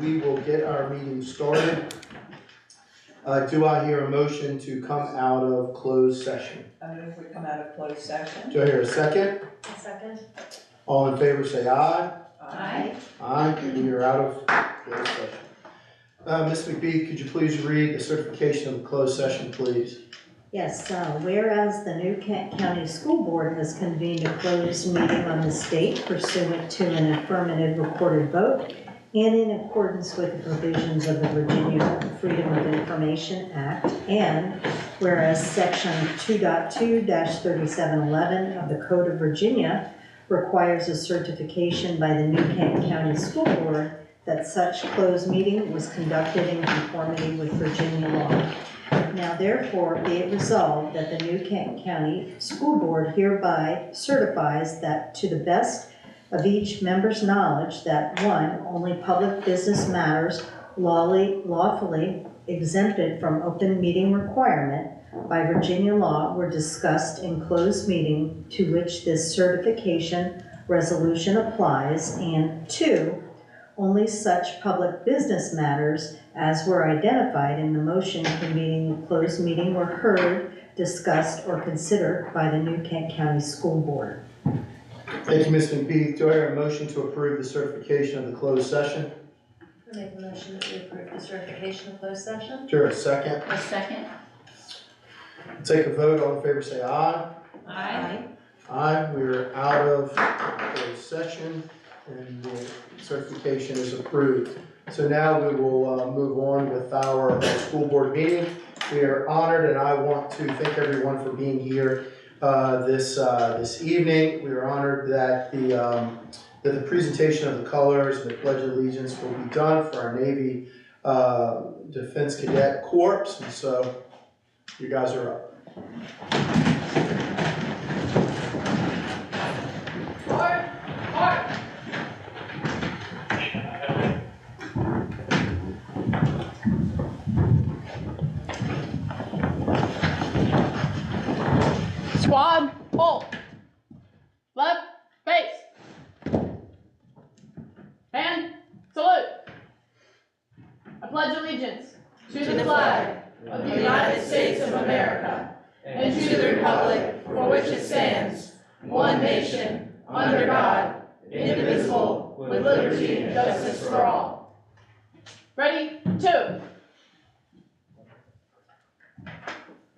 We will get our meeting started. Do I hear a motion to come out of closed session? I move we come out of closed session. Do I hear a second? A second. All in favor say aye. Aye. Aye, we are out of closed session. Ms. McBeath, could you please read the certification of the closed session, please? Yes, whereas the New Kent County School Board has convened a closed meeting on the state pursuant to an affirmative recorded vote and in accordance with the provisions of the Virginia Freedom of Information Act, and whereas Section 2.2-3711 of the Code of Virginia requires a certification by the New Kent County School Board that such closed meeting was conducted in conformity with Virginia law. Now therefore be it resolved that the New Kent County School Board hereby certifies that to the best of each member's knowledge that one, only public business matters lawfully exempted from open meeting requirement by Virginia law were discussed in closed meeting to which this certification resolution applies, and two, only such public business matters as were identified in the motion convening the closed meeting were heard, discussed, or considered by the New Kent County School Board. Thank you, Ms. McBeath. Do I hear a motion to approve the certification of the closed session? I make a motion that we approve the certification of closed session. Do I hear a second? A second. Take a vote. All in favor say aye. Aye. Aye, we are out of closed session and the certification is approved. So now we will move on with our school board meeting. We are honored, and I want to thank everyone for being here this evening. We are honored that the presentation of the colors and the Pledge of Allegiance will be done for our Navy Defense Cadet Corps, and so you guys are up. Squad, hold. Left, face. Hand, salute. I pledge allegiance to the flag of the United States of America and to the republic for which it stands, one nation, under God, indivisible, with liberty and justice for all. Ready, two.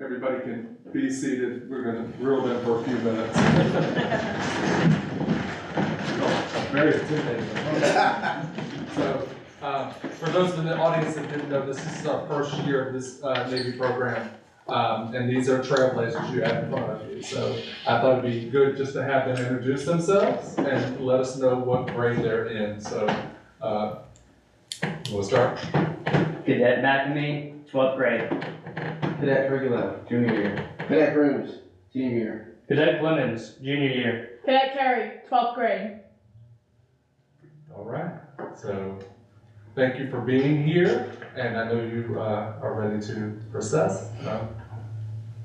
Everybody can be seated. We're going to grill them for a few minutes. Very intimidating. So, for those in the audience that didn't know, this is our first year of this Navy program. And these are trailblazers you have in front of you. So I thought it'd be good just to have them introduce themselves and let us know what grade they're in. So we'll start. Cadet McNamee, 12th grade. Cadet Pergolo, junior year. Cadet Brooms, senior year. Cadet Clemens, junior year. Cadet Carey, 12th grade. All right. So thank you for being here. And I know you are ready to process.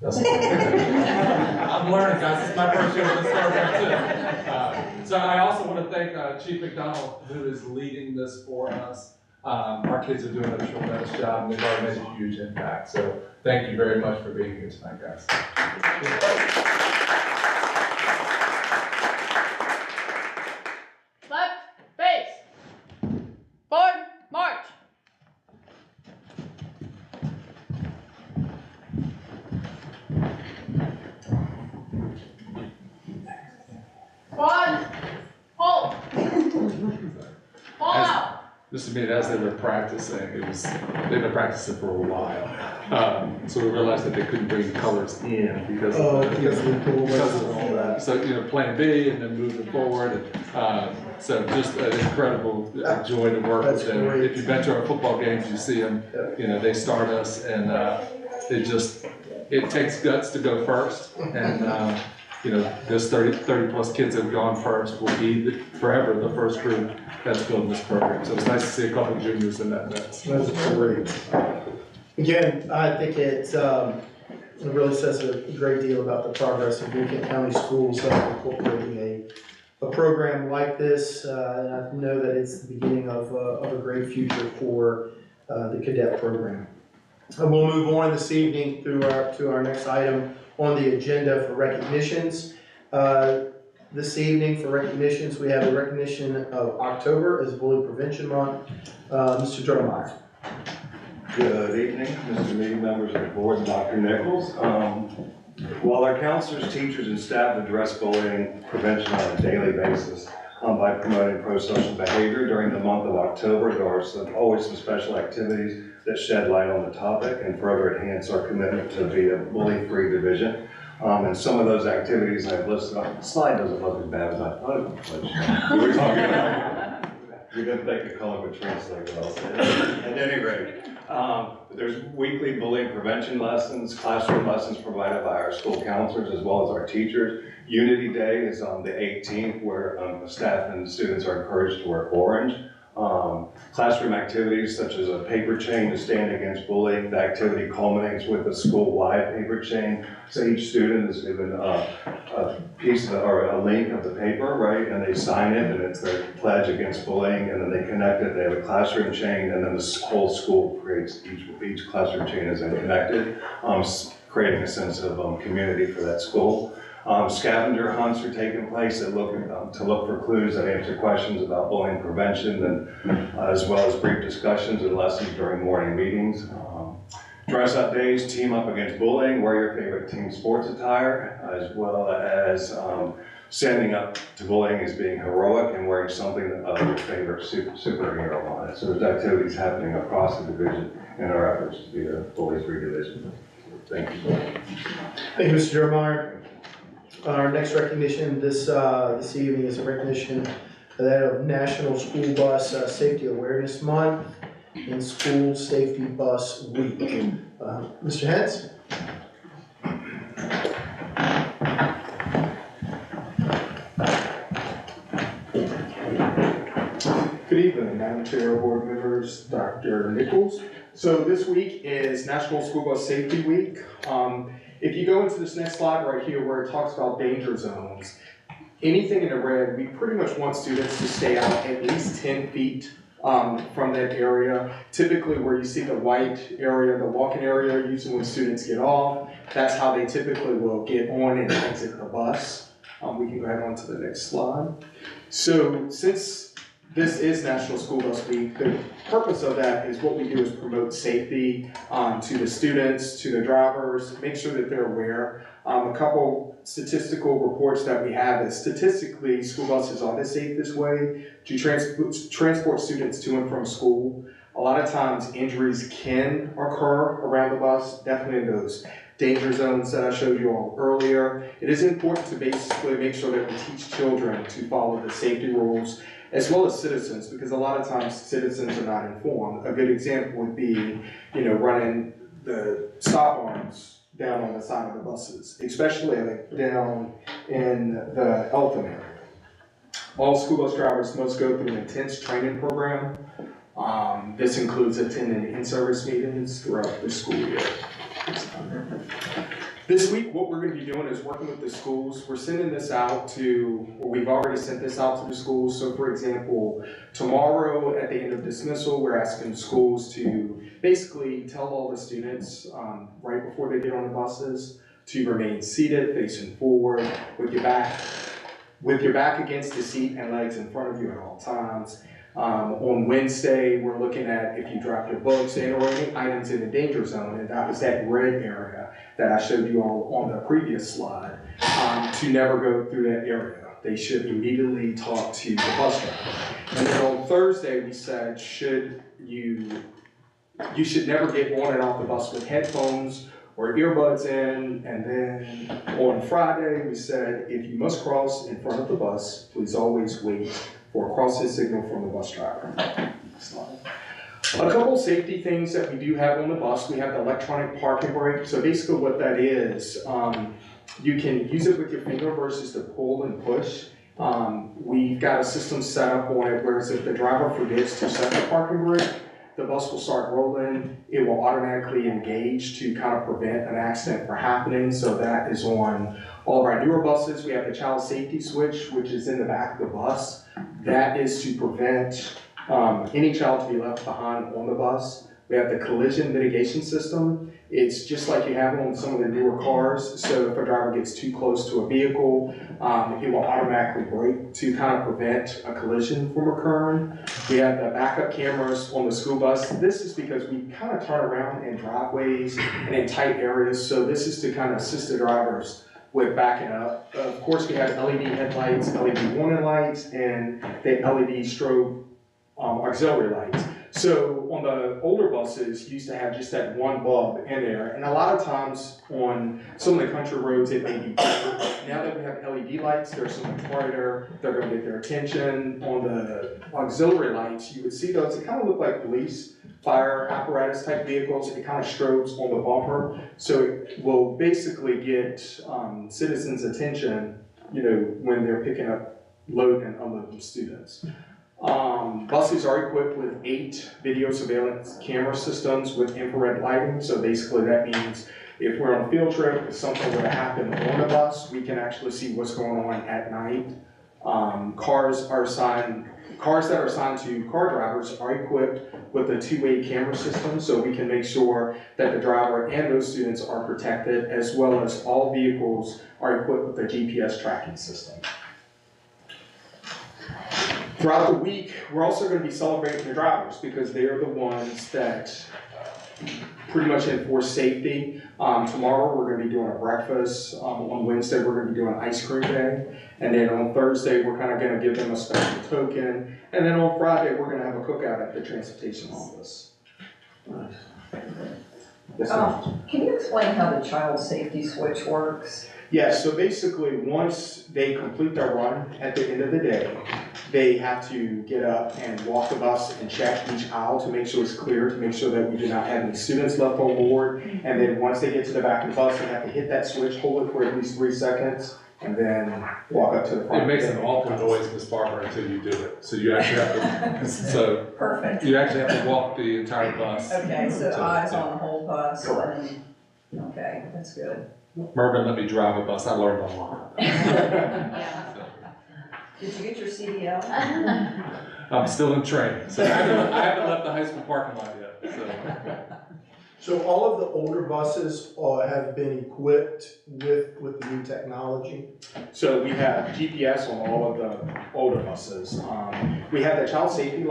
That's I'm learning, guys. This is my first year with this program, too. So I also want to thank Chief McDonald, who is leading this for us. Our kids are doing a tremendous job, and they've already made a huge impact. So thank you very much for being here tonight, guys. Left, face. Forward, march. Squad, hold. Fall out. Just to mean, as they were practicing, they've been practicing for a while. So we realized that they couldn't bring colors in because of all that. So, plan B and then moving forward. So just an incredible joy to work with them. Great. If you've been to our football games, you see them, they start us and it takes guts to go first. And, those 30 plus kids that have gone first will be forever the first group that's building this program. So it's nice to see a couple of juniors in that mix. That's great. Again, I think it really says a great deal about the progress of New Kent County Schools incorporating a program like this, and I know that it's the beginning of a great future for the cadet program. And we'll move on this evening to our next item on the agenda for recognitions. This evening for recognitions, we have a recognition of October as Bullying Prevention Month. Mr. Dromeyer. Good evening, Mr. Meeting members of the board and Dr. Nichols. While our counselors, teachers, and staff address bullying prevention on a daily basis by promoting pro-social behavior during the month of October, there are always some special activities that shed light on the topic and further enhance our commitment to be a bully-free division. And some of those activities I've listed on the slide doesn't look as bad as I thought it would. We were talking about, we didn't think the color would translate well. At any rate, there's weekly bullying prevention lessons, classroom lessons provided by our school counselors as well as our teachers. Unity Day is on the 18th, where staff and students are encouraged to wear orange. Classroom activities such as a paper chain to stand against bullying. The activity culminates with a school-wide paper chain. So each student is given a piece of, or a link of the paper, right? And they sign it, and it's their pledge against bullying, and then they connect it. They have a classroom chain, and then the whole school creates, each classroom chain is then connected, creating a sense of community for that school. Scavenger hunts are taking place that to look for clues that answer questions about bullying prevention, and as well as brief discussions and lessons during morning meetings. Dress up days, team up against bullying, wear your favorite team sports attire, as well as standing up to bullying as being heroic and wearing something of your favorite superhero on it. So there's activities happening across the division in our efforts to be a bully-free division. Thank you. Thank you, Mr. Dromeyer. Our next recognition this evening is a recognition of National School Bus Safety Awareness Month and School Safety Bus Week. Mr. Hentz? Good evening, Madam Chair, board members, Dr. Nichols. So this week is National School Bus Safety Week. If you go into this next slide right here where it talks about danger zones, anything in the red, we pretty much want students to stay out at least 10 feet from that area. Typically where you see the white area, the walking area, usually when students get off, that's how they typically will get on and exit the bus. We can go ahead on to the next slide. So since this is National School Bus Week, the purpose of that is what we do is promote safety to the students, to the drivers, make sure that they're aware. A couple statistical reports that we have is statistically school buses are the safest way to transport students to and from school. A lot of times injuries can occur around the bus, definitely in those danger zones that I showed you all earlier. It is important to basically make sure that we teach children to follow the safety rules as well as citizens, because a lot of times citizens are not informed. A good example would be, running the stop arms down on the side of the buses, especially down in the Eltham area. All school bus drivers must go through an intense training program. This includes attending in-service meetings throughout the school year. This week, what we're going to be doing is working with the schools. We're sending this out we've already sent this out to the schools. So for example, tomorrow at the end of dismissal, we're asking schools to basically tell all the students right before they get on the buses to remain seated, facing forward, with your back against the seat and legs in front of you at all times. On Wednesday, we're looking at if you drop your books in or any items in the danger zone, and that was that red area that I showed you all on the previous slide, to never go through that area. They should immediately talk to the bus driver. And then on Thursday, we said, you should never get on and off the bus with headphones or earbuds in. And then on Friday, we said, if you must cross in front of the bus, please always wait for a crossing signal from the bus driver. A couple safety things that we do have on the bus. We have the electronic parking brake. So basically what that is, you can use it with your finger versus the pull and push. We've got a system set up on it where if the driver forgets to set the parking brake, the bus will start rolling, it will automatically engage to kind of prevent an accident from happening. So that is on all of our newer buses. We have the child safety switch, which is in the back of the bus. That is to prevent any child to be left behind on the bus. We have the collision mitigation system. It's just like you have on some of the newer cars. So if a driver gets too close to a vehicle, it will automatically brake to kind of prevent a collision from occurring. We have the backup cameras on the school bus. This is because we kind of turn around in driveways and in tight areas. So this is to kind of assist the drivers with backing up. Of course, we have LED headlights, LED warning lights, and the LED strobe auxiliary lights. So on the older buses, you used to have just that one bulb in there, and a lot of times on some of the country roads, it may be better. Now that we have LED lights, they're so much brighter, they're gonna get their attention. On the auxiliary lights, you would see those, it kind of look like police, fire apparatus type vehicles. It kind of strobes on the bumper, so it will basically get citizens' attention, you know, when they're picking up load and unloading students. Buses are equipped with 8 video surveillance camera systems with infrared lighting. So basically that means if we're on a field trip, if something were to happen on the bus, we can actually see what's going on at night. Cars that are assigned to car drivers are equipped with a 2-way camera system, so we can make sure that the driver and those students are protected, as well as all vehicles are equipped with a GPS tracking system. Throughout the week, we're also going to be celebrating the drivers because they are the ones that pretty much enforce safety. Tomorrow, we're going to be doing a breakfast. On Wednesday, we're going to be doing ice cream day. And then on Thursday, we're kind of going to give them a special token. And then on Friday, we're going to have a cookout at the transportation office. Yes, ma'am. Can you explain how the child safety switch works? Yes, so basically, once they complete their run at the end of the day, they have to get up and walk the bus and check each aisle to make sure it's clear, to make sure that we do not have any students left on board. And then once they get to the back of the bus, they have to hit that switch, hold it for at least 3 seconds, and then walk up to the front. It makes an awful noise, Ms. Barber, until you do it. So you actually have to, Perfect. you actually have to walk the entire bus. Okay, so eyes on the whole bus. Correct. Okay, that's good. Mervin let me drive a bus. I learned a lot. Did you get your CDL? I'm still in training, so I haven't left the high school parking lot yet. So all of the older buses have been equipped with the new technology? So we have GPS on all of the older buses. We have the child safety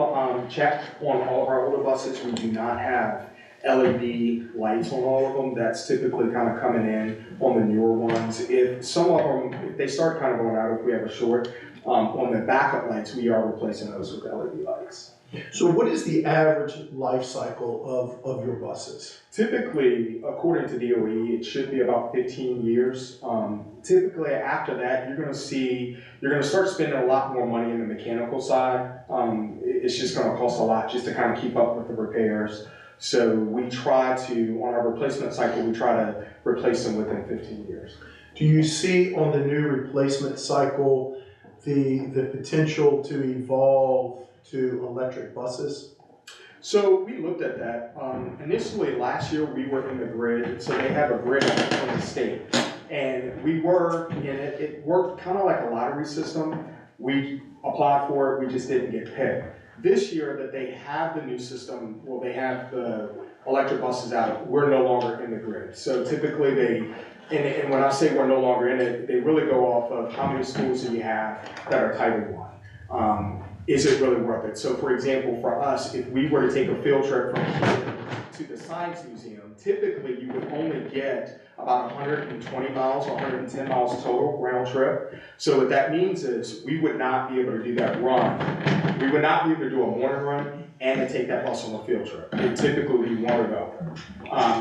check on all of our older buses. We do not have LED lights on all of them. That's typically kind of coming in on the newer ones. If some of them, if they start kind of going out, if we have a short, on the backup lights, we are replacing those with LED lights. So what is the average life cycle of your buses? Typically, according to DOE, it should be about 15 years. Typically, after that, you're going to start spending a lot more money in the mechanical side. It's just going to cost a lot just to kind of keep up with the repairs. So we try to, on our replacement cycle, we try to replace them within 15 years. Do you see on the new replacement cycle the potential to evolve to electric buses? So we looked at that. Initially last year we were in the grid, so they have a grid on the state. And we were in it. It worked kind of like a lottery system. We applied for it, we just didn't get picked. This year that they have the new system, well, they have the electric buses out, we're no longer in the grid. So typically and when I say we're no longer in it, they really go off of how many schools do you have that are Title I. Is it really worth it? So for example, for us, if we were to take a field trip from here to the Science Museum, typically you would only get about 120 miles, 110 miles total round trip. So what that means is we would not be able to do that run. We would not be able to do a morning run and to take that bus on a field trip. It typically would be one or the other.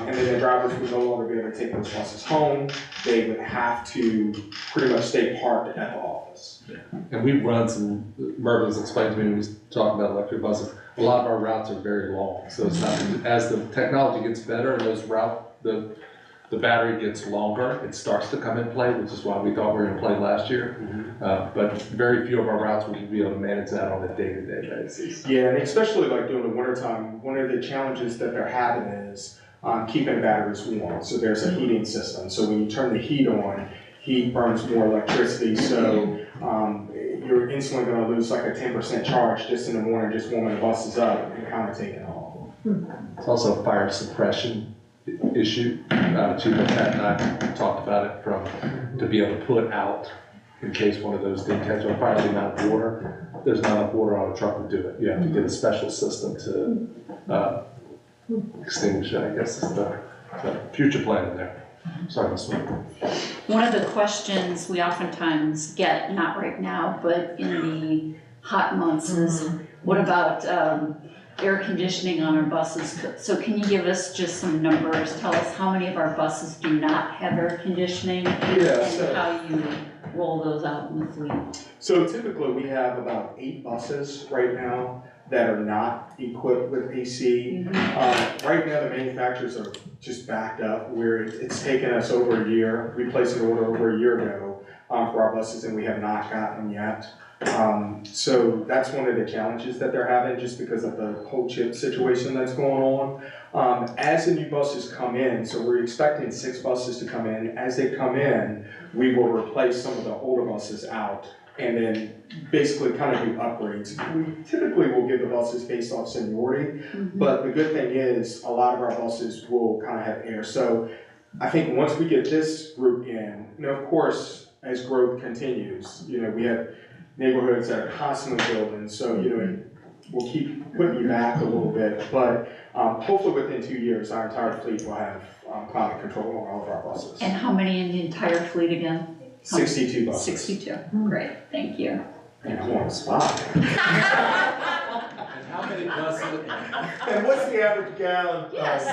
And then the drivers would no longer be able to take those buses home. They would have to pretty much stay parked at the office. And we've run some, Mervin's explained to me when he was talking about electric buses, a lot of our routes are very long. So it's not, as the technology gets better and the the battery gets longer, it starts to come in play, which is why we thought we were in play last year. But very few of our routes will be able to manage that on a day-to-day basis. Yeah, and especially like during the wintertime, one of the challenges that they're having is keeping batteries warm. So there's a heating system. So when you turn the heat on, heat burns more electricity. So you're instantly going to lose like a 10% charge just in the morning, just warming the buses up and kind of taking off. It's also a fire suppression issue. Chief Pat and I talked about it to be able to put out in case one of those did catch on fire, the amount of water, there's not enough water on a truck to do it. You have to get a special system to extinguish it, I guess is the future plan in there. Sorry, Ms. Smith. One of the questions we oftentimes get, not right now, but in the hot months is, what about air conditioning on our buses? So can you give us just some numbers? Tell us how many of our buses do not have air conditioning and how you roll those out in the fleet? So typically we have about 8 buses right now that are not equipped with AC. Right now the manufacturers are just backed up where it's taken us over a year. We placed an order over a year ago for our buses and we have not gotten them yet. So that's one of the challenges that they're having just because of the whole chip situation that's going on. As the new buses come in, so we're expecting 6 buses to come in. As they come in, we will replace some of the older buses out and then basically kind of do upgrades. We typically will give the buses based off seniority, but the good thing is a lot of our buses will kind of have air. So I think once we get this group in, of course, as growth continues, we have neighborhoods that are constantly building, so we'll keep putting you back a little bit, but hopefully within 2 years, our entire fleet will have climate control on all of our buses. And how many in the entire fleet again? 62 buses. 62, great, thank you. And I'm on the spot. And how many buses? And what's the average gallon price?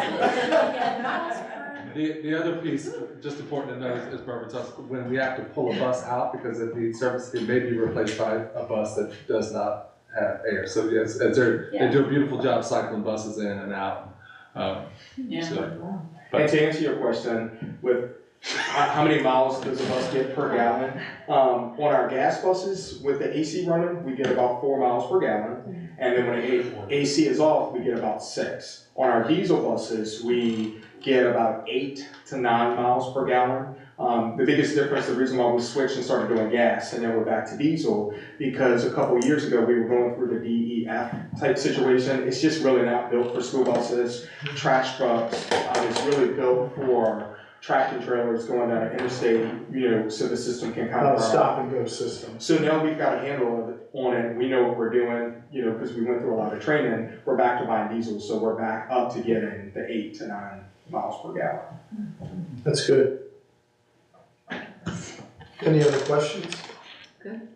The other piece, just important to know, as Barbara tells us, when we have to pull a bus out because it needs service, it may be replaced by a bus that does not have air. So yes, they do a beautiful job cycling buses in and out. And to answer your question, with how many miles does a bus get per gallon? On our gas buses, with the AC running, we get about 4 miles per gallon. And then when the AC is off, we get about 6. On our diesel buses, we get about 8 to 9 miles per gallon. The biggest difference, the reason why we switched and started doing gas and then we're back to diesel, because a couple of years ago we were going through the DEF type situation. It's just really not built for school buses, trash trucks. It's really built for tractor trailers going down an interstate, so the system can kind of stop and go system. So now we've got a handle on it. We know what we're doing, because we went through a lot of training. We're back to buying diesel, so we're back up to getting the 8 to 9 miles per gallon. That's good. Any other questions? Good.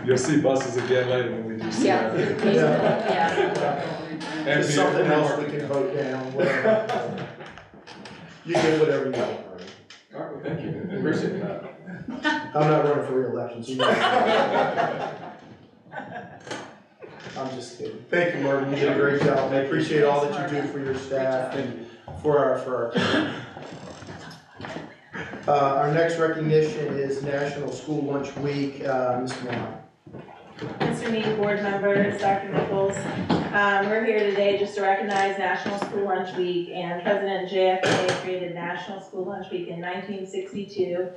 You'll see buses again later when we do see that. And Just something else we can vote down, whatever. You do whatever you want. All right, well, thank you. I appreciate that. I'm not running for re-election, so you know. I'm just kidding. Thank you, Martin, you did a great job. I appreciate all that you do for your staff and for our team. Our next recognition is National School Lunch Week. Ms. Moore. Mr. Mead, board members, Dr. Nichols. We're here today just to recognize National School Lunch Week, and President JFK created National School Lunch Week in 1962,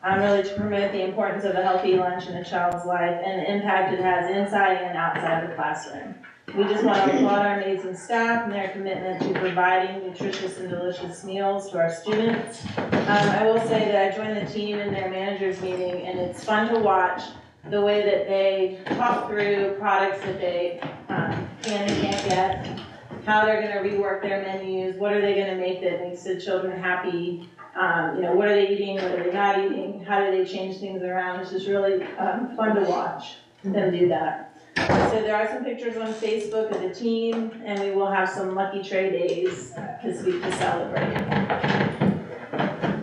really to promote the importance of a healthy lunch in a child's life and the impact it has inside and outside the classroom. We just want to applaud our amazing staff and their commitment to providing nutritious and delicious meals to our students. I will say that I joined the team in their managers meeting, and it's fun to watch the way that they talk through products that they can and can't get, how they're going to rework their menus, what are they going to make that makes the children happy, what are they eating, what are they not eating, how do they change things around. It's just really fun to watch them do that. So there are some pictures on Facebook of the team, and we will have some Lucky Tray days this week to celebrate.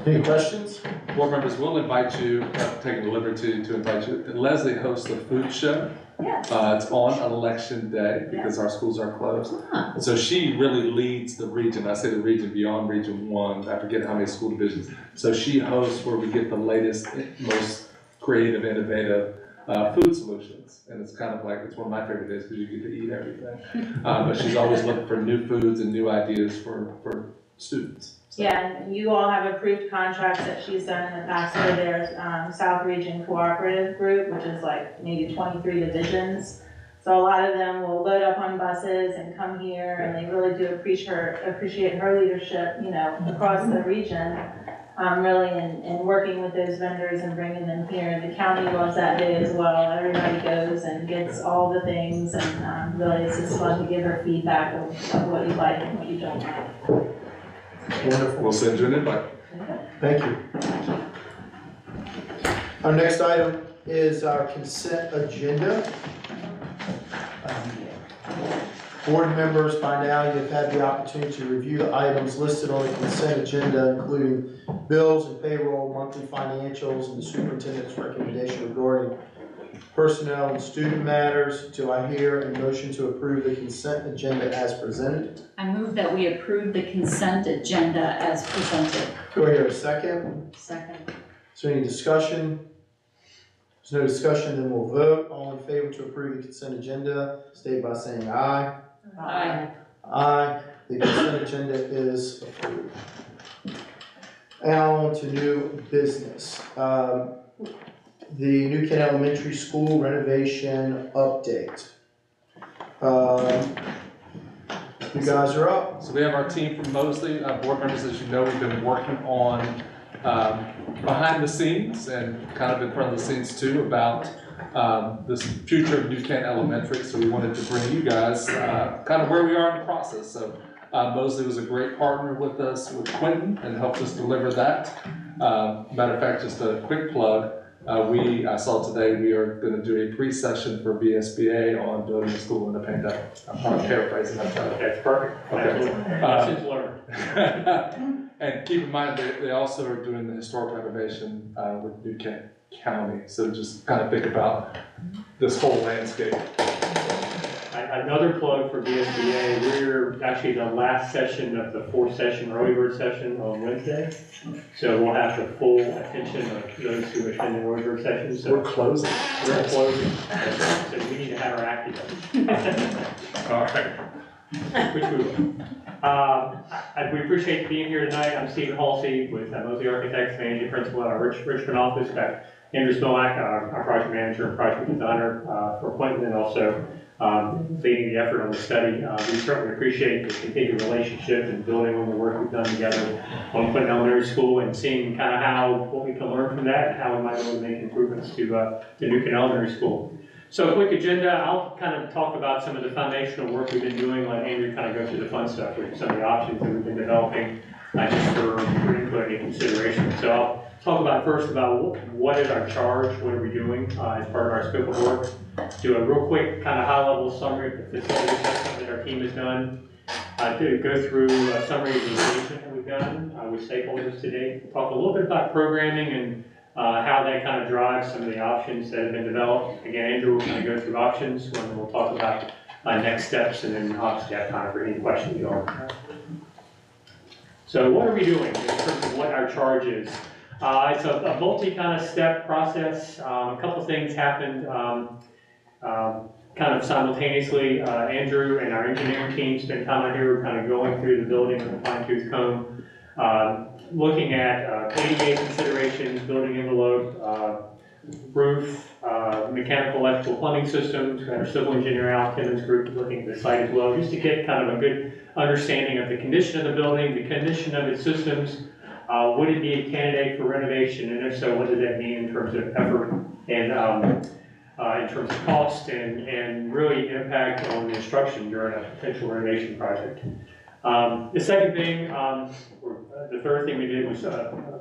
Any questions? Board members, we'll invite you, taking the liberty to invite you. Leslie hosts the food show Yes. It's on election day because our schools are closed. Huh. And so she really leads the region. I say the region beyond Region 1. I forget how many school divisions. So she hosts where we get the latest, most creative, innovative food solutions. And it's kind of like, it's one of my favorite days because you get to eat everything. But she's always looking for new foods and new ideas for students. So. Yeah, and you all have approved contracts that she's done in the past for their South Region Cooperative Group, which is like maybe 23 divisions. So a lot of them will load up on buses and come here, and they really do appreciate her leadership, you know, across the region, really in working with those vendors and bringing them here. The county loves that day as well. Everybody goes and gets all the things, and really it's just fun to give her feedback of what you like and what you don't like. Wonderful. We'll send you an invite. Thank you. Our next item is our consent agenda. Board members, by now you've had the opportunity to review the items listed on the consent agenda, including bills and payroll, monthly financials, and the superintendent's recommendation regarding personnel and student matters. Do I hear a motion to approve the consent agenda as presented? I move that we approve the consent agenda as presented. Do I hear a second? Second. Is there any discussion? If there's no discussion, then we'll vote. All in favor to approve the consent agenda, state by saying aye. Aye. Aye. The consent agenda is approved. Now on to new business. The New Kent Elementary School renovation update. You guys are up. So we have our team from Mosley, board members, as you know, we've been working on behind the scenes and kind of in front of the scenes too about this future of New Kent Elementary. So we wanted to bring you guys kind of where we are in the process. So Mosley was a great partner with us, with Quentin, and helped us deliver that. Matter of fact, just a quick plug. I saw today we are going to do a pre-session for BSBA on building a school in the pandemic. I'm probably paraphrasing that title. That's perfect. Okay. Lessons learned. And keep in mind, they also are doing the historic renovation with New Kent County. So just kind of think about this whole landscape. Another plug for BSBA, we're actually the last session of the 4-session early bird session on Wednesday. So we'll have the full attention of those who attend the early bird session. So we're closing. We're closing. So we need to have our act together. All right. Which we will. We appreciate being here tonight. I'm Stephen Halsey with Mosley Architects, managing principal at our Richmond office. Got Andrew Smolak, our project manager and project designer for Quentin, and also leading the effort on the study. We certainly appreciate the continued relationship and building on the work we've done together on Quentin Elementary School and seeing kind of what we can learn from that and how we might be able to make improvements to New Kent Elementary School. So a quick agenda, I'll kind of talk about some of the foundational work we've been doing, let Andrew kind of go through the fun stuff, which is some of the options that we've been developing just for input and consideration. So I'll talk about first about what is our charge, what are we doing as part of our scope of work. Do a real quick kind of high-level summary of the facility assessment that our team has done. To go through a summary of the engagement that we've done with stakeholders today. Talk a little bit about programming and how that kind of drives some of the options that have been developed. Again, Andrew will kind of go through options, and then we'll talk about next steps, and then obviously have time for any questions you all have. So what are we doing in terms of what our charge is? It's a multi kind of step process. A couple things happened kind of simultaneously. Andrew and our engineering team spent time out here kind of going through the building with a fine-tooth comb, looking at ADA considerations, building envelope, roof, mechanical, electrical, plumbing systems. We had our civil engineer Al Timmons group looking at the site as well, just to get kind of a good understanding of the condition of the building, the condition of its systems. Would it be a candidate for renovation, and if so, what does that mean in terms of effort and in terms of cost and really impact on the construction during a potential renovation project. The second thing, or the third thing we did was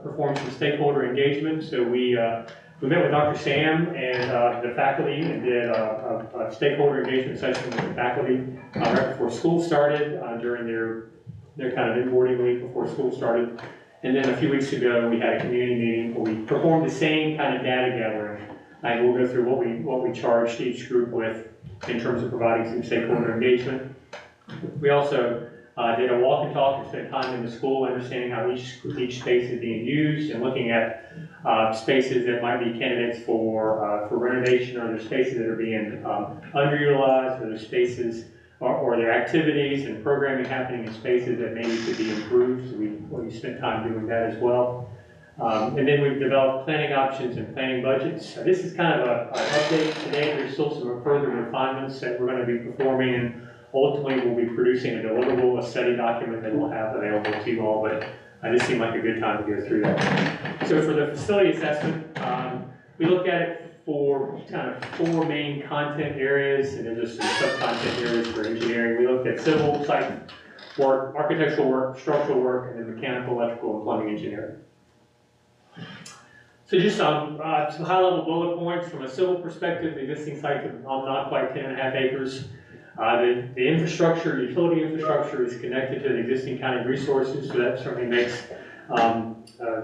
perform some stakeholder engagement. So we met with Dr. Sam and the faculty and did a stakeholder engagement session with the faculty right before school started during their kind of inboarding week before school started. And then a few weeks ago, we had a community meeting where we performed the same kind of data gathering And we'll go through what we charged each group with in terms of providing some stakeholder engagement. We also did a walk and talk and spent time in the school understanding how each space is being used and looking at spaces that might be candidates for renovation, or there's spaces that are being underutilized, or there's spaces or there are activities and programming happening in spaces that maybe could be improved. So we spent time doing that as well. And then we've developed planning options and planning budgets. This is kind of an update today. There's still some further refinements that we're going to be performing, and ultimately we'll be producing a deliverable, a study document that we'll have available to you all, but this seemed like a good time to go through that. So for the facility assessment, we looked at it for kind of 4 main content areas, and then there's some sub-content areas for engineering. We looked at civil, site work, architectural work, structural work, and then mechanical, electrical, and plumbing engineering. So just some high-level bullet points from a civil perspective. The existing site is not quite 10.5 acres. The infrastructure, utility infrastructure, is connected to the existing county resources, so that certainly makes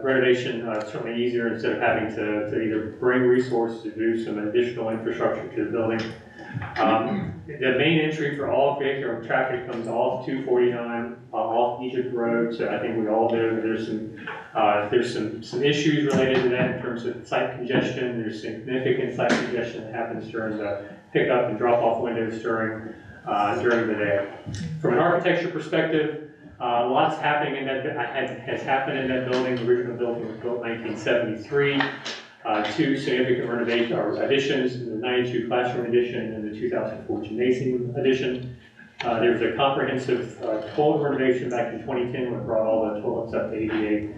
renovation certainly easier instead of having to either bring resources to do some additional infrastructure to the building. The main entry for all vehicular traffic comes off 249, off Egypt Road, so I think we all know that there's some issues related to that in terms of site congestion. There's significant site congestion that happens during the pickup and drop-off windows during the day. From an architecture perspective, lots happening in that has happened in that building. The original building was built in 1973. 2 significant renovation or additions, the 92 classroom addition and the 2004 gymnasium addition. There was a comprehensive toilet renovation back in 2010 when it brought all the toilets up to ADA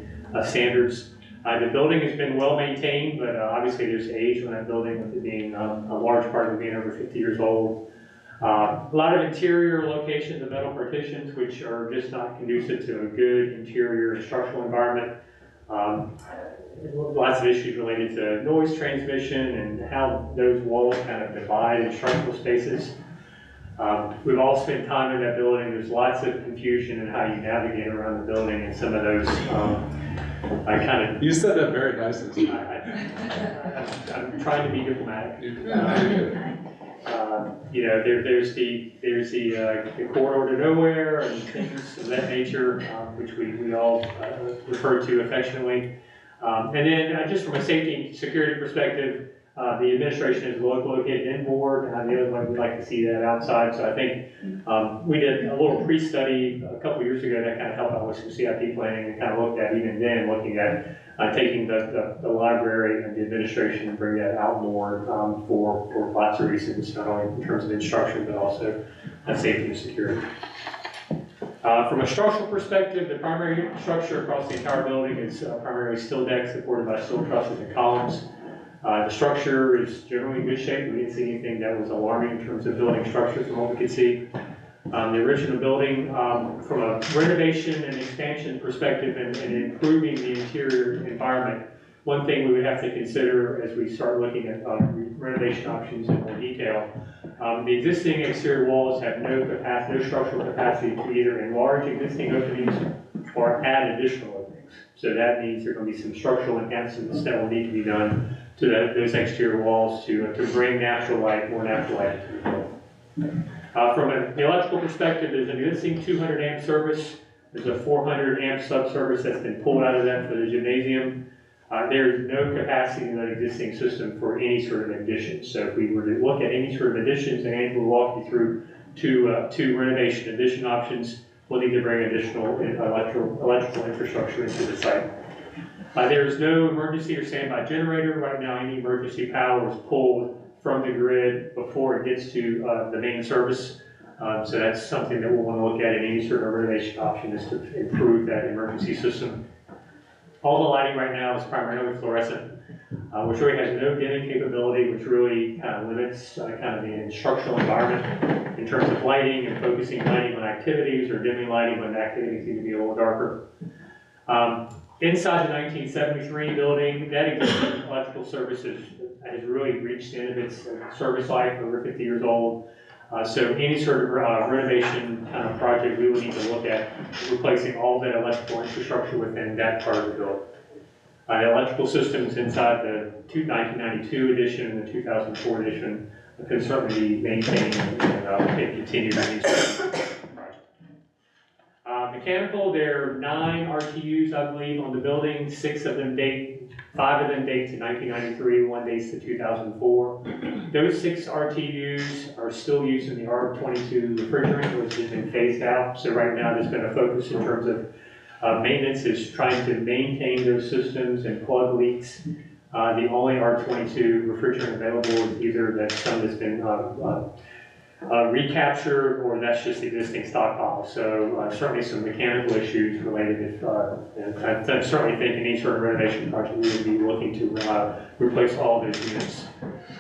standards. The building has been well maintained, but obviously there's age on that building, with it being a large part of it being over 50 years old. A lot of interior locations of metal partitions, which are just not conducive to a good interior structural environment. Lots of issues related to noise transmission and how those walls kind of divide in structural spaces. We've all spent time in that building. There's lots of confusion in how you navigate around the building, and some of those You said that very nicely. I'm trying to be diplomatic. There's the corridor to nowhere and things of that nature, which we all refer to affectionately. And then just from a safety and security perspective, the administration is located inboard, and the other one, we'd like to see that outside. So I think we did a little pre-study a couple years ago that kind of helped out with some CIP planning, and kind of looked at, even then, looking at taking the library and the administration and bring that out more for lots of reasons, not only in terms of instruction, but also safety and security. From a structural perspective, the primary structure across the entire building is primarily steel deck supported by steel trusses and columns. The structure is generally in good shape. We didn't see anything that was alarming in terms of building structure from what we could see. The original building, from a renovation and expansion perspective and improving the interior environment, one thing we would have to consider as we start looking at renovation options in more detail, the existing exterior walls have no structural capacity to either enlarge existing openings or add additional openings. So that means there are going to be some structural enhancements that will need to be done to those exterior walls to bring more natural light into the building. From the electrical perspective, there's an existing 200 amp service. There's a 400 amp sub-service that's been pulled out of that for the gymnasium. There's no capacity in that existing system for any sort of addition. So if we were to look at any sort of additions, and Andrew will walk you through two renovation addition options, we'll need to bring additional electrical infrastructure into the site. There's no emergency or standby generator. Right now, any emergency power is pulled from the grid before it gets to the main service. So that's something that we'll want to look at in any sort of renovation option, is to improve that emergency system. All the lighting right now is primarily fluorescent, which really has no dimming capability, which really kind of limits kind of the instructional environment in terms of lighting and focusing lighting on activities, or dimming lighting when activities need to be a little darker. Inside the 1973 building, that existing electrical service has really reached the end of its service life, over 50 years old. So any sort of renovation kind of project, we would need to look at replacing all that electrical infrastructure within that part of the building. Electrical systems inside the 1992 edition and the 2004 edition can certainly be maintained and continue to be project. Mechanical, there are 9 RTUs, I believe, on the building. 5 of them date to 1993, 1 dates to 2004. Those 6 RTUs are still using the R22 refrigerant, which has been phased out. So right now there's been a focus in terms of maintenance is trying to maintain those systems and plug leaks. The only R22 refrigerant available is either that some that's been recaptured or that's just existing stockpile. So certainly some mechanical issues related and I certainly think any sort of renovation project we would be looking to replace all of those units.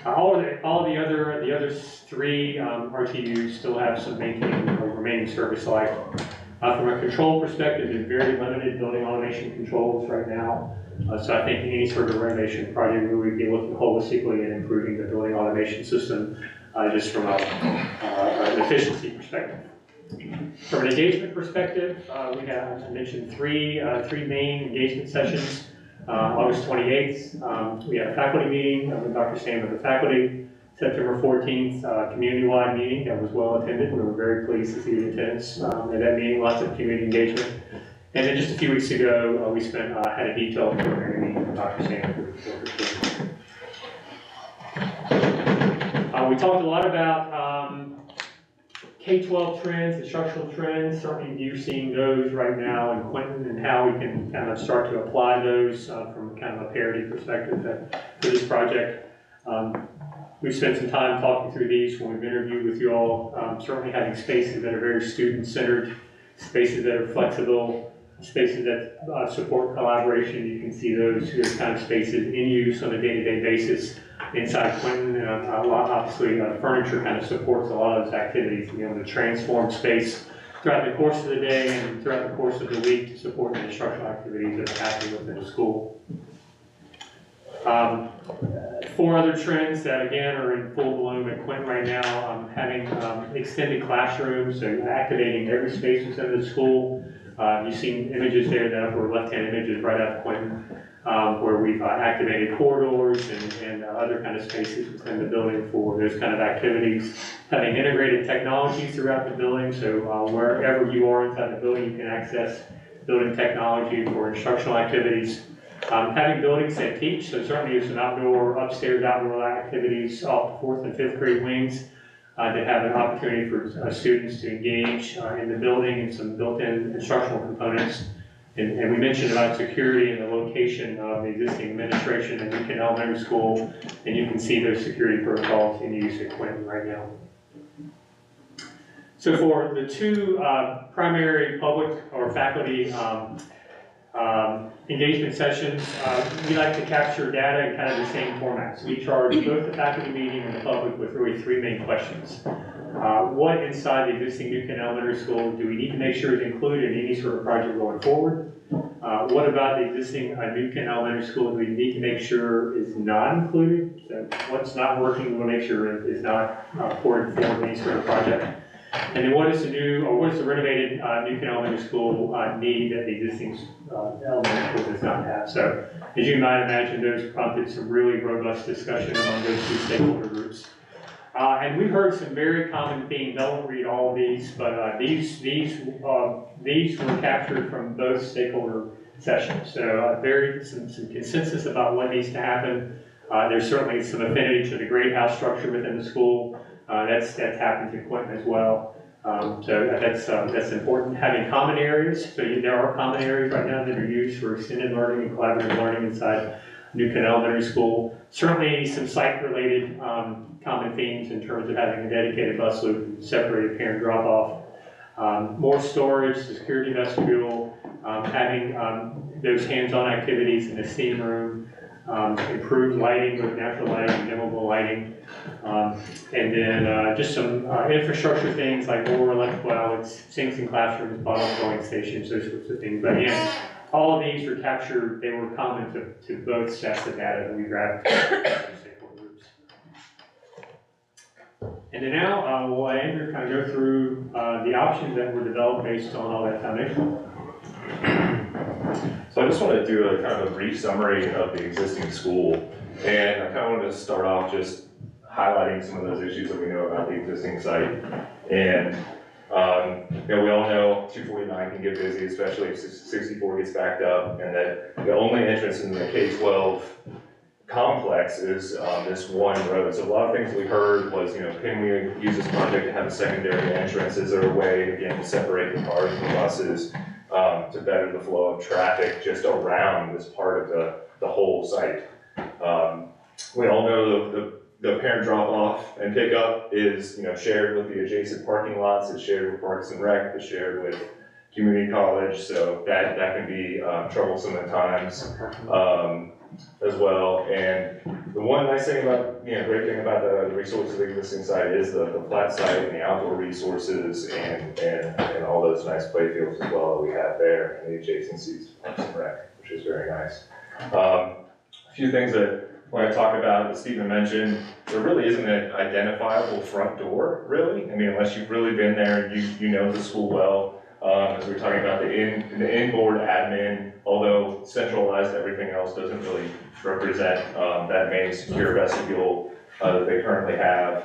All the other 3 RTUs still have some maintaining or remaining service life. From a control perspective, there's very limited building automation controls right now. So I think any sort of renovation project, we would be looking holistically at improving the building automation system just from an efficiency perspective. From an engagement perspective, we have, as I mentioned, three main engagement sessions. August 28th, we had a faculty meeting with Dr. Stam and the faculty. September 14th, community-wide meeting that was well attended. We were very pleased to see the attendance at that meeting, lots of community engagement. And then just a few weeks ago, we had a detailed preliminary meeting with Dr. Stam. We talked a lot about K-12 trends, instructional trends. Certainly you're seeing those right now in Quinton and how we can kind of start to apply those from kind of a parity perspective for this project. We've spent some time talking through these when we've interviewed with you all. Certainly having spaces that are very student-centered, spaces that are flexible, spaces that support collaboration. You can see those kind of spaces in use on a day-to-day basis inside Quinton. Obviously, furniture kind of supports a lot of those activities, to be able to transform space throughout the course of the day and throughout the course of the week to support the instructional activities that are happening within the school. 4 other trends that again are in full bloom at Quinton right now, having extended classrooms, so activating every space within the school. You've seen images there, the upper left-hand images right out of Quinton, where we've activated corridors and other kind of spaces within the building for those kind of activities. Having integrated technology throughout the building, so wherever you are inside the building, you can access building technology for instructional activities. Having buildings that teach, so certainly there's some upstairs outdoor activities off the 4th and 5th grade wings that have an opportunity for students to engage in the building and some built-in instructional components. And we mentioned about security and the location of the existing administration at Newton Elementary School, and you can see those security protocols in use at Quinton right now. So for the 2 primary public or faculty engagement sessions, we like to capture data in kind of the same format. So we charge both the faculty meeting and the public with really 3 main questions. What inside the existing Newton Elementary School do we need to make sure is included in any sort of project going forward? What about the existing Newton Elementary School do we need to make sure is not included? So what's not working, we want to make sure is not poured forward in any sort of project. And then what is the new, or what is the renovated Newton Elementary School need that the existing elementary school does not have? So as you might imagine, those prompted some really robust discussion among those 2 stakeholder groups. And we've heard some very common themes. I won't read all of these, but these were captured from both stakeholder sessions. So some consensus about what needs to happen. There's certainly some affinity to the grade house structure within the school. That's happened to Quinton as well. So that's important. Having common areas. So there are common areas right now that are used for extended learning and collaborative learning inside Newton Elementary School. Certainly some site-related common themes in terms of having a dedicated bus loop and separated parent drop-off. More storage, security vestibule, having those hands-on activities in the steam room, improved lighting with natural lighting, dimmable lighting, and then just some infrastructure things like more electrical outlets, sinks in classrooms, bottle filling stations, those sorts of things. But again, all of these were captured, they were common to both sets of data that we grabbed from stakeholder groups. And then now we'll Andrew kind of go through the options that were developed based on all that foundation. So I just want to do a kind of a brief summary of the existing school. And I kind of wanted to start off just highlighting some of those issues that we know about the existing site. And, we all know 249 can get busy, especially if 64 gets backed up, and that the only entrance in the K-12 complex is this one road. So a lot of things we heard was, can we use this project to have a secondary entrance? Is there a way, again, to separate the cars and the buses to better the flow of traffic just around this part of the whole site? We all know the parent drop-off and pickup is, shared with the adjacent parking lots. It's shared with Parks and Rec. It's shared with community college. So that can be troublesome at times as well. And the one nice thing about, great thing about the resources of the existing site is the flat site and the outdoor resources and all those nice playfields as well that we have there and the adjacencies to Parks and Rec, which is very nice. A few things that when I talk about, as Stephen mentioned, there really isn't an identifiable front door, really. I mean, unless you've really been there, you know the school well. As we were talking about the inboard admin, although centralized, everything else doesn't really represent that main secure vestibule that they currently have.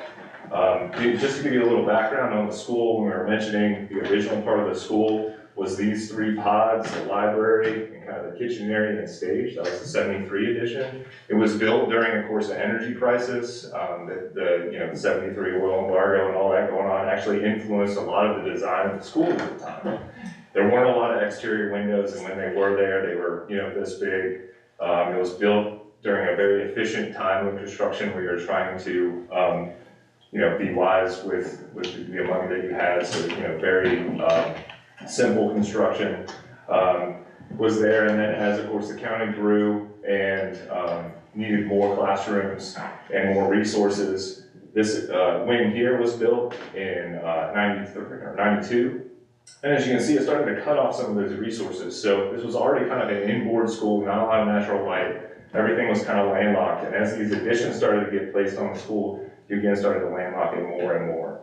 Just to give you a little background on the school, when we were mentioning the original part of the school was these three pods, the library, and kind of the kitchen area and stage. That was the 73 edition. It was built during, of course, the energy crisis. The 73 oil embargo and all that going on actually influenced a lot of the design of the school at the time. There weren't a lot of exterior windows, and when they were there, they were, this big. It was built during a very efficient time of construction where you're trying to, be wise with the money that you had. So, very simple construction was there. And then as, of course, the county grew and needed more classrooms and more resources, this wing here was built in 92. And as you can see, it started to cut off some of those resources. So this was already kind of an inboard school, not a lot of natural light. Everything was kind of landlocked. And as these additions started to get placed on the school, you again started to landlock it more and more.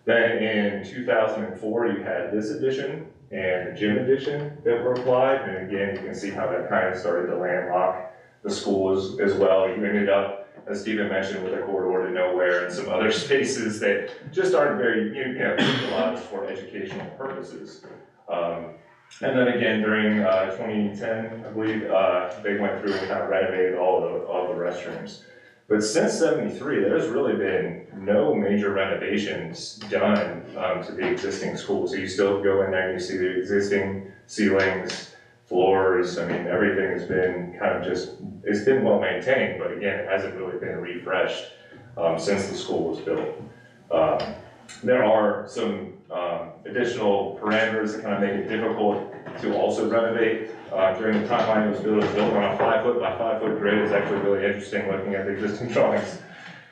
Then in 2004, you had this addition and the gym addition that were applied. And again, you can see how that kind of started to landlock the school as well. You ended up, as Stephen mentioned, with a corridor to nowhere and some other spaces that just aren't very utilized for educational purposes. And then again, during 2010, I believe, they went through and kind of renovated all the restrooms. But since 73, there's really been no major renovations done to the existing school. So you still go in there and you see the existing ceilings, floors. I mean, everything has been kind of it's been well maintained, but again, it hasn't really been refreshed since the school was built. There are some additional parameters that kind of make it difficult to also renovate. During the timeline it was built on a 5-foot by 5-foot grid. It's actually really interesting looking at the existing drawings.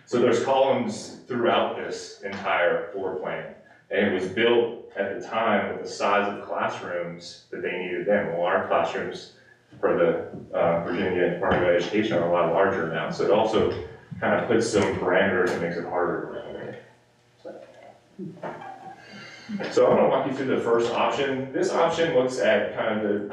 So there's columns throughout this entire floor plan. And it was built at the time with the size of classrooms that they needed then. Well, our classrooms for the Virginia Department of Education are a lot larger now. So it also kind of puts some parameters and makes it harder to renovate. So I'm going to walk you through the first option. This option looks at kind of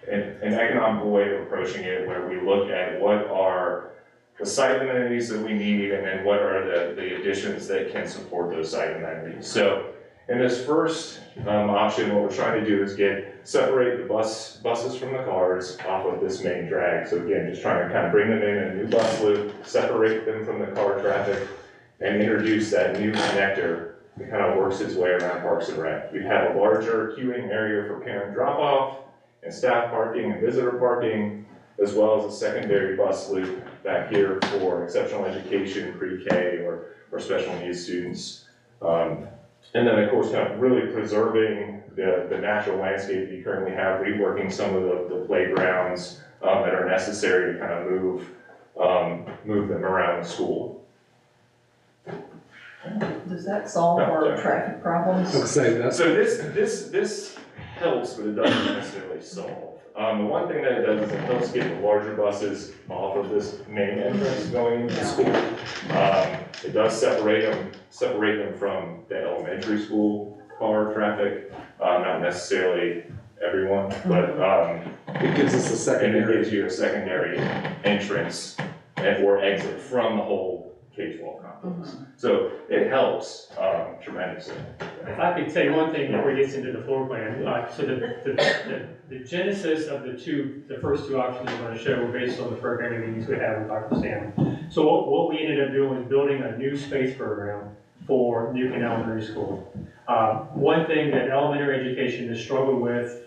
an economical way of approaching it, where we look at what are the site amenities that we need, and then what are the additions that can support those site amenities. So in this first option, what we're trying to do is separate the buses from the cars off of this main drag. So again, just trying to kind of bring them in a new bus loop, separate them from the car traffic, and introduce that new connector that kind of works its way around Parks and Rec. We'd have a larger queuing area for parent drop-off and staff parking and visitor parking, as well as a secondary bus loop back here for exceptional education, pre-K, or special needs students. And then, of course, kind of really preserving the natural landscape you currently have, reworking some of the playgrounds that are necessary to kind of move them around the school. Does that solve our traffic problems? So this helps, but it doesn't necessarily solve. The one thing that it does is it helps get the larger buses off of this main entrance going into the school. It does separate them from the elementary school car traffic, not necessarily everyone, but, It gives us a and it secondary. gives you a secondary entrance or exit from the whole K-12 complex. So it helps tremendously. If I could say one thing before it gets into the floor plan, so the genesis of the first two options I'm gonna show were based on the programming meetings we had with Dr. Sam. So what we ended up doing was building a new space program for Newton Elementary School. One thing that elementary education has struggled with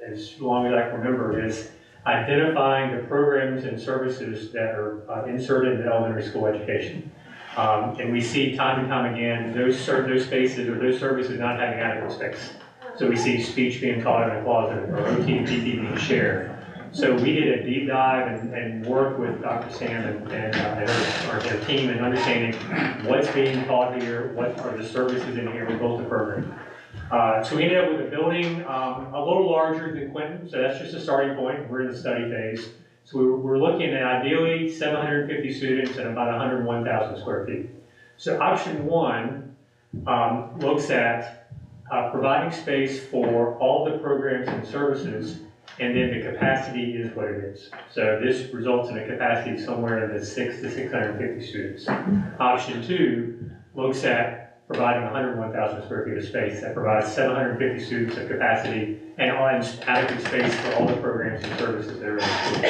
as long as I can remember is identifying the programs and services that are inserted into elementary school education. And we see time and time again, those spaces or those services not having adequate space. So we see speech being taught in a closet or OT and PT being shared. So we did a deep dive and worked with Dr. Sam and her team in understanding what's being taught here, what are the services in here, we built the program. So we ended up with a building a little larger than Quinton, so that's just a starting point. We're in the study phase. So we're looking at ideally 750 students and about 101,000 square feet. So option one looks at providing space for all the programs and services, and then the capacity is what it is. So this results in a capacity somewhere in the 600 to 650 students. Option two looks at providing 101,000 square feet of space that provides 750 students of capacity and adequate space for all the programs and services that are in the school.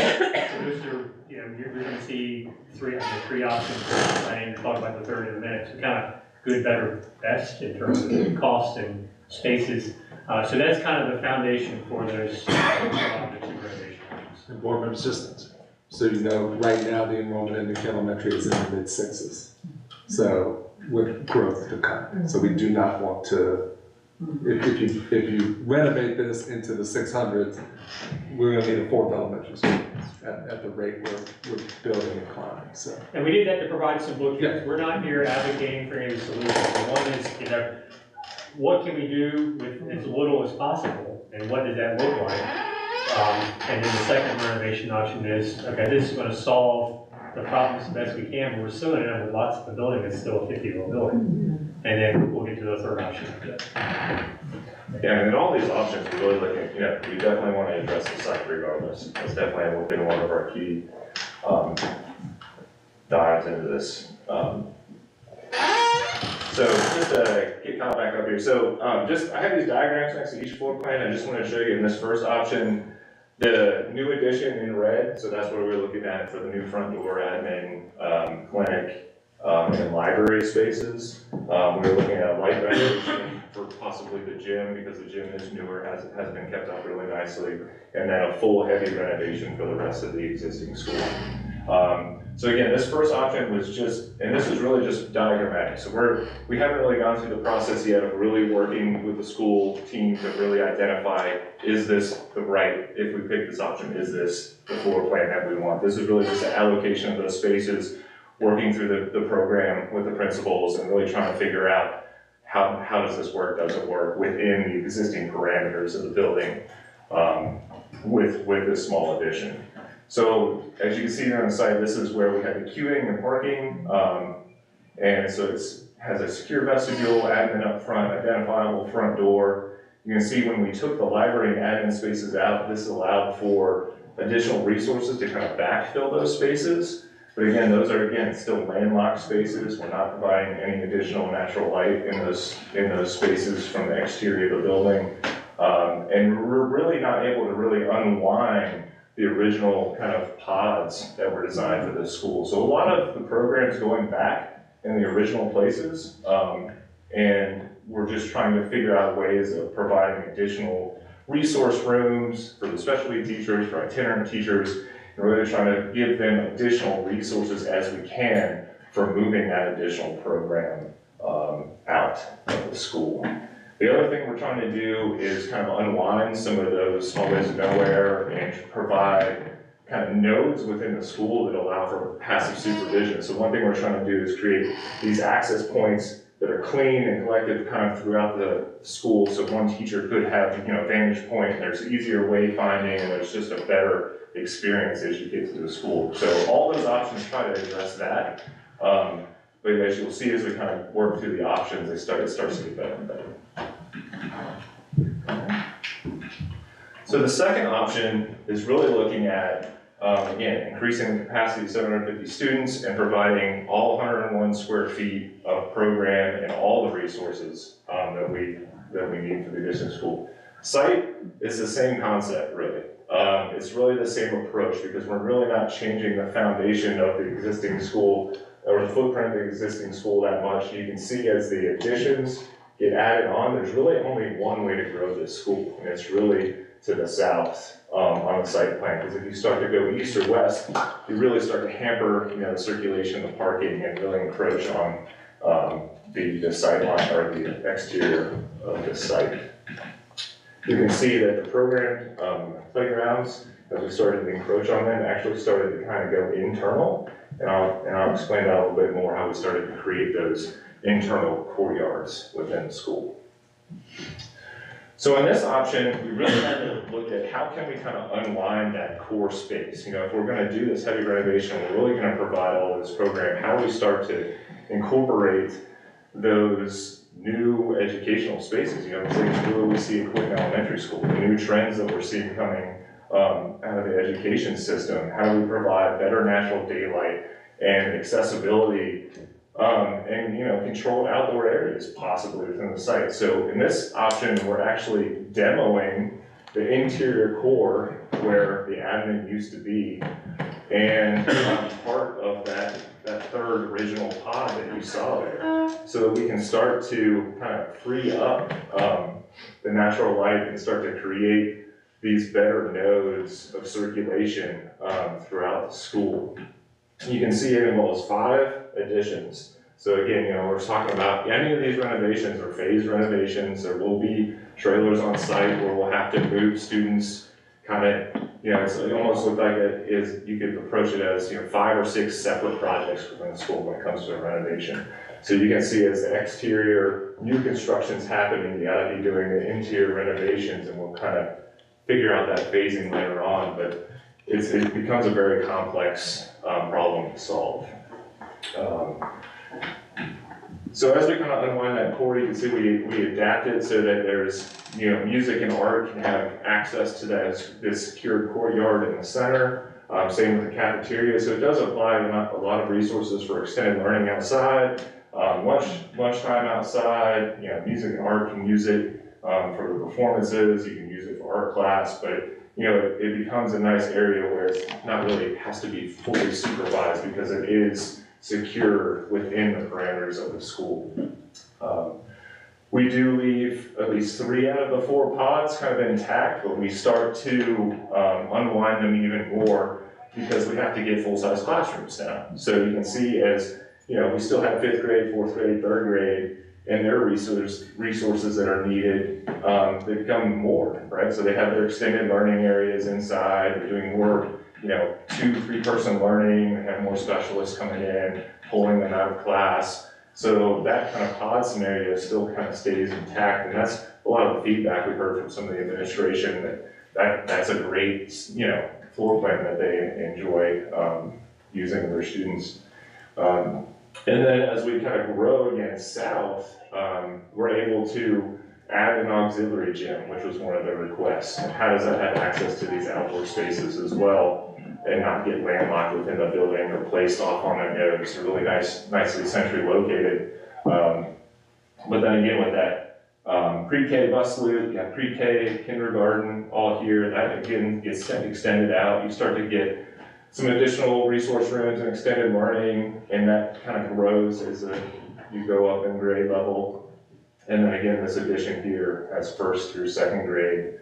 So those are, you're going to see three options for the planning, and talk about the third in a minute. So kind of good, better, best in terms of cost and spaces. So that's kind of the foundation for those the two renovations. And board member assistants. So right now the enrollment in Newton Elementary is in the mid-6s. So with growth to come. So we do not want to, if you renovate this into the 600s, we're gonna need a fourth elementary school at the rate we're building and climbing, so. And we did that to provide some bookends. We're not here advocating for any solutions. The one is, what can we do with as little as possible, and what does that look like? And then the second renovation option is, okay, this is gonna solve the problems the best we can, but we're still gonna end up with lots of the building that's still a 50-year-old building. And then we'll get to the third option. Yeah, and in all these options, we're really looking, we definitely want to address the site regardless. That's definitely been one of our key dives into this. So just to get kind of back up here, so I have these diagrams next to each floor plan. I just want to show you in this first option, the new addition in red. So that's what we're looking at for the new front door, admin, clinic, and library spaces. We're looking at a light renovation for possibly the gym, because the gym is newer, has been kept up really nicely, and then a full heavy renovation for the rest of the existing school. So again, this first option was just, and this was really just diagrammatic. So we haven't really gone through the process yet of really working with the school team to really identify, is this the right, if we pick this option, is this the floor plan that we want? This is really just an allocation of those spaces, working through the program with the principals and really trying to figure out how does this work, does it work within the existing parameters of the building with this small addition. So as you can see here on the site, this is where we have the queuing and parking. And so it has a secure vestibule, admin up front, identifiable front door. You can see when we took the library and admin spaces out, this allowed for additional resources to kind of backfill those spaces. But again, those are still landlocked spaces. We're not providing any additional natural light in those spaces from the exterior of the building. And we're really not able to really unwind the original kind of pods that were designed for this school. So a lot of the programs going back in the original places, and we're just trying to figure out ways of providing additional resource rooms for the specialty teachers, for itinerant teachers, and really trying to give them additional resources as we can for moving that additional program out of the school. The other thing we're trying to do is kind of unwind some of those small ways of nowhere and provide kind of nodes within the school that allow for passive supervision. So one thing we're trying to do is create these access points that are clean and collected kind of throughout the school. So one teacher could have, a vantage point, and there's easier wayfinding, and there's just a better experience as you get to the school. So all those options try to address that. But as you'll see, as we kind of work through the options, it starts to get better and better. So the second option is really looking at, again, increasing the capacity to 750 students and providing all 101 square feet of program and all the resources that we need for the additional school. Site is the same concept, really. It's really the same approach because we're really not changing the foundation of the existing school or the footprint of the existing school that much. You can see as the additions get added on, there's really only one way to grow this school, and it's really to the south on the site plan. Because if you start to go east or west, you really start to hamper, the circulation, the parking, and really encroach on the sight line or the exterior of the site. You can see that the program playgrounds, as we started to encroach on them, actually started to kind of go internal. And I'll explain that a little bit more, how we started to create those internal courtyards within the school. So in this option, we really had to look at how can we kind of unwind that core space. If we're going to do this heavy renovation, we're really going to provide all of this program. How do we start to incorporate those new educational spaces? Things really we see at Quinton Elementary School, the new trends that we're seeing coming out of the education system. How do we provide better natural daylight and accessibility and controlled outdoor areas possibly within the site? So in this option, we're actually demoing the interior core where the admin used to be, and part of that third original pod that you saw there, so that we can start to kind of free up the natural light and start to create these better nodes of circulation throughout the school. You can see it involves 5 additions. So again, we're talking about any of these renovations or phased renovations. There will be trailers on site where we'll have to move students kind of, it almost looked like it is, you could approach it as, 5 or 6 separate projects within the school when it comes to a renovation. So you can see as the exterior new construction's happening, you gotta be doing the interior renovations, and we'll kind of figure out that phasing later on, but it becomes a very complex problem to solve. So as we kind of unwind that core, you can see we adapt it so that there's, music and art can have access to this secured courtyard in the center. Same with the cafeteria. So it does apply a lot of resources for extended learning outside, lunchtime outside. Music and art can use it for the performances. You can use it for art class, but it becomes a nice area where it's not really has to be fully supervised because it is secure within the parameters of the school. We do leave at least 3 out of the 4 pods kind of intact, but we start to unwind them even more because we have to get full-size classrooms now. So you can see as, we still have 5th grade, 4th grade, 3rd grade, and their resources that are needed, they become more, right? So they have their extended learning areas inside, they're doing more, 2-3 person learning, they have more specialists coming in, pulling them out of class. So that kind of pod scenario still kind of stays intact, and that's a lot of the feedback we heard from some of the administration that's a great, floor plan that they enjoy using with their students. And then as we kind of grow again south, we're able to add an auxiliary gym, which was one of the requests. And how does that have access to these outdoor spaces as well and not get landlocked within the building or placed off on a node? It's really nicely centrally located. But then again with that pre-K bus loop, you have pre-K, kindergarten, all here. That again gets extended out. You start to get some additional resource rooms and extended learning, and that kind of grows as you go up in grade level. And then again, this addition here has 1st through 2nd grade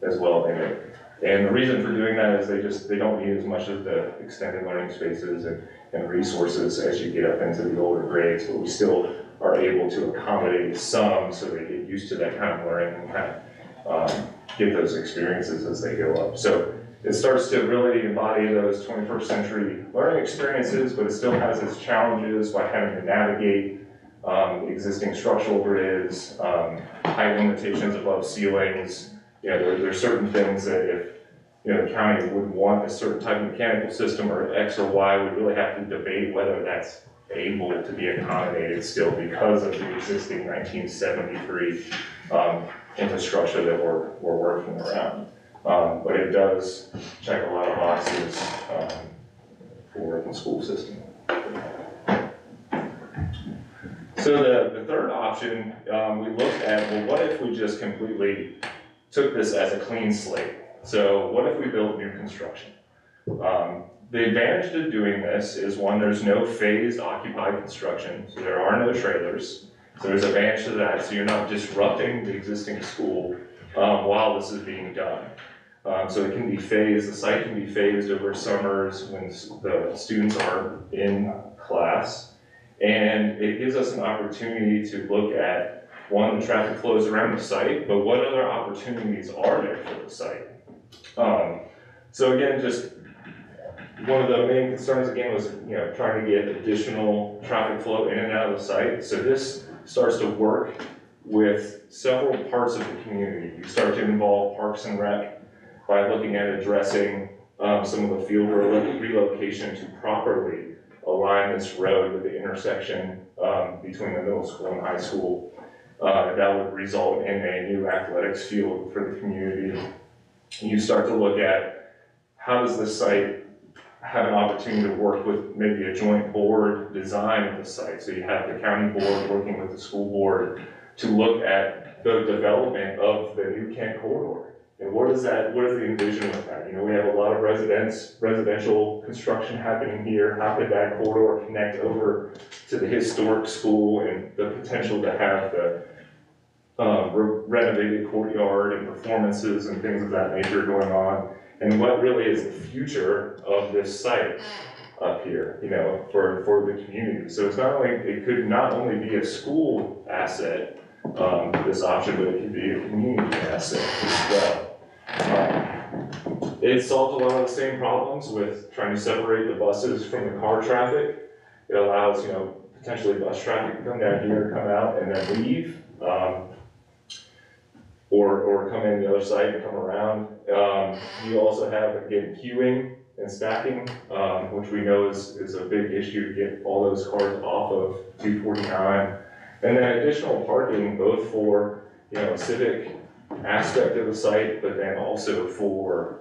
as well in it. And the reason for doing that is they don't need as much of the extended learning spaces and resources as you get up into the older grades, but we still are able to accommodate some so they get used to that kind of learning and kind of get those experiences as they go up. So it starts to really embody those 21st century learning experiences, but it still has its challenges by having to navigate existing structural grids, height limitations above ceilings. There's certain things that if the county would want a certain type of mechanical system or X or Y, we really have to debate whether that's able to be accommodated still because of the existing 1973 infrastructure that we're working around. But it does check a lot of boxes for the school system. So the third option, we looked at, well, what if we just completely took this as a clean slate? So what if we built new construction? The advantage to doing this is, one, there's no phased occupied construction, so there are no trailers. So there's an advantage to that, so you're not disrupting the existing school while this is being done. So it can be phased, the site can be phased over summers when the students are in class. And it gives us an opportunity to look at, one, the traffic flows around the site, but what other opportunities are there for the site? So again, just one of the main concerns again was, trying to get additional traffic flow in and out of the site. So this starts to work with several parts of the community. You start to involve Parks and Rec by looking at addressing some of the field relocation to properly align this road with the intersection between the middle school and high school. That would result in a new athletics field for the community. You start to look at, how does this site have an opportunity to work with maybe a joint board design of the site? So you have the county board working with the school board to look at the development of the new Kent corridor. And what is the envision with that? We have a lot of residential construction happening here. How could that corridor connect over to the historic school, and the potential to have the renovated courtyard and performances and things of that nature going on? And what really is the future of this site up here, for the community? So it could not only be a school asset, this option, but it could be a community asset as well. It solves a lot of the same problems with trying to separate the buses from the car traffic. It allows, potentially bus traffic to come down here, come out, and then leave. Or come in the other side and come around. You also have, again, queuing and stacking, which we know is a big issue to get all those cars off of 249. And then additional parking, both for, a civic aspect of the site, but then also for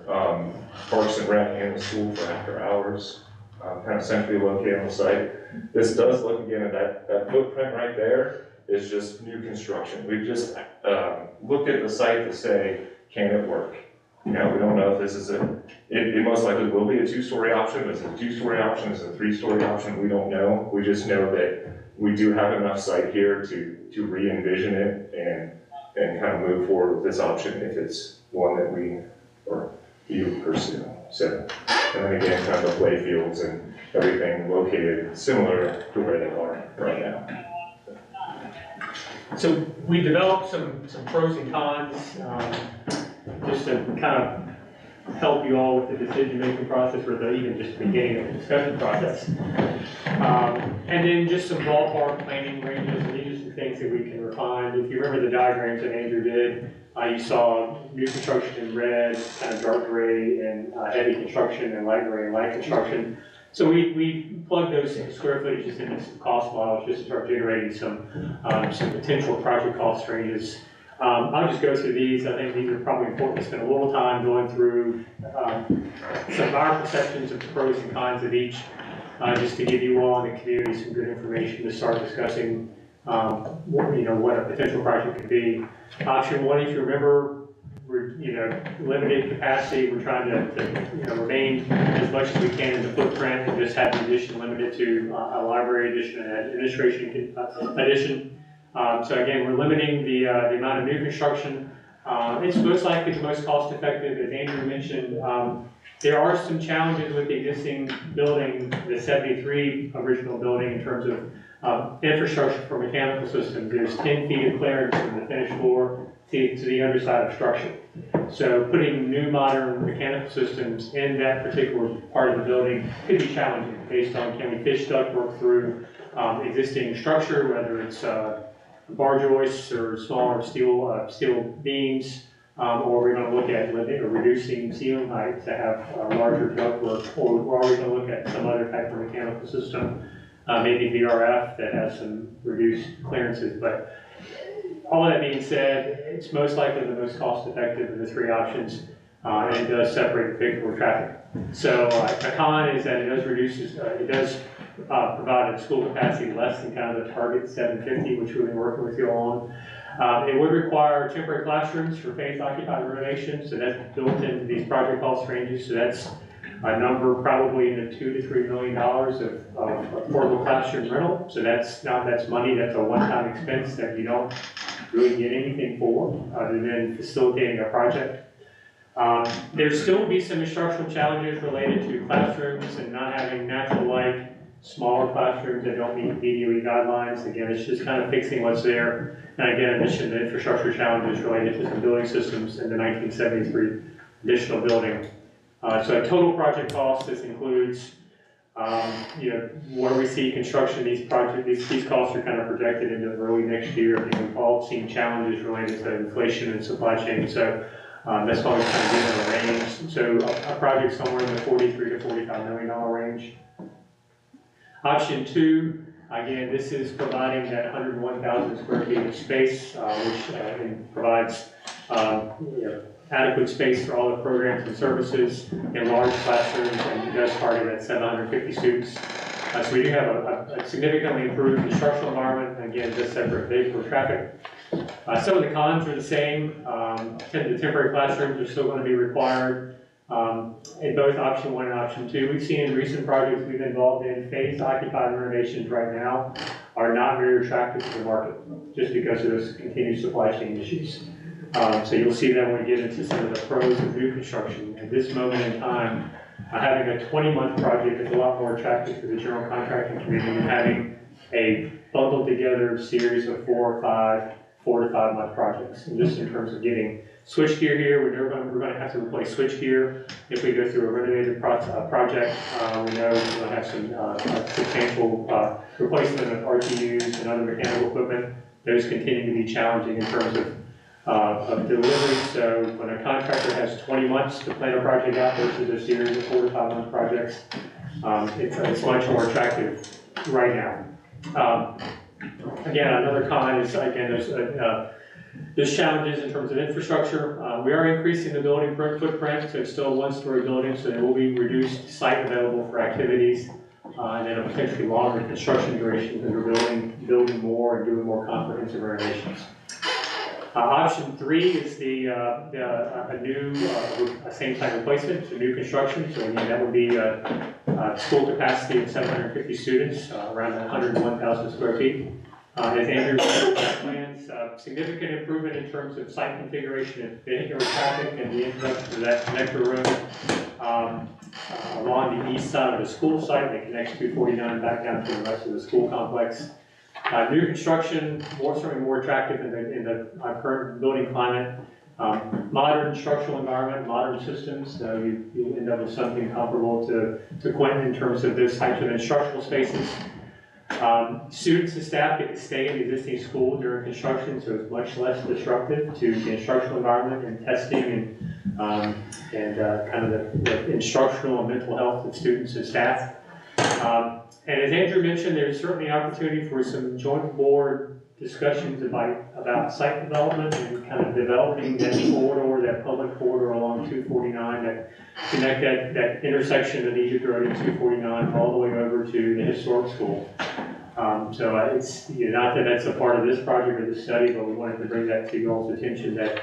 Parks and Rec and the school for after hours, kind of centrally located on the site. This does look, again, at that footprint right there is just new construction. We've just looked at the site to say, can it work? We don't know if this is it most likely will be a 2-story option. Is it a 2-story option? Is it a 3-story option? We don't know. We just know that we do have enough site here to re-envision it and kind of move forward with this option if it's one that we pursue. So, and then again, kind of the play fields and everything located similar to where they are right now. So we developed some pros and cons, just to kind of help you all with the decision-making process, or even just the beginning of the discussion process. And then just some ballpark planning ranges, and these are some things that we can refine. If you remember the diagrams that Andrew did, you saw new construction in red, kind of dark gray, and heavy construction, and light gray and light construction. So we plugged those square footages into some cost models just to start generating some potential project cost ranges. I'll just go through these. I think these are probably important to spend a little time going through some of our perceptions of the pros and cons of each, just to give you all in the community some good information to start discussing what a potential project could be. Option one, if you remember, we're limited capacity. We're trying to remain as much as we can in the footprint, and just have the addition limited to a library addition and an administration addition. So again, we're limiting the amount of new construction. It's most likely the most cost effective, as Andrew mentioned. There are some challenges with the existing building, the 73 original building, in terms of infrastructure for mechanical systems. There's 10 feet of clearance from the finished floor to the underside of structure. So putting new modern mechanical systems in that particular part of the building could be challenging based on, can we fish ductwork through existing structure, whether it's bar joists or smaller steel beams, or we're going to look at reducing ceiling height to have larger ductwork, or are we going to look at some other type of mechanical system, maybe VRF that has some reduced clearances. But All that being said, it's most likely the most cost-effective of the three options, and it does separate the vehicle traffic. So a con is that it does provide a school capacity less than kind of the target 750, which we've been working with you on. It would require temporary classrooms for phase occupied renovation, so that's built into these project cost ranges. So that's a number probably in the $2 to $3 million of affordable classroom rental. So that's money, that's a one-time expense that you don't really get anything for other than facilitating a project. There still be some instructional challenges related to classrooms and not having natural light, smaller classrooms that don't meet DOE guidelines. Again, it's just kind of fixing what's there. And again, in addition to infrastructure challenges related to some building systems in the 1973 additional building. So a total project cost, this includes, where we see construction, these costs are kind of projected into early next year. And we've all seen challenges related to inflation and supply chain. So that's why we're kind of giving a range. So a project somewhere in the $43 to $45 million range. Option 2, again, this is providing that 101,000 square feet of space, which provides adequate space for all the programs and services in large classrooms, and it does target at 750 students. So we do have a significantly improved instructional environment. Again, just separate vehicle traffic. Some of the cons are the same. The temporary classrooms are still going to be required in both option 1 and option 2. We've seen in recent projects we've been involved in, phased occupied renovations right now are not very attractive to the market just because of those continued supply chain issues. So you'll see that when we get into some of the pros of new construction. At this moment in time, having a 20-month project is a lot more attractive to the general contracting community than having a bundled together series of 4 to 5 month projects. And just in terms of getting switchgear here, we're going to have to replace switchgear. If we go through a renovated project, we know we're going to have some substantial replacement of RTUs and other mechanical equipment. Those continue to be challenging in terms of delivery. So when a contractor has 20 months to plan a project out versus a series of 4 to 5 month projects, it's much more attractive right now. Again, another con is, again, there's challenges in terms of infrastructure. We are increasing the building footprint, so it's still a one-story building, so there will be reduced site available for activities, and then a potentially longer construction duration because we're building more and doing more comprehensive renovations. Option 3 is a new same-site replacement, so new construction. So again, that would be a school capacity of 750 students, around 101,000 square feet. As Andrew plans, significant improvement in terms of site configuration and vehicular traffic and the introduction of that connector room along the east side of the school site that connects 249 back down to the rest of the school complex. New construction, certainly more attractive in the current building climate. Modern structural environment, modern systems, so you'll end up with something comparable to Quentin in terms of those types of instructional spaces. Students and staff get to stay in the existing school during construction, so it's much less disruptive to the instructional environment and testing and kind of the instructional and mental health of students and staff. And as Andrew mentioned, there's certainly opportunity for some joint board discussions about site development and kind of developing that corridor, that public corridor along 249 that connect that intersection of Egypt Road and 249 all the way over to the historic school. So it's not that that's a part of this project or this study, but we wanted to bring that to you all's attention that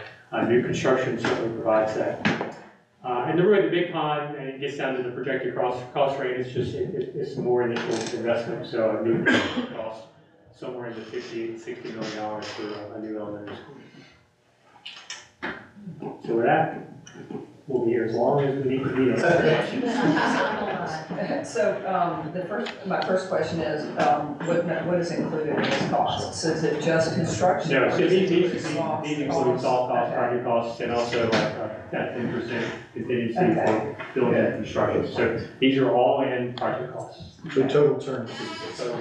new construction certainly provides that. And the big con, and it gets down to the projected cost rate, it's more initial investment. So a new cost somewhere in the $58 to $60 million for a new elementary school. So with that, we'll be here as long as we need to be. So my first question is, what is included in this cost? So is it just construction? No, so these include soft soft costs, project costs, and also that 10% contingency for building and construction. So these are all in project costs. The total turnkey.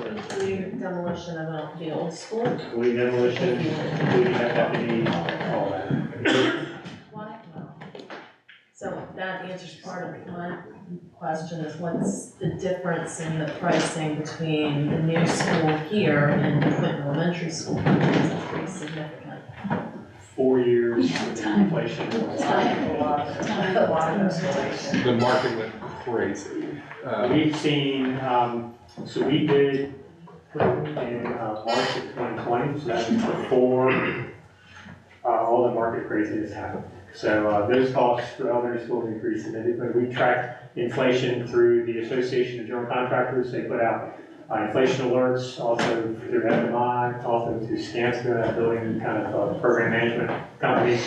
Including demolition of the old school? Including demolition, including FF&E, all that. So that answers part of my question is what's the difference in the pricing between the new school here and the Quentin Elementary School? It's pretty significant. 4 years of inflation. A lot of inflation. The market went crazy. We've seen, so we did in March of 2020, so that was before all the market craziness happened. So those costs for elementary schools increased significantly. We tracked inflation through the Association of General Contractors. They put out inflation alerts, also through FMI, also through SCANSCA, that building kind of program management company.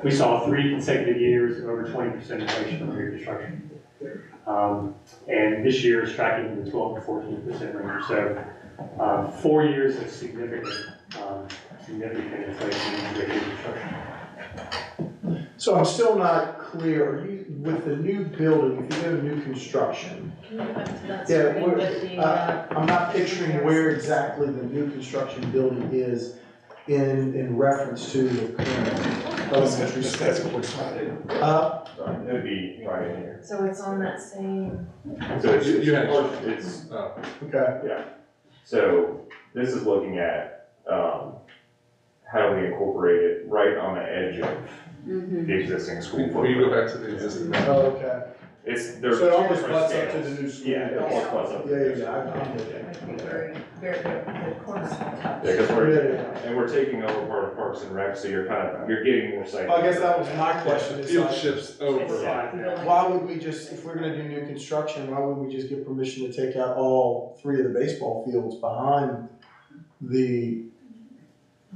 We saw 3 consecutive years of over 20% inflation on new construction. And this year is tracking in the 12 to 14% range. So 4 years of significant inflation in new construction. So I'm still not clear, are you, with the new building, if you go to new construction, Can you go back to that yeah, screen with the, I'm not picturing where exactly the new construction building is in reference to the current elementary school. That's what we're trying. It would be right in here. so it's on that same, So it's, You had- it's, Okay, yeah. So this is looking at, how we incorporate it right on the edge of the existing school. Will you go back to the existing map? oh, okay. It's, there's So it two almost different butts up to scales. the new school. Yeah, it almost butts up. to the new school. I'm with you. Might be very, the corners touch. Yeah, because we're, Yeah. and we're taking over part of Parks and Rec, so you're getting more sight. Well, I guess that was my question, it's Field like, shifts over. why would we just, if we're gonna do new construction, why would we just get permission to take out all 3 of the baseball fields behind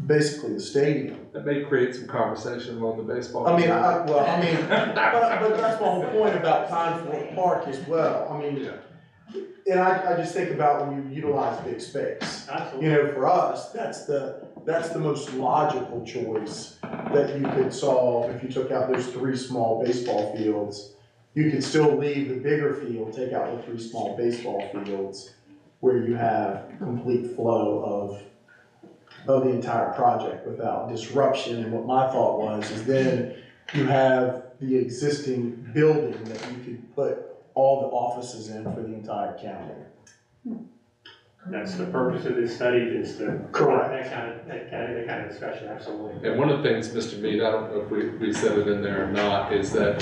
basically the stadium? That may create some conversation along the baseball. I mean, but that's my whole point about Pine Fork Park as well. I mean, and I just think about when you utilize big space. Absolutely. You know, for us, that's the most logical choice that you could solve if you took out those 3 small baseball fields. You could still leave the bigger field, take out the 3 small baseball fields, where you have complete flow of the entire project without disruption. And what my thought was, is then you have the existing building that you could put all the offices in for the entire county. That's the purpose of this study, is to. Correct. That kind of discussion, absolutely. And one of the things, Mr. Mead, I don't know if we said it in there or not, is that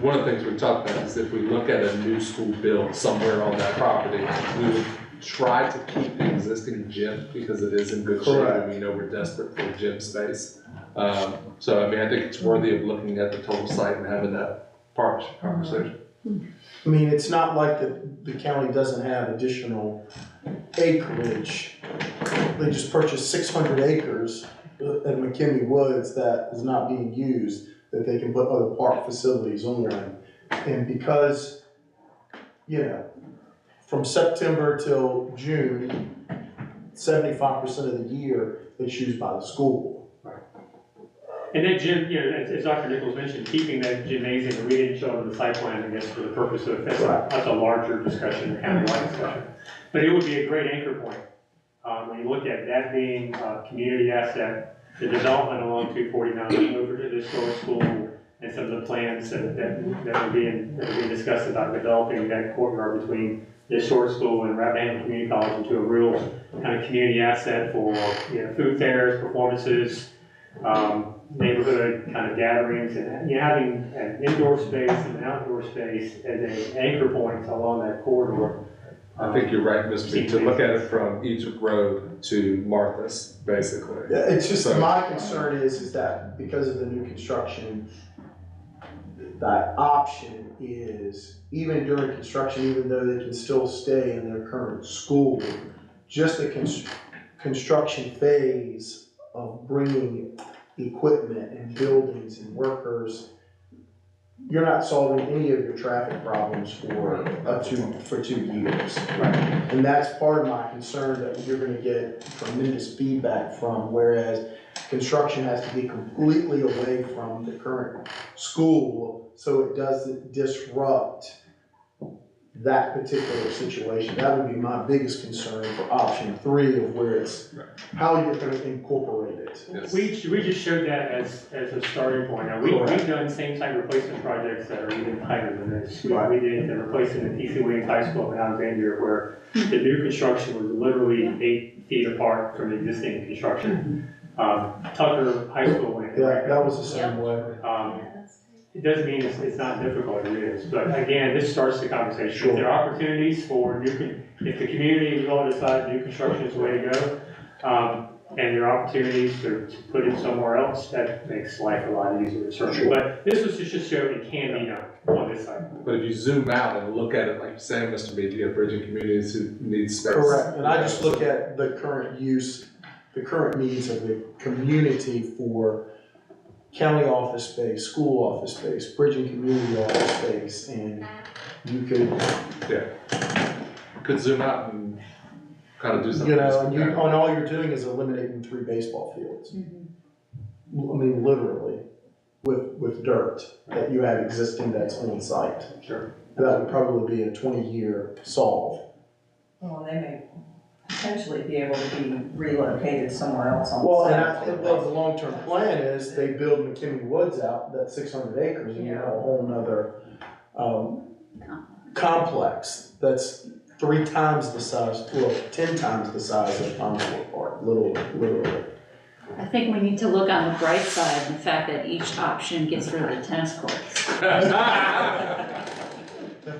one of the things we talked about is if we look at a new school built somewhere on that property, we would try to keep the existing gym because it is in good shape and we know we're desperate for gym space. So, I mean, I think it's worthy of looking at the total site and having that partnership conversation. I mean, it's not like the county doesn't have additional acreage. They just purchased 600 acres at McKinney Woods that is not being used, that they can put other park facilities on. And because, you know, from September till June, 75% of the year, it's used by the school. And that gym, you know, as Dr. Nichols mentioned, keeping that gymnasium, we didn't show it on the site plan, I guess, for the purpose of, that's a larger discussion, a county-wide discussion. But it would be a great anchor point. When you look at that being a community asset, the development along 249 over to the historic school, and some of the plans that are being discussed about developing that corridor between the historic school and Rappahannock Community College into a real kind of community asset for, you know, food fairs, performances, neighborhood kind of gatherings, and, you know, having an indoor space and an outdoor space as an anchor point along that corridor. I think you're right, Mr. B, to look at it from Egypt Road to Martha's, basically. Yeah, it's just, my concern is that because of the new construction, that option is, even during construction, even though they can still stay in their current school, just the construction phase of bringing equipment and buildings and workers, you're not solving any of your traffic problems for 2 years. Right. And that's part of my concern, that you're gonna get tremendous feedback from, whereas construction has to be completely away from the current school so it doesn't disrupt that particular situation. That would be my biggest concern for option 3 of where it's, how you're gonna incorporate it. Yes. We just showed that as a starting point. Now, we've done same site replacement projects that are even higher than this. We did the replacement of T.C. Williams High School in Alexandria, where the new construction was literally 8 feet apart from the existing construction. Tucker High School went. Yeah, that was the same way. It doesn't mean it's not difficult, it is, but again, this starts the conversation. Sure. If there are opportunities for if the community is going to decide new construction is the way to go, and there are opportunities to put it somewhere else, that makes life a lot easier, certainly. But this was to just show it can be done on this side. But if you zoom out and look at it, like you're saying, Mr. Mead, you have bridging communities who need space. Correct, and I just look at the current use, the current needs of the community for county office space, school office space, bridging community office space, and you could zoom out and kind of do something. you know, and all you're doing is eliminating 3 baseball fields. I mean, literally, with dirt that you have existing that's on site. Sure. That would probably be a 20-year solve. Well, they may potentially be able to be relocated somewhere else on the Well, site. and the long-term plan is they build McKinney Woods out, that's 600 acres, and you have a whole nother, complex that's 3 times the size, well, 10 times the size of Concord Park, literally. I think we need to look on the bright side, the fact that each option gets rid of the tennis courts.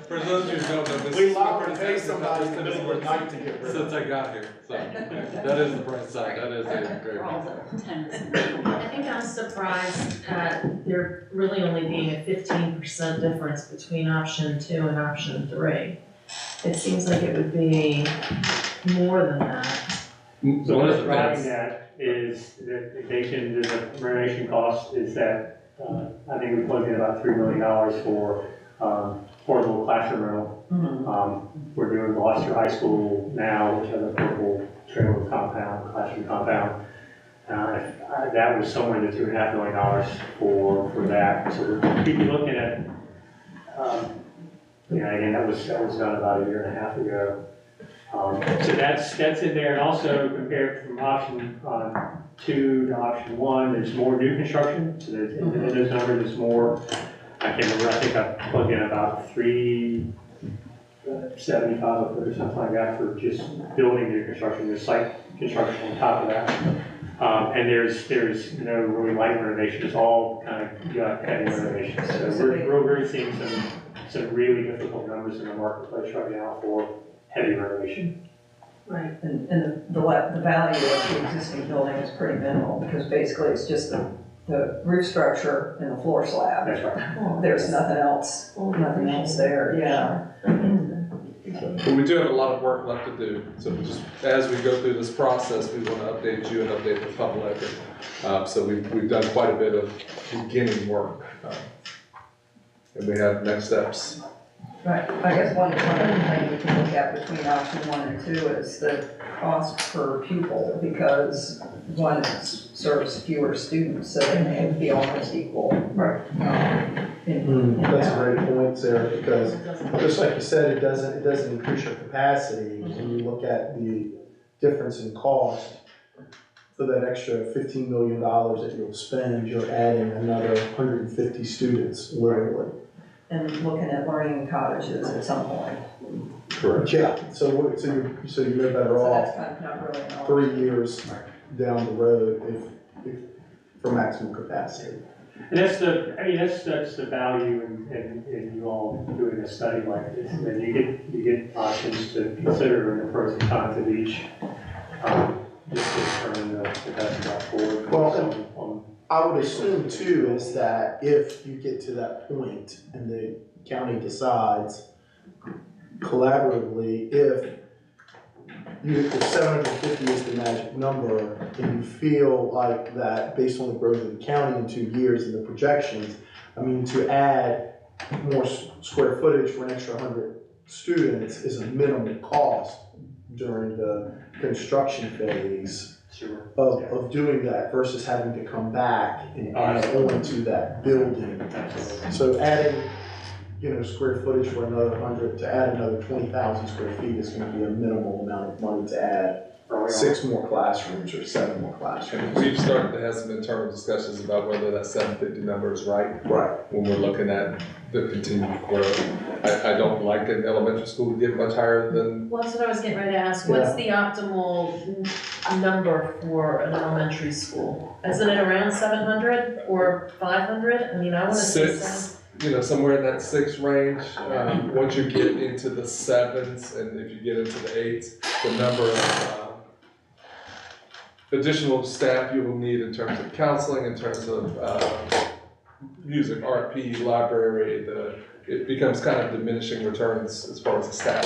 For those of you who don't know, this We is locked and pretty paid nice somebody about in this the middle of the night to get rid of since I got here, so that is the bright side, that is a great For all one. the tennis. I think I'm surprised at there really only being a 15% difference between option 2 and option 3. It seems like it would be more than that. So One what's of the driving things- that is that the renovation cost is that, I think we plugged in about $3 million for, portable classroom rental. We're doing Gloucester High School now, which has a portable trailer compound, classroom compound. That was somewhere in the $2.5 million for that. So we're keep looking at, again, that was done about 1.5 years ago. So that's in there, and also compared from option 2 to option 1, there's more new construction. So there's, in those numbers, there's more. I can't remember, I think I plugged in about 375 or something like that for just building new construction, there's site construction on top of that. And there's no really light renovation, it's all kind of gut heavy renovations. So we're really seeing some really difficult numbers in the marketplace right now for heavy renovation. Right, and the value of the existing building is pretty minimal, because basically it's just the roof structure and the floor slab. That's right. There's nothing else there, yeah. But we do have a lot of work left to do, so we just, as we go through this process, we want to update you and update the public. So we've done quite a bit of beginning work, and we have next steps. Right, I guess one other thing we can look at between option 1 and 2 is the cost per pupil, because one serves fewer students, so they may be almost equal. Right. That's a great point, Sarah, because just like you said, it doesn't increase your capacity. When you look at the difference in cost, for that extra $15 million that you'll spend, you're adding another 150 students, literally. And looking at learning cottages at some point. Correct. Yeah, so you're better So off that's kind of not really an option. 3 years down the road if for maximum capacity. And that's the value in you all doing a study like this, and then you get options to consider and the pros and cons of each, just to determine the best route forward. Well, I would assume too is that if you get to that point and the county decides collaboratively, if 750 is the magic number, and you feel like that based on the growth of the county in 2 years and the projections, I mean, to add more square footage for an extra 100 students is a minimal cost during the construction phase of doing that versus having to come back and add on to that building. So adding, square footage for another 100, to add another 20,000 square feet is gonna be a minimal amount of money to add 6 more classrooms or 7 more classrooms. We've started to have some internal discussions about whether that 750 number is right. Right. When we're looking at the continued growth. I don't like an elementary school to get much higher than. Well, that's what I was getting ready to ask. What's the optimal number for an elementary school? Isn't it around 700 or 500? I mean, I wanna say Six, somewhere in that 6 range. Once you get into the 7s and if you get into the 8s, the number of additional staff you will need in terms of counseling, in terms of music, art, PE, library, it becomes kind of diminishing returns as far as the staff.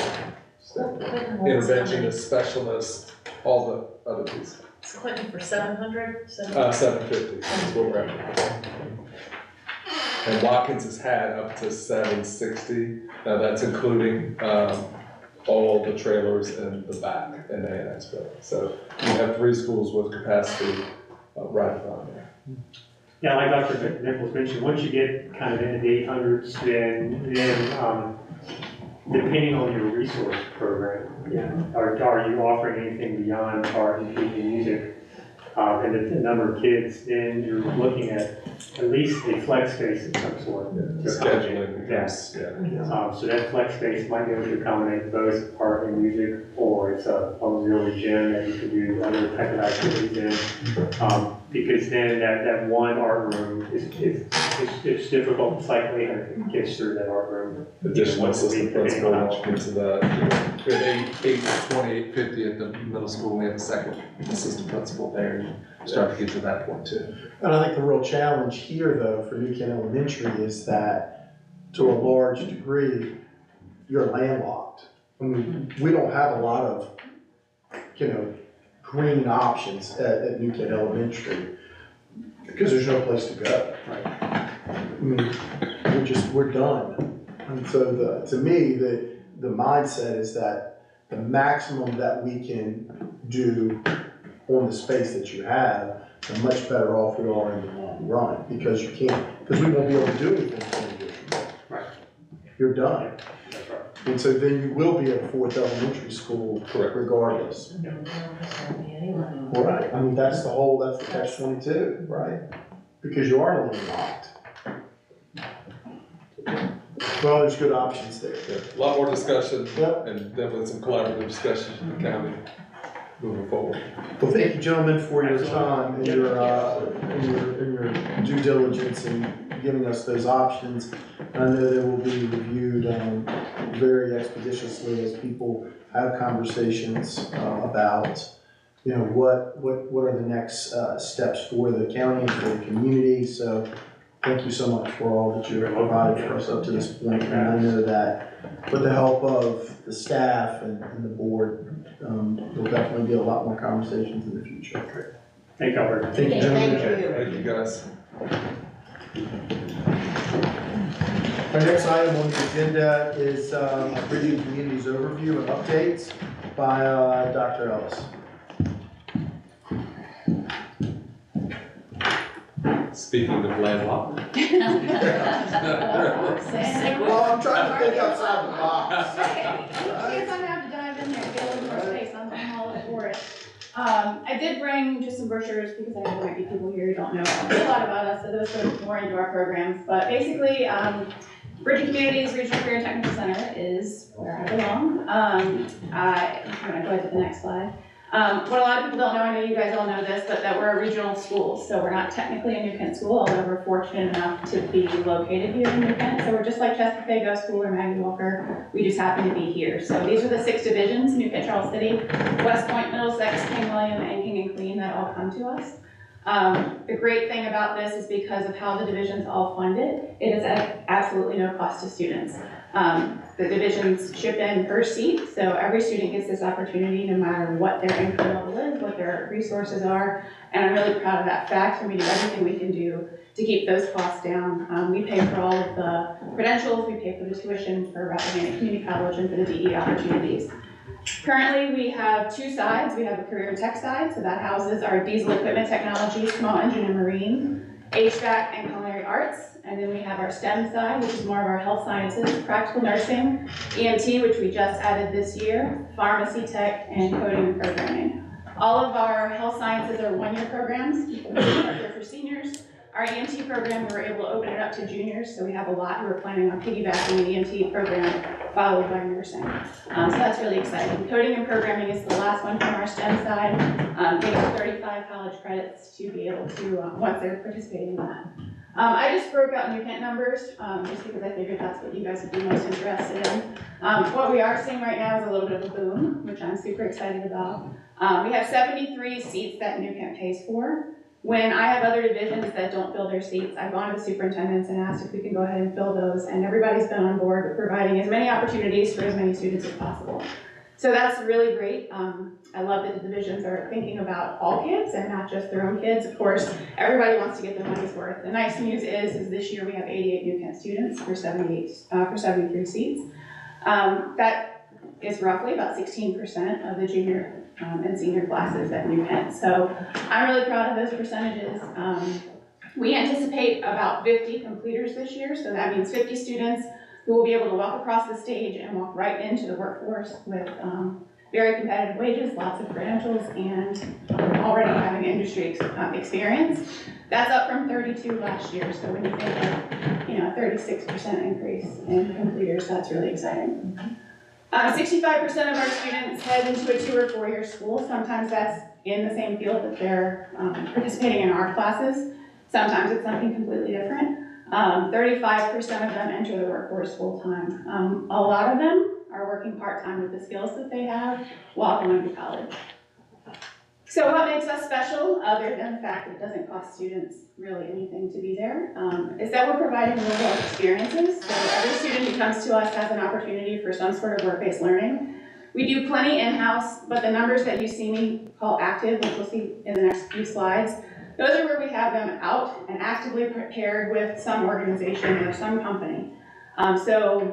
Interventionist, specialist, all the other pieces. It's Clinton for 700? 750 is what we're at. And Watkins has had up to 760. Now that's including all the trailers in the back and the annex building. So you have 3 schools with capacity right around there. Yeah, like Dr. Nichols mentioned, once you get kind of into the 800s, then depending on your resource program, are you offering anything beyond art and PE music? And the number of kids, then you're looking at least a flex space of some sort. Scheduling. Yes. So that flex space might be able to accommodate both art and music, or it's a auxiliary gym that you can do other type of activities in. Because then that one art room it's difficult, it's like 800 kids through that art room. Additional assistant principal, into the, we have 820, 850 at the middle school, we have a second assistant principal there, and start to get to that point too. And I think the real challenge here, though, for New Kent Elementary is that, to a large degree, you're landlocked. I mean, we don't have a lot of, green options at New Kent Elementary, because there's no place to go. I mean, we're done. And so to me, the mindset is that the maximum that we can do on the space that you have, the much better off we are in the long run, because we won't be able to do anything for you. Right. You're done. That's right. And so then you will be at a 4th elementary school regardless. Right, I mean, that's the catch-22, right? Because you are landlocked. Well, there's good options there. Yeah, a lot more discussion, Yep. and definitely some collaborative discussion in the county moving forward. Well, thank you, gentlemen, for your time and your due diligence in giving us those options. I know they will be reviewed very expeditiously as people have conversations about, what are the next steps for the county and for the community. So thank you so much for all that you have provided for us up to this point. And I know that with the help of the staff and the board, there'll definitely be a lot more conversations in the future. Thank you, Albert. Thank you, gentlemen. Thank you, guys. Our next item on the agenda is Bridging Communities Overview and Updates by Dr. Ellis. Speaking of landlocked. Well, I'm trying to think outside the box. If I have to dive in there and get a little more space, I'm all up for it. I did bring just some brochures because I know there might be people here who don't know a lot about us, so those go more into our programs. But basically, Bridging Communities Regional Career and Technical Center is where I belong. I'm gonna go to the next slide. What a lot of people don't know, I know you guys all know this, but that we're a regional school, so we're not technically a New Kent school, although we're fortunate enough to be located here in New Kent. So we're just like Chesapeake Go School or Maggie Walker, we just happen to be here. So these are the 6 divisions: New Kent, Charles City, West Point, Middlesex, King William, and King and Queen that all come to us. The great thing about this is because of how the divisions all fund it, it is at absolutely no cost to students. The divisions chip in per seat, so every student gets this opportunity no matter what their income level is, what their resources are, and I'm really proud of that fact, and we do everything we can do to keep those costs down. We pay for all of the credentials, we pay for the tuition for Rappahannock Community College and for the DE opportunities. Currently, we have 2 sides. We have a career and tech side, so that houses our diesel equipment technology, small engine and marine, HVAC, and culinary arts. And then we have our STEM side, which is more of our health sciences, practical nursing, EMT, which we just added this year, pharmacy tech, and coding and programming. All of our health sciences are 1-year programs. People are here for seniors. our EMT program, we were able to open it up to juniors, so we have a lot who are planning on piggybacking the EMT program, followed by nursing. So that's really exciting. Coding and programming is the last one from our STEM side. They get 35 college credits to be able to, once they're participating in that. I just broke out New Kent numbers, just because I figured that's what you guys would be most interested in. What we are seeing right now is a little bit of a boom, which I'm super excited about. We have 73 seats that New Kent pays for. When I have other divisions that don't fill their seats, I've gone to the superintendents and asked if we can go ahead and fill those, and everybody's been on board with providing as many opportunities for as many students as possible. So that's really great. I love that the divisions are thinking about all kids and not just their own kids. Of course, everybody wants to get their money's worth. The nice news is this year we have 88 New Kent students for 73 seats. That is roughly about 16% of the junior and senior classes at New Kent. So I'm really proud of those percentages. We anticipate about 50 completers this year, so that means 50 students who will be able to walk across the stage and walk right into the workforce with very competitive wages, lots of credentials, and already having industry experience. That's up from 32 last year, so when you think of, a 36% increase in completers, that's really exciting. 65% of our students head into a 2 or 4 year school. Sometimes that's in the same field that they're participating in our classes. Sometimes it's something completely different. 35% of them enter the workforce full-time. A lot of them are working part-time with the skills that they have while going to college. So what makes us special, other than the fact that it doesn't cost students really anything to be there, is that we're providing real-world experiences. So every student who comes to us has an opportunity for some sort of work-based learning. We do plenty in-house, but the numbers that you see me call active, which we'll see in the next few slides, those are where we have them out and actively prepared with some organization or some company. So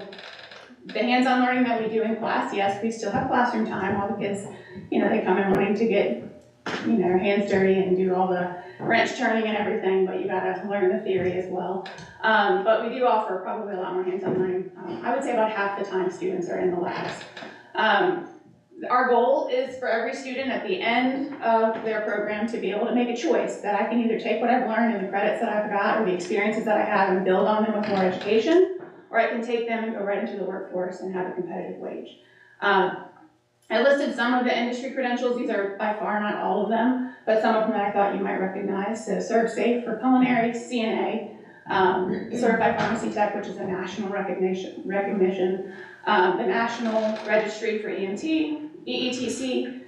the hands-on learning that we do in class, yes, we still have classroom time. All the kids, they come in wanting to get, their hands dirty and do all the wrench turning and everything, but you gotta learn the theory as well. But we do offer probably a lot more hands-on learning. I would say about half the time students are in the labs. Our goal is for every student at the end of their program to be able to make a choice that I can either take what I've learned and the credits that I've got or the experiences that I have and build on them with more education, or I can take them and go right into the workforce and have a competitive wage. I listed some of the industry credentials. These are by far not all of them, but some of them that I thought you might recognize. So ServSafe for culinary, CNA, Certified Pharmacy Tech, which is a national recognition, the National Registry for EMT, EETC.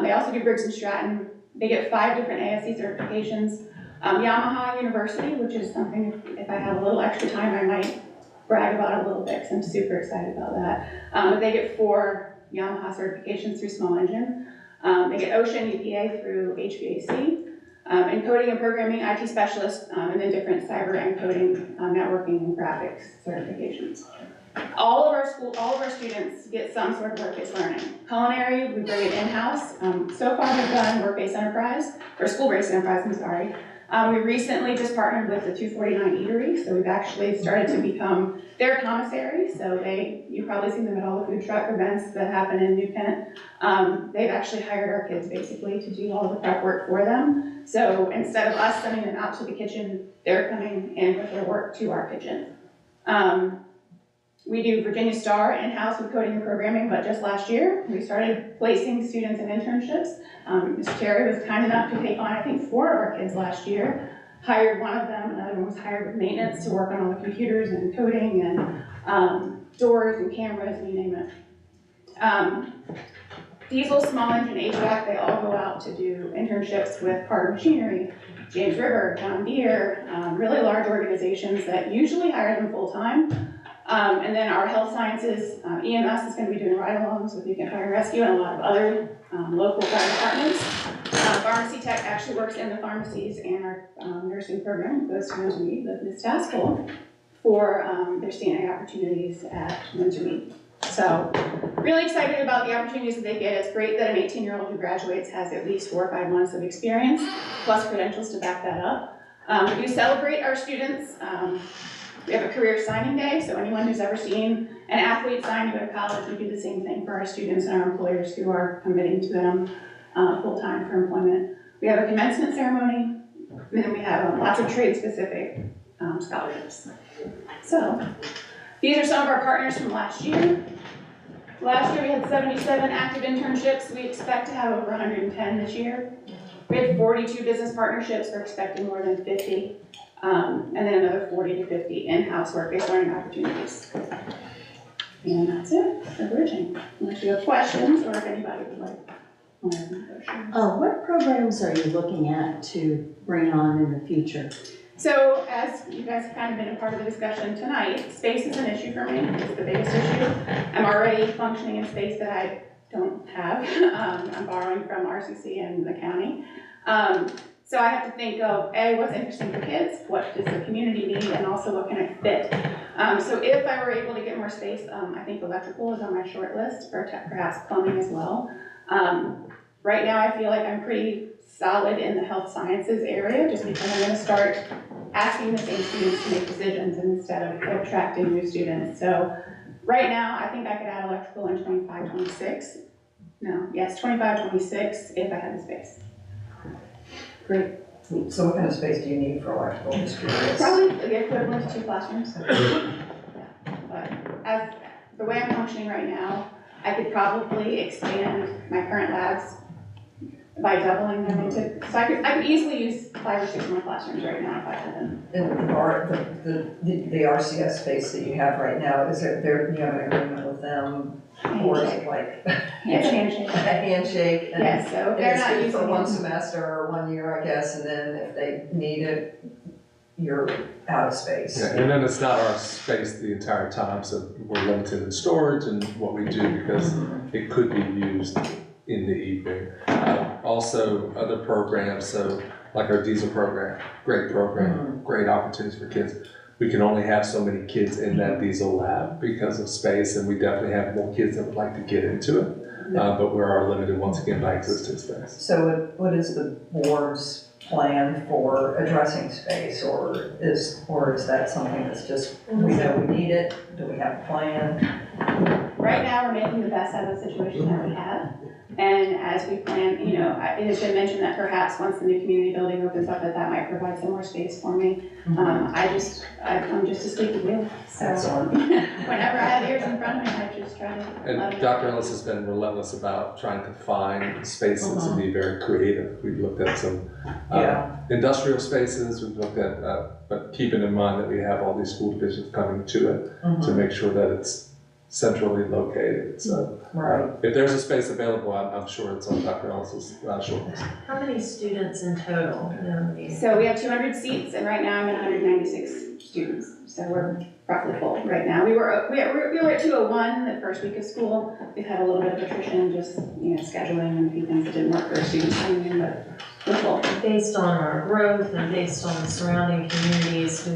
They also do Briggs & Stratton. They get 5 different ASE certifications. Yamaha University, which is something, if I have a little extra time, I might brag about it a little bit, because I'm super excited about that. But they get 4 Yamaha certifications through small engine. They get OSHA and EPA through HVAC. And coding and programming, IT specialist, and then different cyber and coding, networking and graphics certifications. All of our students get some sort of work-based learning. Culinary, we bring it in-house. So far we've done work-based enterprise, or school-based enterprise, I'm sorry. We recently just partnered with the 249 Eatery, so we've actually started to become their commissary. So you've probably seen them at all the food truck events that happen in New Kent. They've actually hired our kids basically to do all of the prep work for them. So instead of us sending them out to the kitchen, they're coming in with their work to our kitchen. We do Virginia Star in-house with coding and programming, but just last year, we started placing students in internships. Mr. Terry was kind enough to take on, I think, 4 of our kids last year. Hired one of them, another one was hired with maintenance to work on all the computers and coding and doors and cameras, and you name it. Diesel, small engine, HVAC, they all go out to do internships with Carter Machinery, James River, John Deere, really large organizations that usually hire them full-time. And then our health sciences, EMS is going to be doing ride-alongs with New Kent Fire and Rescue and a lot of other local fire departments. Pharmacy Tech actually works in the pharmacies and our nursing program goes to Windsor Mead, the Miss Task Force, for their CNA opportunities at Windsor Mead. So really excited about the opportunities that they get. It's great that an 18-year-old who graduates has at least 4 or 5 months of experience, plus credentials to back that up. We do celebrate our students. We have a career signing day, so anyone who's ever seen an athlete sign to go to college, we do the same thing for our students and our employers who are committing to them full-time for employment. We have a commencement ceremony. And then we have lots of trade-specific scholarships. So, these are some of our partners from last year. Last year we had 77 active internships. We expect to have over 110 this year. We had 42 business partnerships. We're expecting more than 50. And then another 40 to 50 in-house work-based learning opportunities. And that's it for bridging. Unless you have questions or if anybody would like more information. What programs are you looking at to bring on in the future? So as you guys have kind of been a part of the discussion tonight, space is an issue for me. It's the biggest issue. I'm already functioning in space that I don't have. I'm borrowing from RCC and the county. So I have to think of, A, what's interesting for kids, what does the community need, and also what can I fit. So if I were able to get more space, I think electrical is on my short list, or perhaps plumbing as well. Right now I feel like I'm pretty solid in the health sciences area, just because I'm gonna start asking the same students to make decisions instead of attracting new students. So right now, I think I could add electrical in 25, 26. No, yes, 25, 26, if I had the space. Great. So what kind of space do you need for electrical? Just curious. Probably the equivalent to 2 classrooms. But as the way I'm functioning right now, I could probably expand my current labs by doubling them into, so I could easily use 5 or 6 more classrooms right now if I had them. And the RCS space that you have right now, is there, you have an agreement with them? Or is it like? It's a handshake. A handshake? And Yes, so and they're it's not good using for it. 1 semester or 1 year, I guess, and then if they need it, you're out of space. Yeah, and then it's not our space the entire time, so we're limited in storage and what we do because it could be used in the evening. Also, other programs, so like our diesel program, great program, great opportunities for kids. We can only have so many kids in that diesel lab because of space, and we definitely have more kids that would like to get into it, but we are limited once again by existing space. So what is the board's plan for addressing space, or is that something that's just, we know we need it, do we have a plan? Right now, we're making the best out of the situation that we have. And as we plan, you know, it has been mentioned that perhaps once the new community building opens up, that might provide some more space for me. I'm just a squeaky wheel. So whenever I have ears in front of me, I just try to. And Dr. Ellis has been relentless about trying to find spaces and be very creative. We've looked at some industrial spaces, we've looked at, but keeping in mind that we have all these school divisions coming to it to make sure that it's centrally located. So if there's a space available, I'm sure it's on Dr. Ellis's short list. How many students in total? So we have 200 seats, and right now I'm at 196 students. So we're roughly full right now. We were at 201 the first week of school. We've had a little bit of attrition, just scheduling and a few things that didn't work for students coming in, but we're full. Based on our growth and based on the surrounding communities,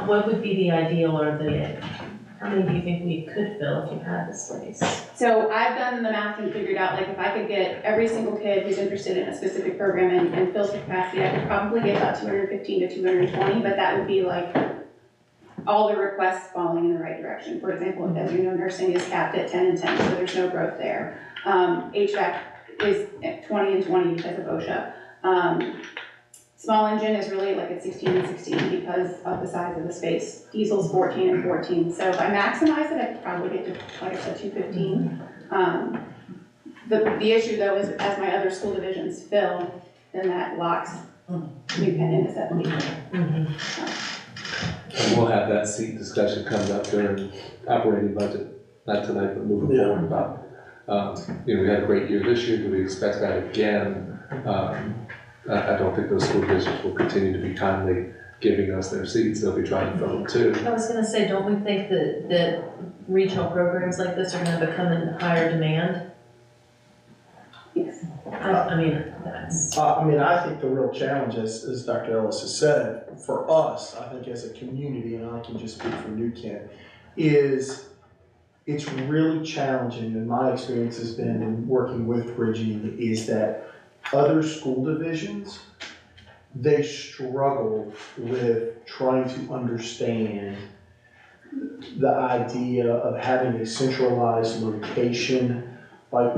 what would be the ideal or how many do you think we could fill if you had the space? So I've done the math and figured out, like, if I could get every single kid who's interested in a specific program and fill the capacity, I could probably get about 215 to 220, but that would be like all the requests falling in the right direction. For example, as you know, nursing is capped at 10 and 10, so there's no growth there. HVAC is at 20 and 20 because of OSHA. Small engine is really like at 16 and 16 because of the size of the space. Diesel's 14 and 14. So if I maximize it, I could probably get to, like I said, 215. The issue though is as my other school divisions fill, then that locks New Penn into 70. We'll have that seat discussion coming up during operating budget, not tonight, but moving forward about, we had a great year this year. Do we expect that again? I don't think those school districts will continue to be kindly giving us their seats. They'll be trying to fill them too. I was gonna say, don't we think that regional programs like this are gonna become in higher demand? Yes. I mean, that's. I think the real challenge, as Dr. Ellis has said, for us, I think as a community, and I can just speak for New Kent, is it's really challenging, and my experience has been in working with bridging, is that other school divisions, they struggle with trying to understand the idea of having a centralized location. Like,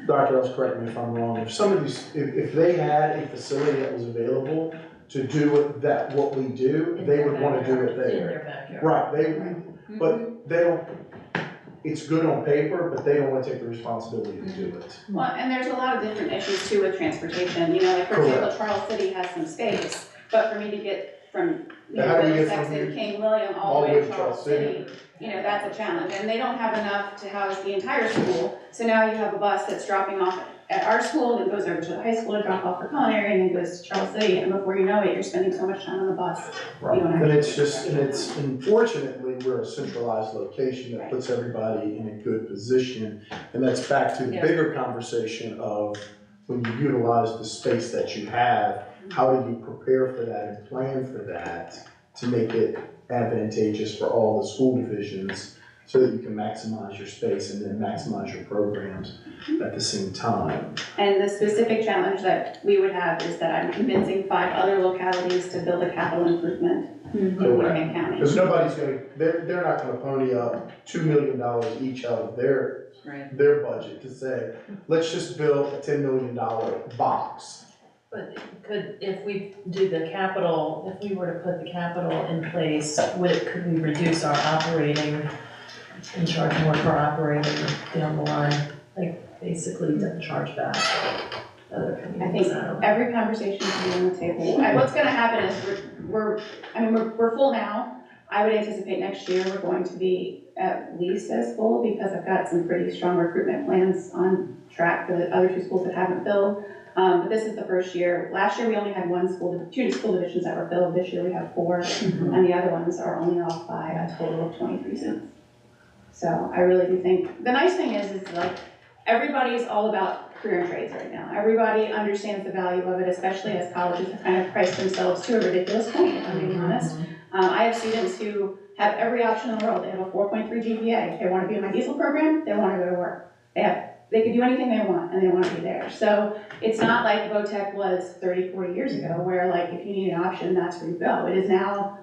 Dr. Ellis, correct me if I'm wrong, if some of these, if they had a facility that was available to do what we do, they would wanna do it In there. their backyard. Right, but they don't, it's good on paper, but they don't wanna take the responsibility to do it. Well, and there's a lot of different issues too with transportation, you know, like for example, Charles City has some space, but for me to get from, you How know, do we get Middlesex from and here King William all the way to Charles City, you know, that's a challenge, and they don't have enough to house the entire school, so now you have a bus that's dropping off at our school, then goes over to the high school to drop off for culinary, and then goes to Charles City, and before you know it, you're spending so much time on the bus. Right, You don't and have- it's just, unfortunately, we're a centralized location that puts everybody in a good position. And that's back to the Yeah. bigger conversation of when you utilize the space that you have, how do you prepare for that and plan for that to make it advantageous for all the school divisions so that you can maximize your space and then maximize your programs at the same time. And the specific challenge that we would have is that I'm convincing 5 other localities to build a capital improvement in Winnebago County. Because nobody's gonna, they're not gonna pony up $2 million each out of their budget to say, let's just build a $10 million box. But if we do the capital, if we were to put the capital in place, could we reduce our operating and charge more for operating down the line? Like, basically, don't charge back other I communities, think I don't know. every conversation should be on the table. And what's gonna happen is we're full now. I would anticipate next year we're going to be at least as full because I've got some pretty strong recruitment plans on track for the other 2 schools that haven't filled. But this is the first year. Last year we only had 2 school divisions that were filled. This year we have 4, and the other ones are only off by a total of 23 seats. So I really do think, the nice thing is like, everybody's all about career and trades right now. Everybody understands the value of it, especially as colleges have kind of priced themselves to a ridiculous point, if I'm being honest. I have students who have every option in the world. They have a 4.3 GPA. If they want to be in my diesel program, they want to go to work. They can do anything they want and they want to be there. So it's not like VOTEC was 30, 40 years ago where like if you need an option, that's where you go. It is now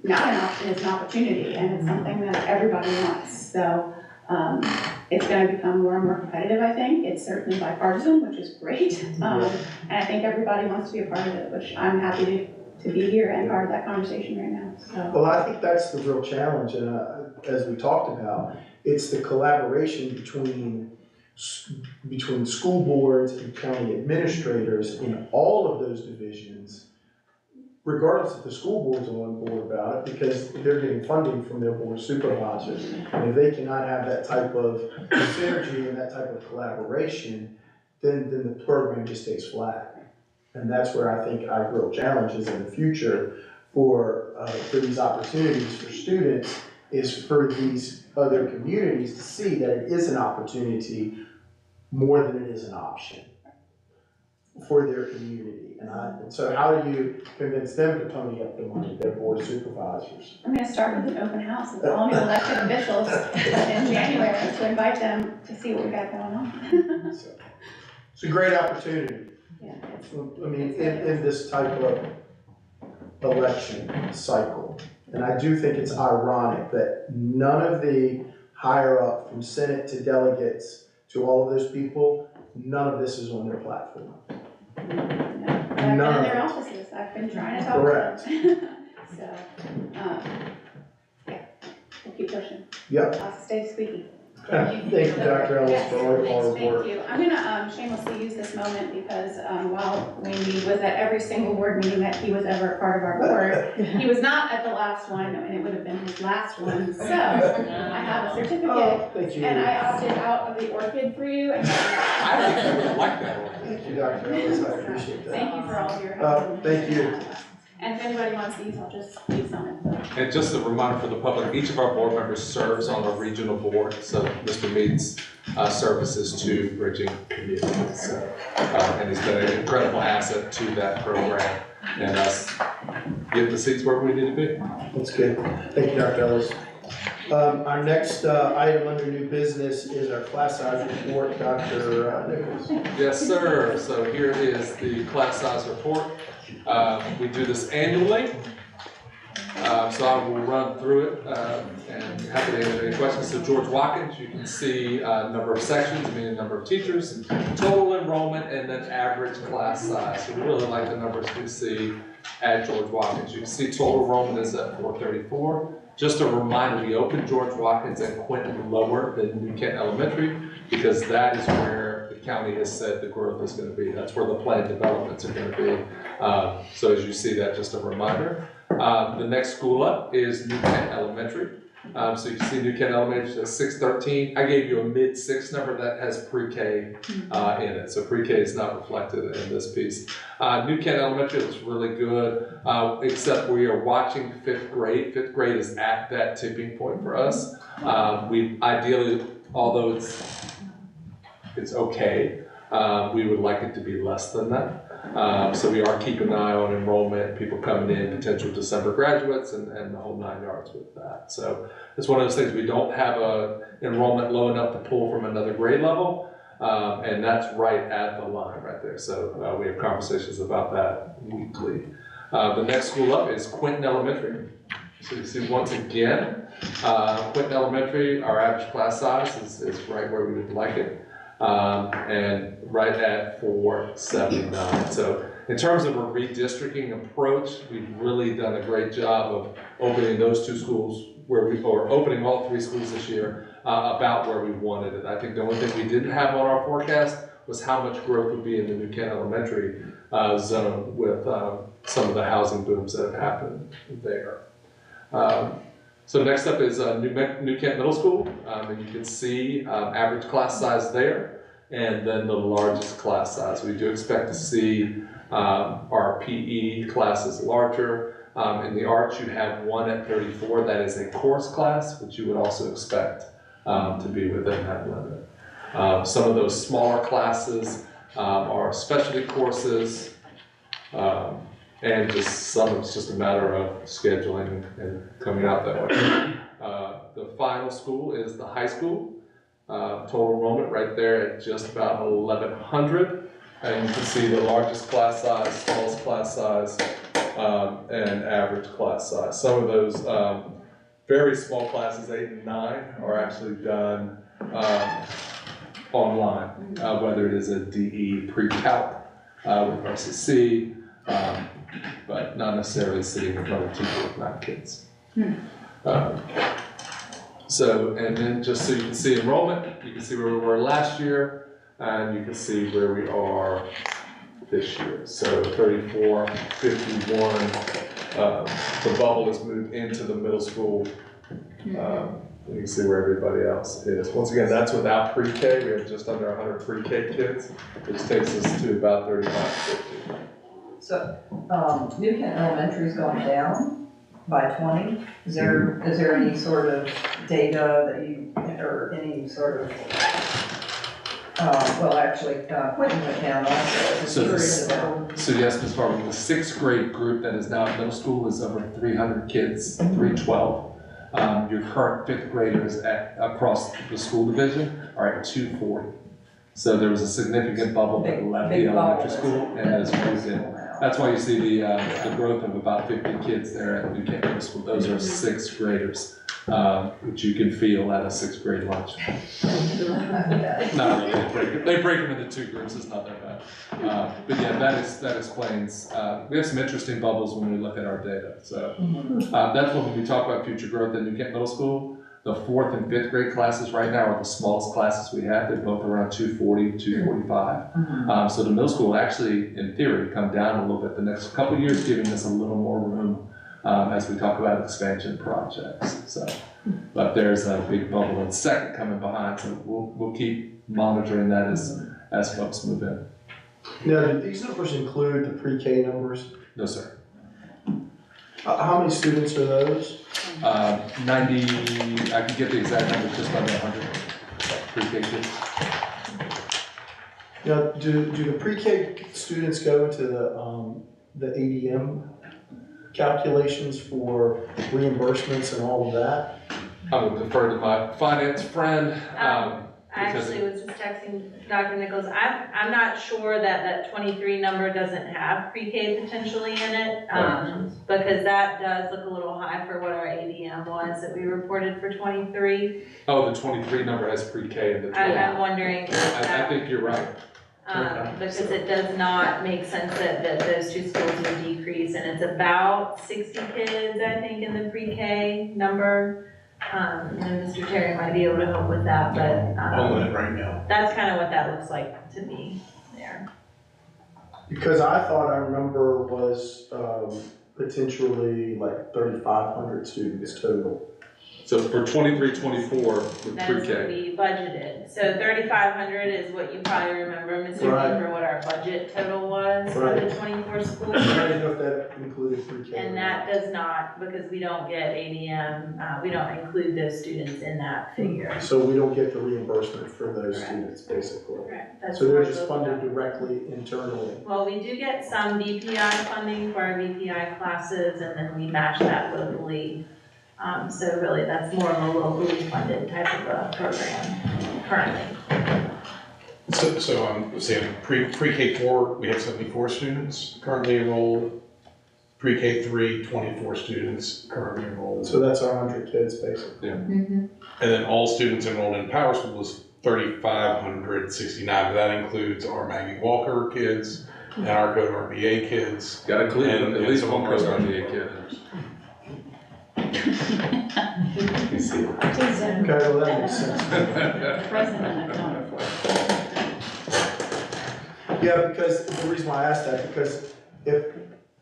not an option, it's an opportunity, and it's something that everybody wants. So it's going to become more and more competitive, I think. It's certainly bipartisan, which is great. And I think everybody wants to be a part of it, which I'm happy to be here and part of that conversation right now. So. Well, I think that's the real challenge, and as we talked about, it's the collaboration between school boards and county administrators in all of those divisions, regardless if the school board's on board about it, because they're getting funding from their board of supervisors. And if they cannot have that type of synergy and that type of collaboration, then the program just stays flat. And that's where I think our real challenge is in the future for these opportunities for students, is for these other communities to see that it is an opportunity more than it is an option for their community. And so how do you convince them to pony up the money, their board of supervisors? I'm gonna start with an open house with all new elected officials in January to invite them to see what we got going on. So, it's a great opportunity. Yeah, I mean, in this type of election cycle. And I do think it's ironic that none of the higher up from Senate to delegates to all of those people, none of this is on their platform. I've been in their offices, I've been trying to talk Correct. to them. So, yeah, we'll keep pushing. Yep. I'll stay squeaky. Thank you, Dr. Ellis, for all your hard work. Thank you. I'm gonna shamelessly use this moment because while Wendy was at every single board meeting that he was ever a part of our board, he was not at the last one, and it would have been his last one. So I have a certificate, Oh, thank you. and I opted out of the orchid for you. And I think I would like that. Thank you, Dr. Ellis, I appreciate that. thank you for all of your help. Thank you. And if anybody wants these, I'll just leave some in. And just a reminder for the public, each of our board members serves on a regional board, so Mr. Mead's services to bridging communities. So, and he's been an incredible asset to that program and us getting the seats where we need to be. That's good. Thank you, Dr. Ellis. Our next item under new business is our class size report, Dr. Nichols. Yes, sir. So here is the class size report. We do this annually. So I will run through it and happy to answer any questions. So George Watkins, you can see number of sections, meaning number of teachers, total enrollment, and then average class size. So we really like the numbers we see at George Watkins. You can see total enrollment is at 434. Just a reminder, we opened George Watkins and Quinton lower than New Kent Elementary because that is where the county has said the growth is going to be. That's where the planned developments are going to be. So as you see that, just a reminder. The next school up is New Kent Elementary. So you see New Kent Elementary is 613. I gave you a mid-6 number that has pre-K in it. So pre-K is not reflected in this piece. New Kent Elementary looks really good, except we are watching 5th grade. 5th grade is at that tipping point for us. We ideally, although it's okay, we would like it to be less than that. So we are keeping an eye on enrollment, people coming in, potential December graduates, and the whole 9 yards with that. So it's one of those things, we don't have a enrollment low enough to pull from another grade level, and that's right at the line right there. So we have conversations about that weekly. The next school up is Quinton Elementary. So you see once again, Quinton Elementary, our average class size is right where we would like it. And right at 479. So in terms of a redistricting approach, we've really done a great job of opening those 2 schools or opening all 3 schools this year about where we wanted it. I think the only thing we didn't have on our forecast was how much growth would be in the New Kent Elementary zone with some of the housing booms that have happened there. So next up is New Kent Middle School, and you can see average class size there, and then the largest class size. We do expect to see our PE classes larger. In the arts, you have 1 at 34. That is a course class, which you would also expect to be within that limit. Some of those smaller classes are specialty courses, and just some, it's just a matter of scheduling and coming out that way. The final school is the high school. Total enrollment right there at just about 1,100. And you can see the largest class size, smallest class size, and average class size. Some of those very small classes, 8 and 9, are actually done online, whether it is a DE pre-calc with RCC, but not necessarily sitting in front of teachers with 9 kids. So, and then just so you can see enrollment, you can see where we were last year, and you can see where we are this year. So 34, 51, the bubble has moved into the middle school. You can see where everybody else is. Once again, that's without pre-K. We have just under 100 pre-K kids, which takes us to about 35 to 50. So, New Kent Elementary is going down by 20. Is there any sort of data that you, or any sort of, well, actually, Quinton went down also. So yes, Ms. Farber, the 6th grade group that is now at middle school is over 300 kids, 312. Your current 5th graders across the school division are at 240. So there was a significant bubble that left the elementary school and has moved in. That's why you see the growth of about 50 kids there at New Kent Middle School. Those are 6th graders, which you can feel at a 6th grade lunch. Not really, they break them into 2 groups, it's not that bad. But yeah, that explains, we have some interesting bubbles when we look at our data. So that's when we talk about future growth at New Kent Middle School. The 4th and 5th grade classes right now are the smallest classes we have. They're both around 240, 245. So the middle school will actually, in theory, come down a little bit the next couple of years, giving us a little more room as we talk about expansion projects. So, but there's a big bubble in 2nd coming behind, so we'll keep monitoring that as folks move in. Now, do these numbers include the pre-K numbers? No, sir. How many students are those? 90, I can get the exact number, just under 100 pre-K kids. Now, do the pre-K students go into the ADM calculations for reimbursements and all of that? I would defer to my finance friend. I actually was just texting Dr. Nichols, I'm not sure that 23 number doesn't have pre-K potentially in it, because that does look a little high for what our ADM was that we reported for 23. Oh, the 23 number has pre-K in the 12. I'm wondering if I that, think you're right. because it does not make sense that those two schools would decrease, and it's about 60 kids, I think, in the pre-K number. And Mr. Terry might be able to help with that, but, right now. that's kind of what that looks like to me there. Because I thought our number was, potentially like 3,500 students total. So for 23, 24 with That's what pre-K. we budgeted. So 3,500 is what you probably remember, Mr. Right. Dean, for what our budget total was for Right. the 24 schools. I didn't know if that included pre-K. And that does not, because we don't get ADM, we don't include those students in that figure. So we don't get the reimbursement for those students, basically. Correct. That's So they're what just those funded are. directly internally. Well, we do get some VPI funding for our VPI classes, and then we match that locally. So really, that's more of a locally funded type of a program currently. So I'm saying pre-K 4, we have 74 students currently enrolled. Pre-K 3, 24 students currently enrolled. So that's our 100 kids, basically. And then all students enrolled in Power School is 3,569, but that includes our Maggie Walker kids and our Code RBA kids. Got to include And- at and least some one more person on stuff. the kid. Okay, well, that makes sense. President accounted for. Yeah, because the reason why I asked that, because if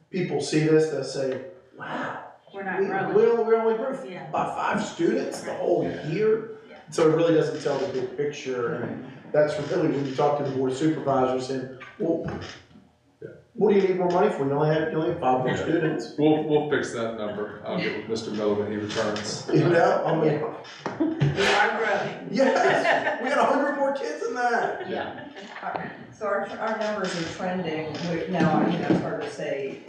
people see this, they'll say, wow, We're not we growing. only grew Yeah. by 5 students the whole year. So it really doesn't tell the big picture, and that's really when you talk to the board of supervisors and, well, what do you need more money for? You only have 5 more students. We'll fix that number. I'll get with Mr. Miller when he returns. You know, I mean, We are growing. yes, we got 100 more kids than that. Yeah. So our numbers are trending, now, I mean, it's hard to say,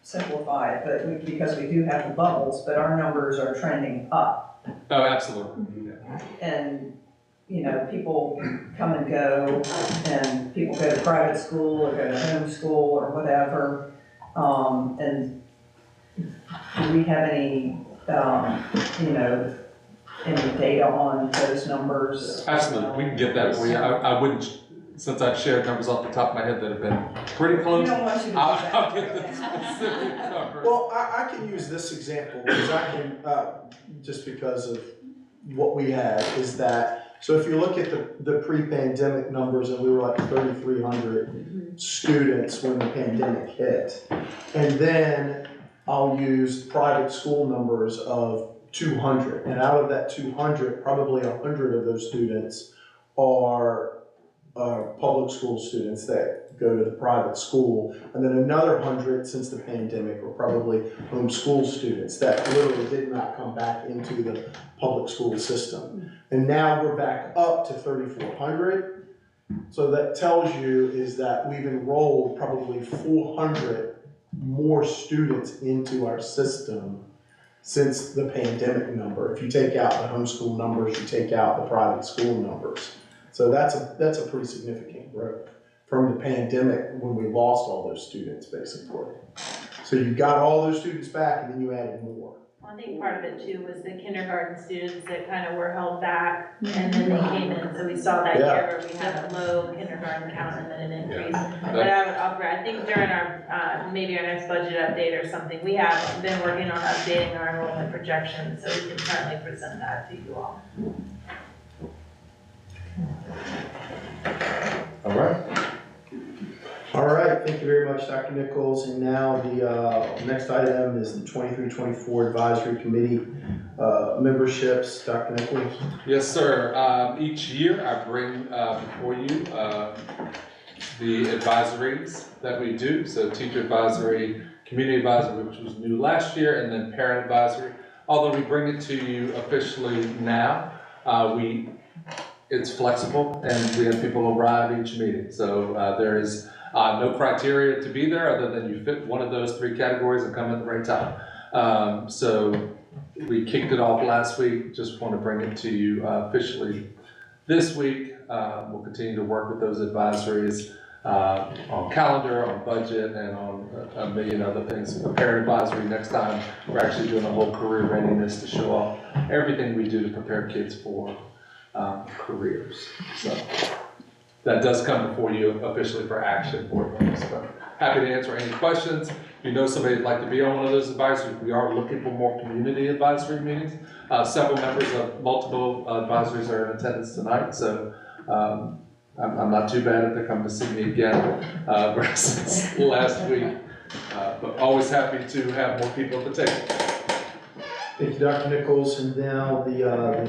simplify it, but because we do have the bubbles, but our numbers are trending up. Oh, absolutely. And, you know, people come and go, and people go to private school, or go to homeschool, or whatever. And do we have any, you know, any data on those numbers? Absolutely, we can get that for you. I wouldn't, since I've shared numbers off the top of my head that have been pretty We close, don't want you to do that. I'll get the specific number. Well, I can use this example, because I can, just because of what we had, is that, so if you look at the pre-pandemic numbers, and we were like 3,300 students when the pandemic hit. And then I'll use private school numbers of 200, and out of that 200, probably 100 of those students are public school students that go to the private school, and then another 100 since the pandemic were probably homeschool students that literally did not come back into the public school system. And now we're back up to 3,400. So that tells you is that we've enrolled probably 400 more students into our system since the pandemic number. If you take out the homeschool numbers, you take out the private school numbers. So that's a pretty significant growth from the pandemic when we lost all those students, basically. So you got all those students back and then you added more. I think part of it too was the kindergarten students that kind of were held back, and then they came in, so we saw that Yeah. year where we had a low kindergarten count and then an increase. But I would offer, I think during our, maybe our next budget update or something, we have been working on updating our enrollment projections, so we can certainly present that to you all. All right. All right, thank you very much, Dr. Nichols. And now the next item is the 23-24 Advisory Committee memberships. Dr. Nichols? Yes, sir. Each year I bring before you the advisories that we do. So teacher advisory, community advisory, which was new last year, and then parent advisory. Although we bring it to you officially now, it's flexible and we have people arrive each meeting. So there is no criteria to be there other than you fit one of those 3 categories and come at the right time. So we kicked it off last week. Just want to bring it to you officially this week. We'll continue to work with those advisories on calendar, on budget, and on a million other things. The parent advisory next time, we're actually doing a whole career readiness to show off everything we do to prepare kids for careers. So that does come before you officially for action, board members. But happy to answer any questions. If you know somebody who'd like to be on one of those advisories, we are looking for more community advisory meetings. Several members of multiple advisories are in attendance tonight, so I'm not too bad if they come to see me again versus last week. But always happy to have more people at the table. Thank you, Dr. Nichols. And now the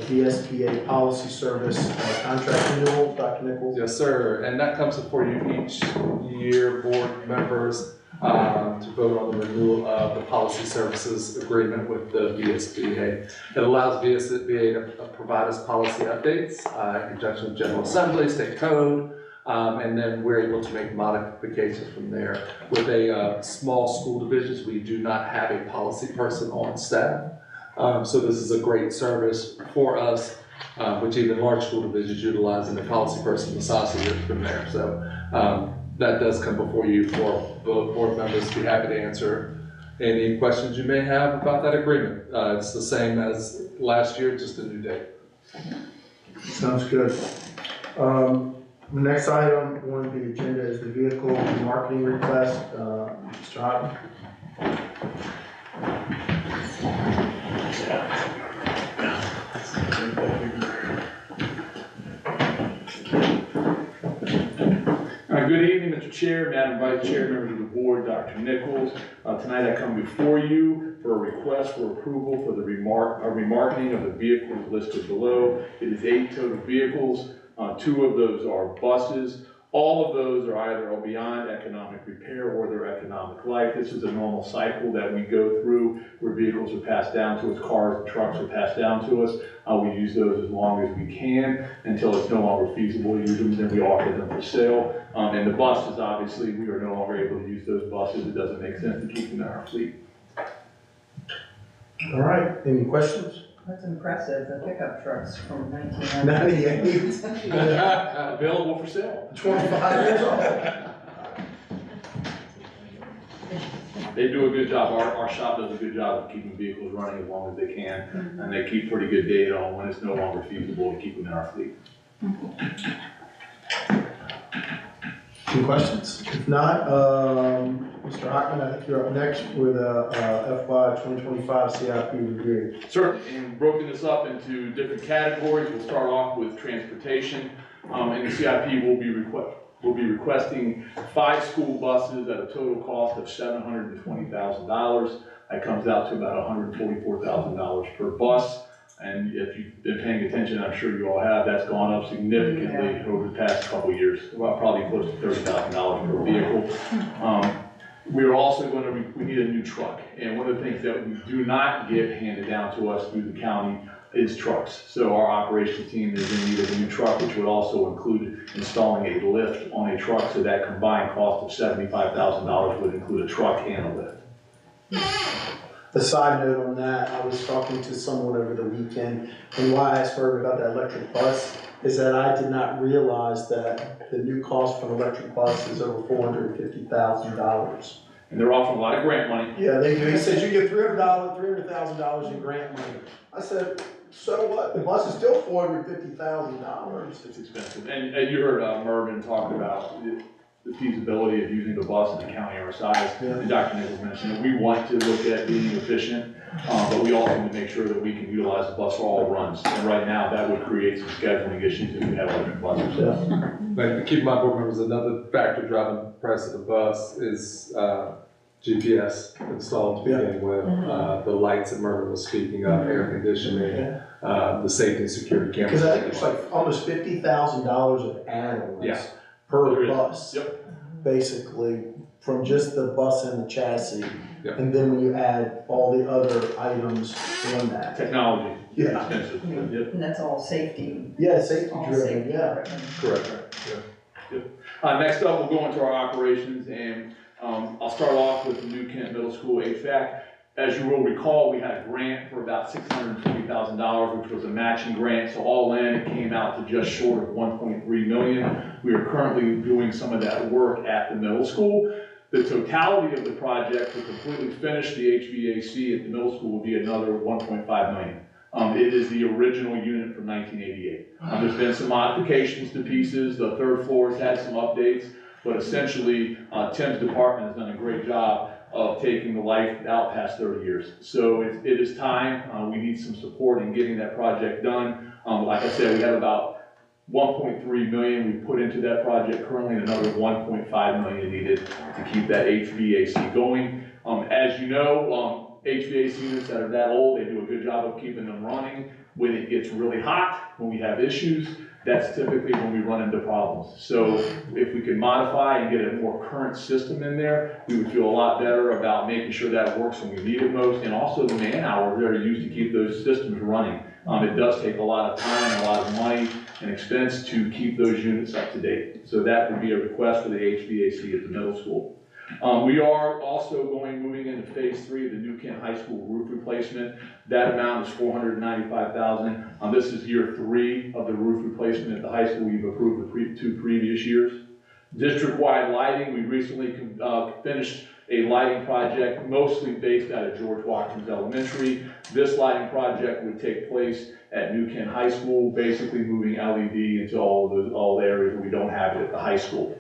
VSBA Policy Service contract renewal, Dr. Nichols. Yes, sir. And that comes before you each year, board members, to vote on the renewal of the policy services agreement with the VSBA. It allows VSBA to provide us policy updates in conjunction with General Assembly, State Code, and then we're able to make modifications from there. With a small school divisions, we do not have a policy person on staff. So this is a great service for us, which even large school divisions utilize, and the policy person massages it from there. So that does come before you for board members. Be happy to answer any questions you may have about that agreement. It's the same as last year, just a new date. Sounds good. The next item on the agenda is the vehicle marketing request. Mr. Houghton. Good evening, Mr. Chair, Madam Vice Chair, members of the board, Dr. Nichols. Tonight I come before you for a request for approval for the remarketing of the vehicles listed below. It is 8 total vehicles. 2 of those are buses. All of those are either beyond economic repair or their economic life. This is a normal cycle that we go through where vehicles are passed down to us, cars and trucks are passed down to us. We use those as long as we can until it's no longer feasible to use them, then we offer them for sale. And the buses, obviously, we are no longer able to use those buses. It doesn't make sense to keep them in our fleet. All right, any questions? That's impressive, the pickup trucks from 1998. 98. Available for sale. 25 years old. They do a good job. Our shop does a good job of keeping vehicles running as long as they can, and they keep pretty good data on when it's no longer feasible to keep them in our fleet. Any questions? If not, Mr. Hockman, I think you're up next with FY 2025 CIP review. Certainly, and broken this up into different categories. We'll start off with transportation. In the CIP, we'll be requesting 5 school buses at a total cost of $720,000. That comes out to about $144,000 per bus. And if you've been paying attention, I'm sure you all have, that's gone up significantly over the past couple of years, about probably close to $30,000 per vehicle. We are also we need a new truck. And one of the things that we do not get handed down to us through the county is trucks. So our operations team is in need of a new truck, which would also include installing a lift on a truck. So that combined cost of $75,000 would include a truck and a lift. A side note on that, I was talking to someone over the weekend, and why I asked her about that electric bus is that I did not realize that the new cost for an electric bus is over $450,000. And they're offering a lot of grant money. Yeah, they do. He says you get $300,000 in grant money. I said, so what? The bus is still $450,000. It's expensive. And you heard Mervin talk about the feasibility of using the bus in a county our size. Yeah. And Dr. Nichols mentioned that we want to look at being efficient, but we also need to make sure that we can utilize the bus for all runs. And right now, that would create some scheduling issues if we have electric buses. Yeah. But keep in mind, board members, another factor driving the price of the bus is GPS installed to begin with, the lights that Mervin was speaking of, air conditioning, the safety and security cameras. Because I think it's like almost $50,000 of add-ons per bus. Basically, from just the bus and the chassis. And then when you add all the other items in that. Technology. Yeah. Expensive. And that's all safety. Yeah, safety all driven, safety yeah. driven. Correct. Next up, we'll go into our operations, and I'll start off with the New Kent Middle School HVAC. As you will recall, we had a grant for about $620,000, which was a matching grant, so all in, it came out to just short of 1.3 million. We are currently doing some of that work at the middle school. The totality of the project to completely finish the HVAC at the middle school would be another 1.5 million. It is the original unit from 1988. There's been some modifications to pieces, the third floor has had some updates, but essentially, Tim's department has done a great job of taking the life out past 30 years. So it is time, we need some support in getting that project done. Like I said, we have about 1.3 million we put into that project currently, and another 1.5 million needed to keep that HVAC going. As you know, HVAC units that are that old, they do a good job of keeping them running. When it gets really hot, when we have issues, that's typically when we run into problems. So if we can modify and get a more current system in there, we would feel a lot better about making sure that works when we need it most, and also the man hours that are used to keep those systems running. It does take a lot of time, a lot of money and expense to keep those units up to date. So that would be a request for the HVAC at the middle school. We are also moving into phase 3 of the New Kent High School roof replacement. That amount is $495,000. This is year 3 of the roof replacement at the high school. We've approved the 2 previous years. District-wide lighting, we recently finished a lighting project mostly based out of George Watkins Elementary. This lighting project would take place at New Kent High School, basically moving LED into all the areas where we don't have it at the high school.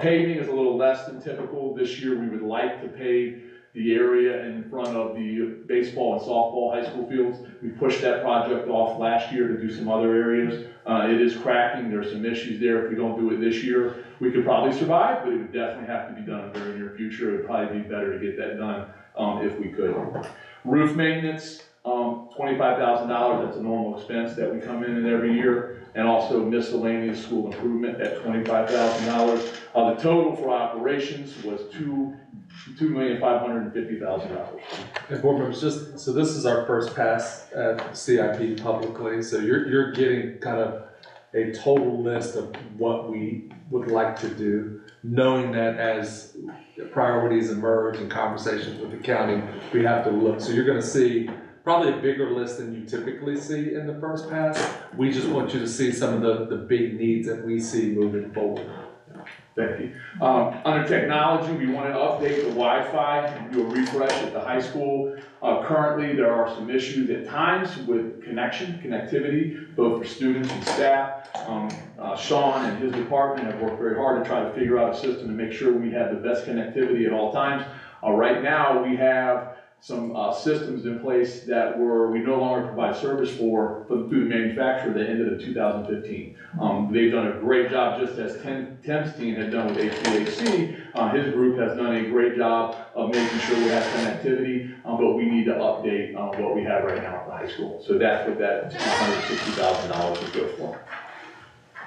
Paving is a little less than typical. This year we would like to pave the area in front of the baseball and softball high school fields. We pushed that project off last year to do some other areas. It is cracking, there's some issues there. If we don't do it this year, we could probably survive, but it would definitely have to be done in the very near future. It would probably be better to get that done if we could. Roof maintenance, $25,000, that's a normal expense that we come in every year. And also miscellaneous school improvement at $25,000. The total for operations was $2,550,000. And board members, so this is our first pass at CIP publicly, so you're getting kind of a total list of what we would like to do, knowing that as priorities emerge and conversations with the county, we have to look. So you're gonna see probably a bigger list than you typically see in the first pass. We just want you to see some of the big needs that we see moving forward. Thank you. Under technology, we want to update the Wi-Fi and do a refresh at the high school. Currently, there are some issues at times with connectivity, both for students and staff. Sean and his department have worked very hard to try to figure out a system to make sure we have the best connectivity at all times. Right now, we have some systems in place that we no longer provide service for through the manufacturer that ended in 2015. They've done a great job, just as Tim's team had done with HVAC. His group has done a great job of making sure we have connectivity, but we need to update what we have right now at the high school. So that's what that $160,000 would go for.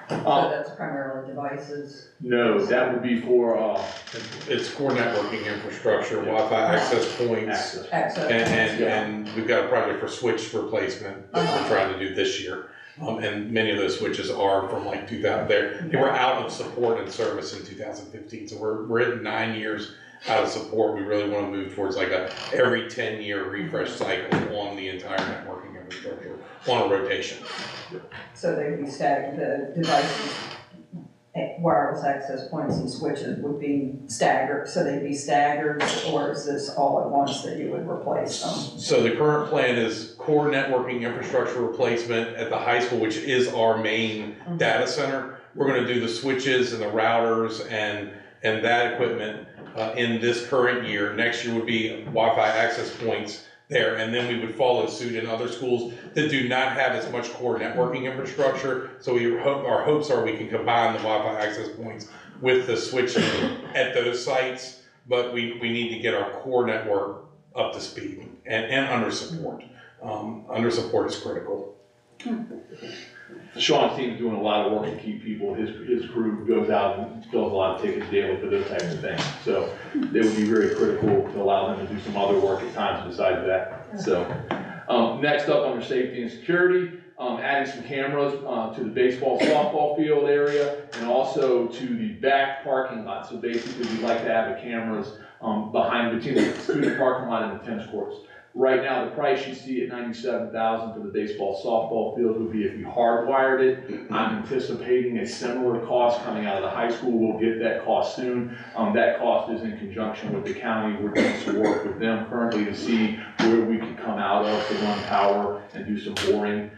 So that's primarily devices? No, that would be for, it's core networking infrastructure, Wi-Fi access points. And we've got a project for switch replacement that we're trying to do this year. And many of those switches are from like 2000, they were out of support and service in 2015. So we're at 9 years out of support. We really want to move towards like a every 10-year refresh cycle on the entire networking infrastructure on a rotation. So they'd be staggered, the devices, wireless access points and switches would be staggered, so they'd be staggered, or is this all at once that you would replace them? So the current plan is core networking infrastructure replacement at the high school, which is our main data center. We're going to do the switches and the routers and that equipment in this current year. Next year would be Wi-Fi access points there, and then we would follow suit in other schools that do not have as much core networking infrastructure. So our hopes are we can combine the Wi-Fi access points with the switching at those sites, but we need to get our core network up to speed and under support. Under support is critical. Sean's team's doing a lot of work to keep people, his crew goes out and fills a lot of tickets daily for those types of things. So it would be very critical to allow them to do some other work at times besides that. So next up under safety and security, adding some cameras to the baseball, softball field area and also to the back parking lot. So basically we'd like to have the cameras between the student parking lot and the tennis courts. Right now, the price you see at $97,000 for the baseball, softball field would be if you hardwired it. I'm anticipating a similar cost coming out of the high school. We'll get that cost soon. That cost is in conjunction with the county. We're doing some work with them currently to see where we can come out of to run power and do some boring.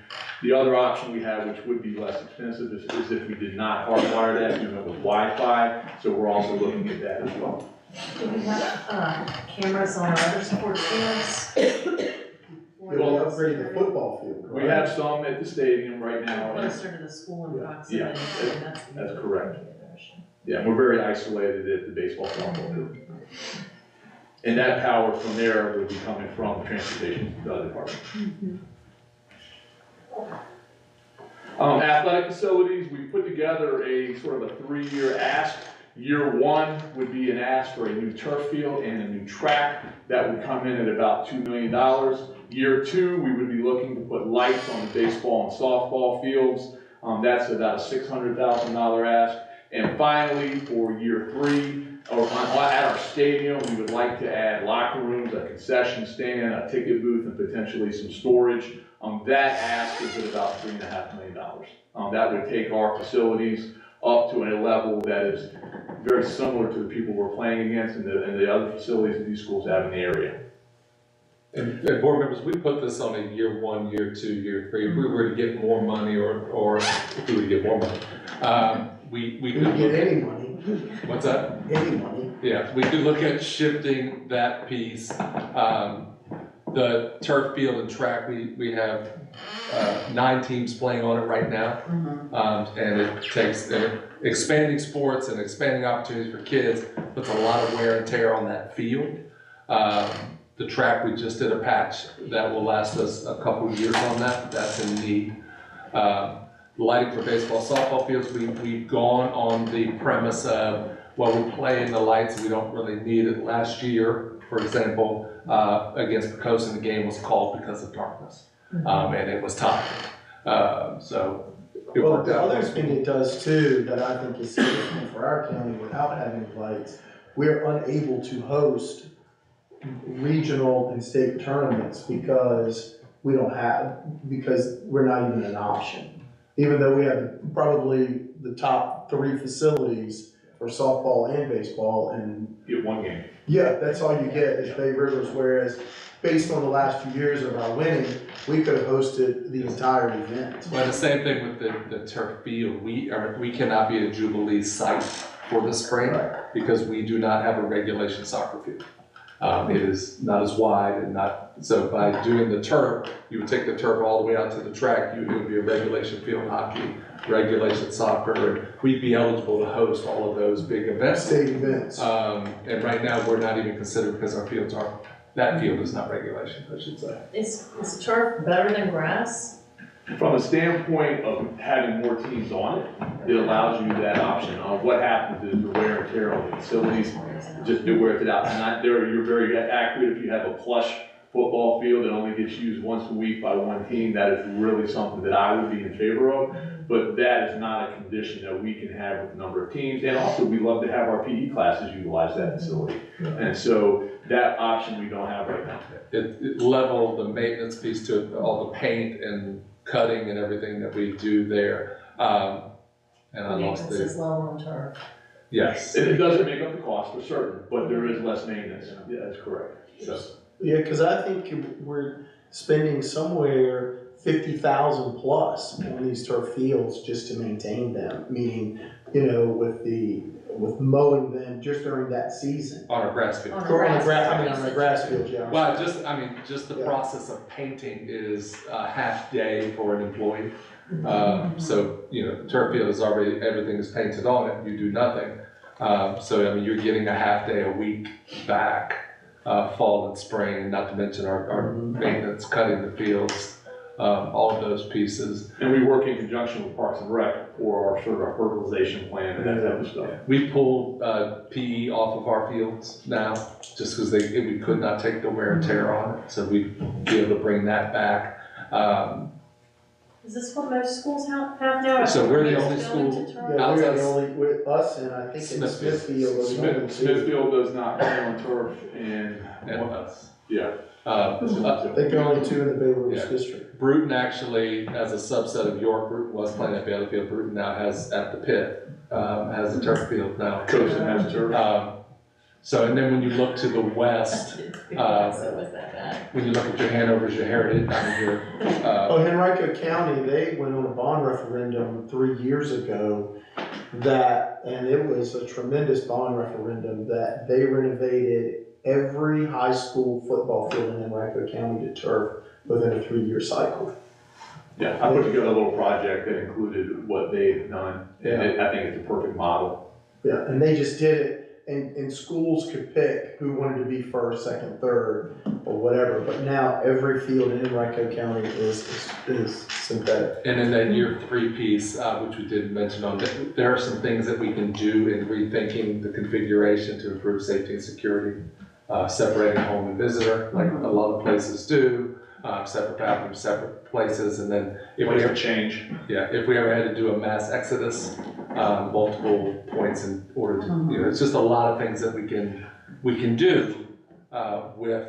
The other option we have, which would be less expensive, is if we did not hardwire that, do it with Wi-Fi. So we're also looking at that as well. Do we have cameras on our other sports fields? We upgraded the football field, We correct? have some at the stadium right now. Closer to the school in proximity. Yeah, that's correct. Yeah, we're very isolated at the baseball softball field. And that power from there would be coming from the transportation department. Athletic facilities, we put together a sort of a 3-year ask. Year 1 would be an ask for a new turf field and a new track. That would come in at about $2 million. Year 2, we would be looking to put lights on the baseball and softball fields. That's about a $600,000 ask. And finally, for year 3, at our stadium, we would like to add locker rooms, a concession stand, a ticket booth, and potentially some storage. That ask is at about $3.5 million. That would take our facilities up to a level that is very similar to the people we're playing against and the other facilities that these schools have in the area. And board members, we put this on a year 1, year 2, year 3. If we were to get more money or if we were to get more money, we could get look any at, money. what's that? Any money. Yeah, we could look at shifting that piece. The turf field and track, we have 9 teams playing on it right now. And it takes expanding sports and expanding opportunities for kids, puts a lot of wear and tear on that field. The track, we just did a patch that will last us a couple of years on that. That's in need. Lighting for baseball, softball fields, we've gone on the premise of, well, we play in the lights, we don't really need it. Last year, for example, against Pocosin, the game was called because of darkness. And it was timed. So it Well, worked the out. other thing it does too, that I think is significant for our county without having lights, we're unable to host regional and state tournaments because because we're not even an option. Even though we have probably the top 3 facilities for softball and baseball, and Get 1 game. yeah, that's all you get is Bay Rivers, whereas based on the last few years of our winning, we could have hosted the entire event. Well, the same thing with the turf field. We cannot be a Jubilee site for the spring because we do not have a regulation soccer field. It is not as wide and so by doing the turf, you would take the turf all the way out to the track, it would be a regulation field hockey, regulation soccer, and we'd be eligible to host all of those big events. State events. And right now, we're not even considered because our fields that field is not regulation, I should say. Is turf better than grass? From a standpoint of having more teams on it, it allows you that option. What happens is the wear and tear on the facilities, just it wears it out. And you're very accurate. If you have a plush football field that only gets used once a week by 1 team, that is really something that I would be in favor of. But that is not a condition that we can have with a number of teams. And also, we love to have our PE classes utilize that facility. And so that option we don't have right now. It leveled the maintenance piece to it, all the paint and cutting and everything that we do there. And I lost Maintenance is low on turf. Yes. It doesn't make up the cost for certain, but there is less maintenance. Yeah, that's correct. So. Yeah, because I think we're spending somewhere 50,000 plus on these turf fields just to maintain them, meaning, with mowing them just during that season. On a grass field. On a grass field, yeah. Well, just the process of painting is a half day for an employee. So, the turf field is already, everything is painted on it, you do nothing. So, you're getting a half day a week back, fall and spring, and not to mention our maintenance, cutting the fields, all of those pieces. And we work in conjunction with Parks and Rec for our fertilization plan and that type of stuff. We pulled PE off of our fields now, just because we could not take the wear and tear on it, so we'd be able to bring that back. Is this what most schools have now? So we're the only Building school- to turf? Yeah, we're Outside- the only, with us, and I think it's Smithfield. Smithfield. are the only two. Smithfield does not play on turf and, us. yeah. I think there are only two in the Bay Rivers Yeah. district. Bruton actually, as a subset of York, Bruton was playing at Bailey Field. Bruton now has, at the pit, has a turf field now. Coaching has turf. So, and then when you look to the west, So was that bad? when you look at your Hanover's, your Heritage, I mean, your, Oh, Henrico County, they went on a bond referendum 3 years ago that, and it was a tremendous bond referendum, that they renovated every high school football field in Henrico County to turf within a 3-year cycle. Yeah, I put together a little project that included what they've done, and I think it's a perfect model. Yeah, and they just did it, and schools could pick who wanted to be first, second, third, or whatever, but now every field in Henrico County is synthetic. and in that year 3 piece, which we did mention on, there are some things that we can do in rethinking the configuration to improve safety and security. Separating home and visitor, like a lot of places do, separate bathrooms, separate places, and then if we ever change. Yeah, if we ever had to do a mass exodus, multiple points in order to, you know, it's just a lot of things that we can do with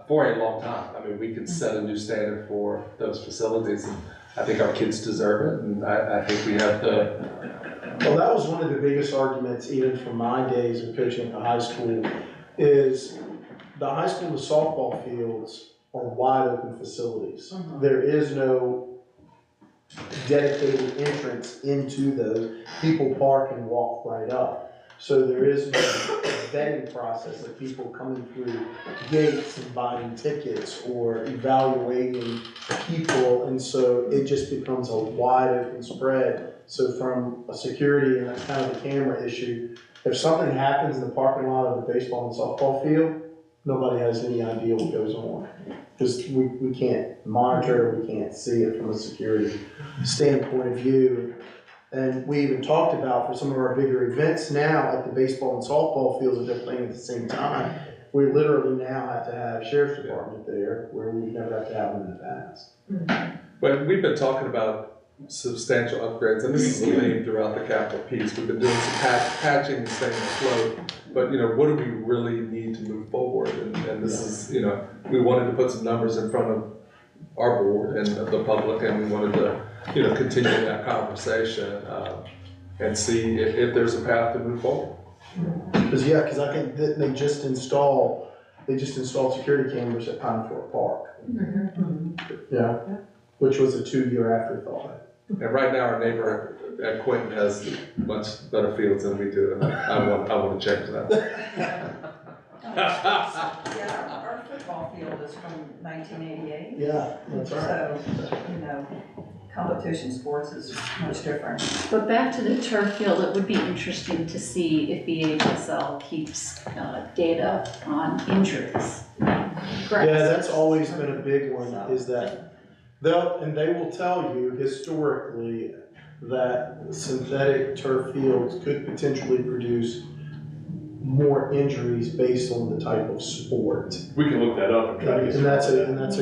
for a long time. I mean, we can set a new standard for those facilities, and I think our kids deserve it, and I think we have the. Well, that was one of the biggest arguments, even from my days of coaching at the high school, is the high school softball fields are wide open facilities. There is no dedicated entrance into those. People park and walk right up. So there is no vetting process of people coming through gates and buying tickets or evaluating people. And so it just becomes a wide open spread. So from a security and kind of a camera issue, if something happens in the parking lot of the baseball and softball field, nobody has any idea what goes on. Because we can't monitor, we can't see it from a security standpoint of view. And we even talked about for some of our bigger events now at the baseball and softball fields, if they're playing at the same time, we literally now have to have sheriff's department there where we never have to have them in the past. But we've been talking about substantial upgrades, and this is a theme throughout the capital piece. We've been doing some patching and staying afloat, but you know, what do we really need to move forward? And this is, you know, we wanted to put some numbers in front of our board and the public, and we wanted to, you know, continue that conversation and see if there's a path to move forward. Because I think that they just installed security cameras at Pine Fork Park. Yeah, which was a 2-year afterthought. And right now, our neighbor at Quinton has much better fields than we do, and I want to change that. Yeah, our football field is from 1988. Yeah, that's right. So, you know, competition sports is much different. But back to the turf field, it would be interesting to see if BHSL keeps data on injuries. Correct. Yeah, that's always been a big one, is that they will tell you historically that synthetic turf fields could potentially produce more injuries based on the type of sport. We can look that up and try to get. And that's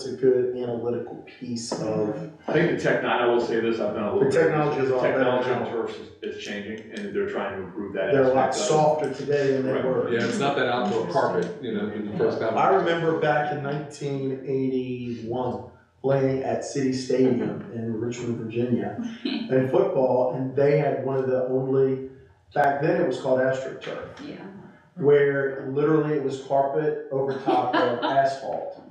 a good analytical piece of. I think I will say this, I've done a little. The technology is a lot better Technology now. on turfs is changing, and they're trying to improve that. They're a lot aspect of it. softer today than they Right. were. Yeah, it's not that outdoor carpet, you know, when you first got. I remember back in 1981 playing at City Stadium in Richmond, Virginia, in football, and they had one of the only, back then it was called AstroTurf, Yeah. where literally it was carpet over top of asphalt,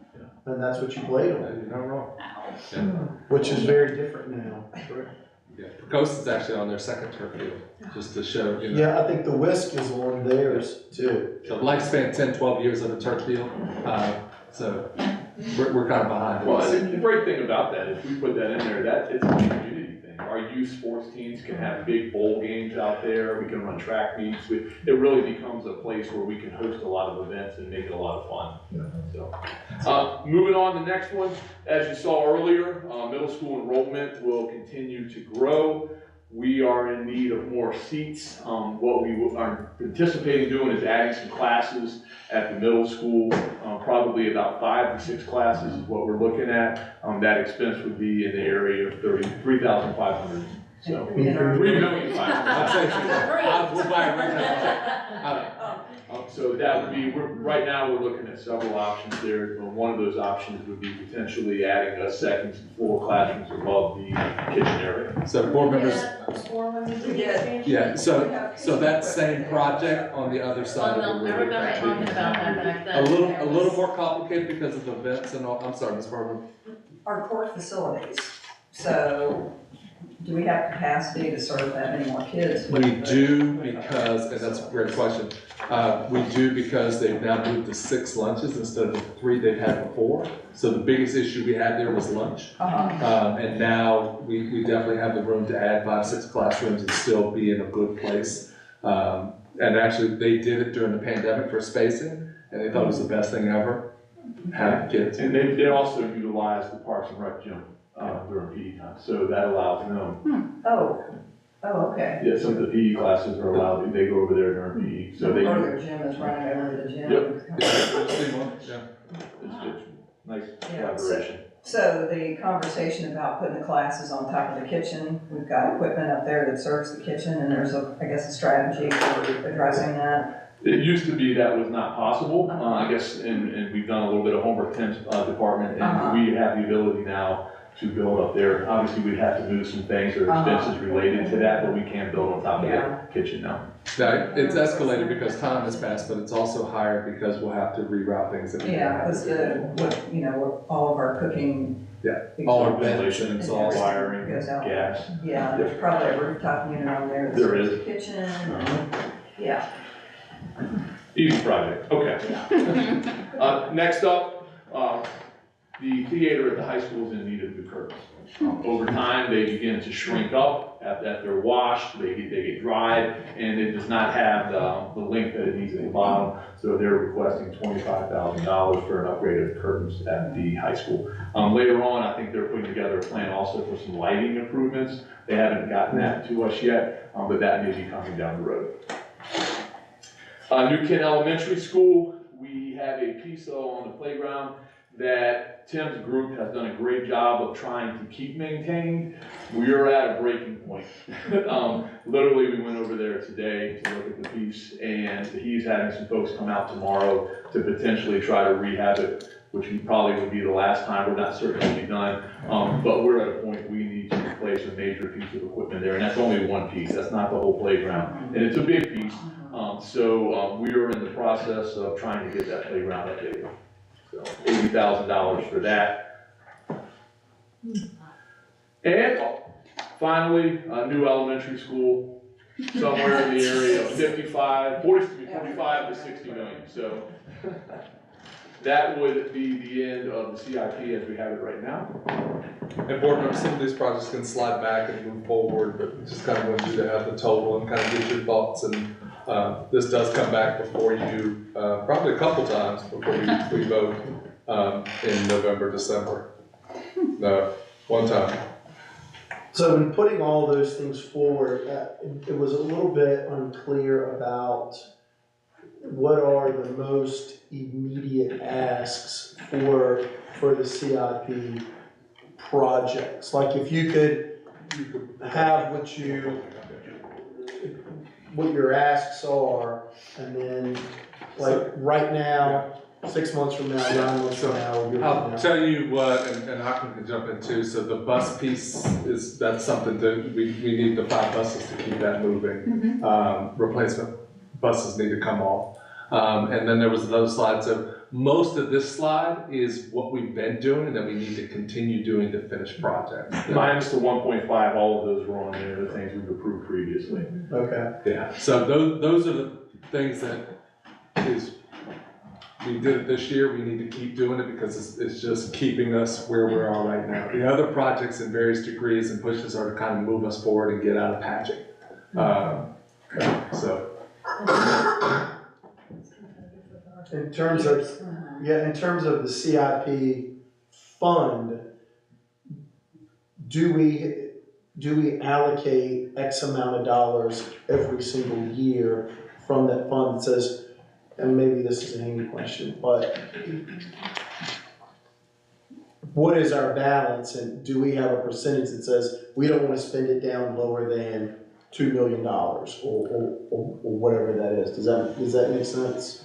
and that's what you played on, You're not wrong. Yeah. which is very different now. Yeah, Precosta's actually on their second turf field, just to show, you know. Yeah, I think the Whisk is on theirs too. So lifespan 10, 12 years of a turf field, so we're kind of behind. Well, and the great thing about that, if we put that in there, that it's a community thing. Our youth sports teams can have big bowl games out there, we can run track meets, it really becomes a place where we can host a lot of events and make it a lot of fun. So, moving on to the next one, as you saw earlier, middle school enrollment will continue to grow. We are in need of more seats. What we are anticipating doing is adding some classes at the middle school, probably about 5 to 6 classes is what we're looking at. That expense would be in the area of $3,500. So, $3,500,000. We'll buy so that would be, right now we're looking at several options there. One of those options would be potentially adding a second floor classrooms above the kitchen area. So board members, Yeah. so that same project on the other side of the I river. remember talking about that back then. A little more complicated because of the vents and all, I'm sorry, Ms. Barber. Our court facilities, so do we have capacity to serve that many more kids? We do because, and that's a great question, we do because they've now moved to 6 lunches instead of the 3 they've had before. So the biggest issue we had there was lunch. And now we definitely have the room to add 5, 6 classrooms and still be in a good place. And actually, they did it during the pandemic for spacing, and they thought it was the best thing ever, having kids. And they also utilize the Parks and Rec gym during PE time, so that allows them. Oh, okay. Yeah, some of the PE classes are allowed, they go over there during PE, so they. Part of their gym is running over to the gym. Yep. It's nice collaboration. So the conversation about putting the classes on top of the kitchen, we've got equipment up there that serves the kitchen, and there's I guess a strategy for addressing that. It used to be that was not possible, I guess, and we've done a little bit of homework, Tim's department, and we have the ability now to build up there. Obviously, we'd have to move some things or expenses related to that, but we can build on top of the kitchen now. Now, it's escalated because time has passed, but it's also higher because we'll have to reroute things. Yeah, because all of our cooking. All our ventilation, exhaust, wiring, goes out. gas. Yeah, there's probably a rooftop unit on there. There is. Kitchen, yeah. Easy project, okay. Next up, the theater at the high school is in need of new curtains. Over time, they begin to shrink up after they're washed, they get dried, and it does not have the length that it needs at the bottom. So they're requesting $25,000 for an upgrade of the curtains at the high school. Later on, I think they're putting together a plan also for some lighting improvements. They haven't gotten that to us yet, but that may be coming down the road. New Kent Elementary School, we have a piece on the playground that Tim's group has done a great job of trying to keep maintained. We are at a breaking point. Literally, we went over there today to look at the piece, and he's having some folks come out tomorrow to potentially try to rehab it, which probably would be the last time. We're not certain it'll be done, but we're at a point we need to replace a major piece of equipment there, and that's only one piece. That's not the whole playground, and it's a big piece. So we are in the process of trying to get that playground updated. So $80,000 for that. And finally, a new elementary school somewhere in the area of 45 to 60 million. So that would be the end of the CIP as we have it right now. And board members, some of these projects can slide back and move forward, but just kind of want you to have the total and kind of get your thoughts. And this does come back before you, probably a couple times before we vote in November, December. No, one time. So in putting all those things forward, it was a little bit unclear about what are the most immediate asks for the CIP projects. Like if you could have what your asks are, and then like right now, 6 months from now, 9 months from now, or I'll tell you what, and Hockman can jump in too. So the bus piece that's something that we need the 5 buses to keep that moving. Replacement buses need to come off. And then there was another slide. So most of this slide is what we've been doing and that we need to continue doing to finish projects. Minus the 1.5, all of those were on there, the things we've approved previously. Okay. Yeah, so those are the things that we did it this year, we need to keep doing it because it's just keeping us where we are right now. The other projects in various degrees and pushes are to kind of move us forward and get out of patching. In terms of the CIP fund, do we do we allocate X amount of dollars every single year from that fund that says, and maybe this is a hanging question, but what is our balance, and do we have a percentage that says we don't want to spend it down lower than $2 million or whatever that is? Does that make sense?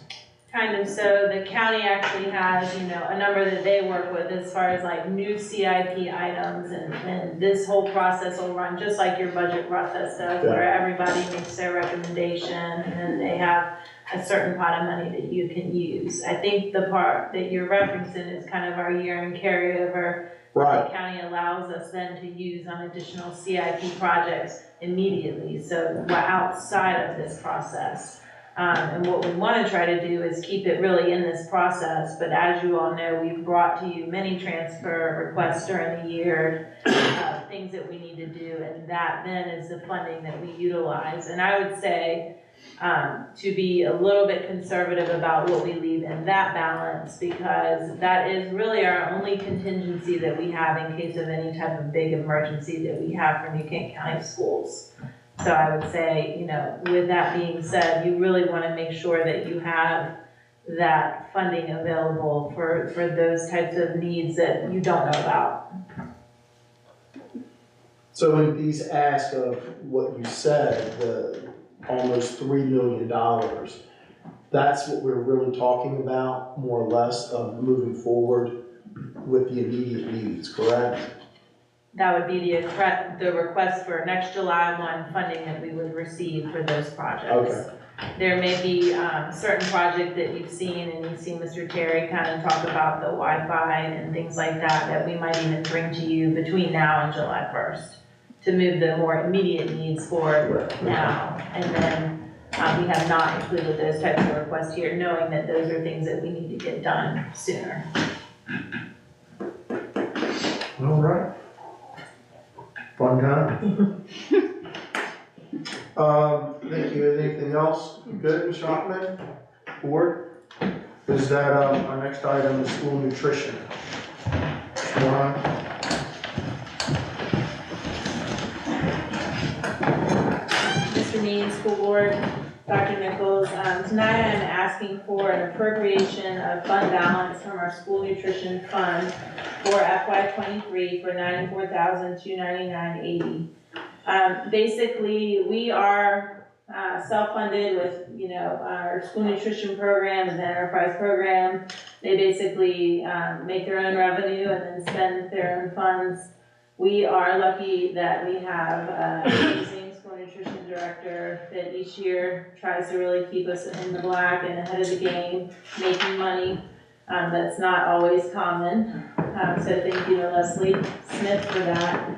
Kind of, so the county actually has, you know, a number that they work with as far as like new CIP items, and this whole process will run just like your budget process does, where everybody makes their recommendation, and then they have a certain pot of money that you can use. I think the part that you're referencing is kind of our year-end carryover. Right. The county allows us then to use on additional CIP projects immediately, so we're outside of this process. And what we want to try to do is keep it really in this process, but as you all know, we've brought to you many transfer requests during the year, things that we need to do, and that then is the funding that we utilize. And I would say to be a little bit conservative about what we leave in that balance, because that is really our only contingency that we have in case of any type of big emergency that we have for New Kent County schools. So I would say, you know, with that being said, you really want to make sure that you have that funding available for those types of needs that you don't know about. So in these asks of what you said, the almost $3 million, that's what we're really talking about, more or less, of moving forward with the immediate needs, correct? That would be the request for next July 1 funding that we would receive for those projects. Okay. There may be certain project that you've seen, and you've seen Mr. Terry kind of talk about the Wi-Fi and things like that, that we might even bring to you between now and July 1st to move the more immediate needs forward now. And then we have not included those types of requests here, knowing that those are things that we need to get done sooner. All right. Fun time. Thank you. Anything else? Good, Ms. Hoffman? Board? Is that, our next item is school nutrition. Ron? Mr. Mead, School Board, Dr. Nichols, tonight I'm asking for an appropriation of fund balance from our school nutrition fund for FY23 for $94,299.80. Basically, we are self-funded with, you know, our school nutrition program and the enterprise program. They basically make their own revenue and then spend their own funds. We are lucky that we have an amazing school nutrition director that each year tries to really keep us in the black and ahead of the game, making money. That's not always common. So thank you to Leslie Smith for that.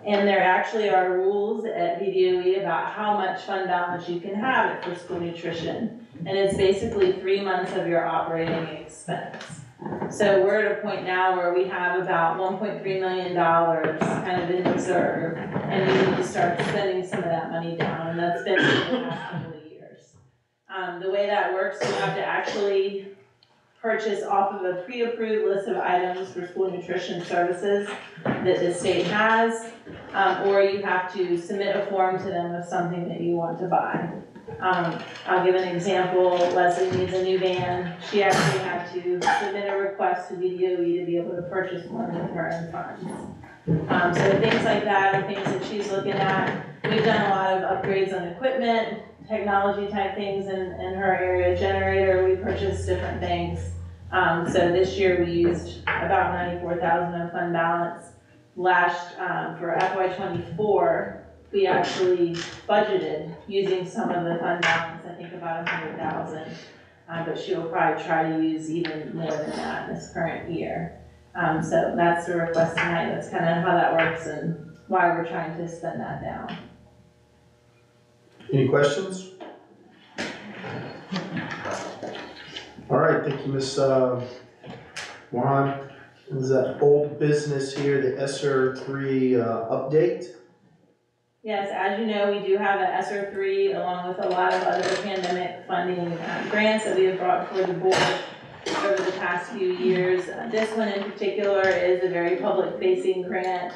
And there actually are rules at VDOE about how much fund balance you can have for school nutrition. And it's basically 3 months of your operating expense. So we're at a point now where we have about $1.3 million kind of in reserve, and we need to start spending some of that money down, and that's been for the last couple of years. The way that works, you have to actually purchase off of a pre-approved list of items for school nutrition services that the state has, or you have to submit a form to them of something that you want to buy. I'll give an example. Leslie needs a new van. She actually had to submit a request to VDOE to be able to purchase one with her own funds. So things like that are things that she's looking at. We've done a lot of upgrades on equipment, technology type things in her area. Generator, we purchased different things. So this year we used about $94,000 of fund balance. Last, for FY24, we actually budgeted using some of the fund balance, I think about $100,000. But she'll probably try to use even more than that in this current year. So that's the request tonight. That's kind of how that works and why we're trying to spend that down. Any questions? All right, thank you, Ms. Juan. Is that old business here, the ESSER 3 update? Yes, as you know, we do have an ESSER 3 along with a lot of other pandemic funding grants that we have brought before the board over the past few years. This one in particular is a very public-facing grant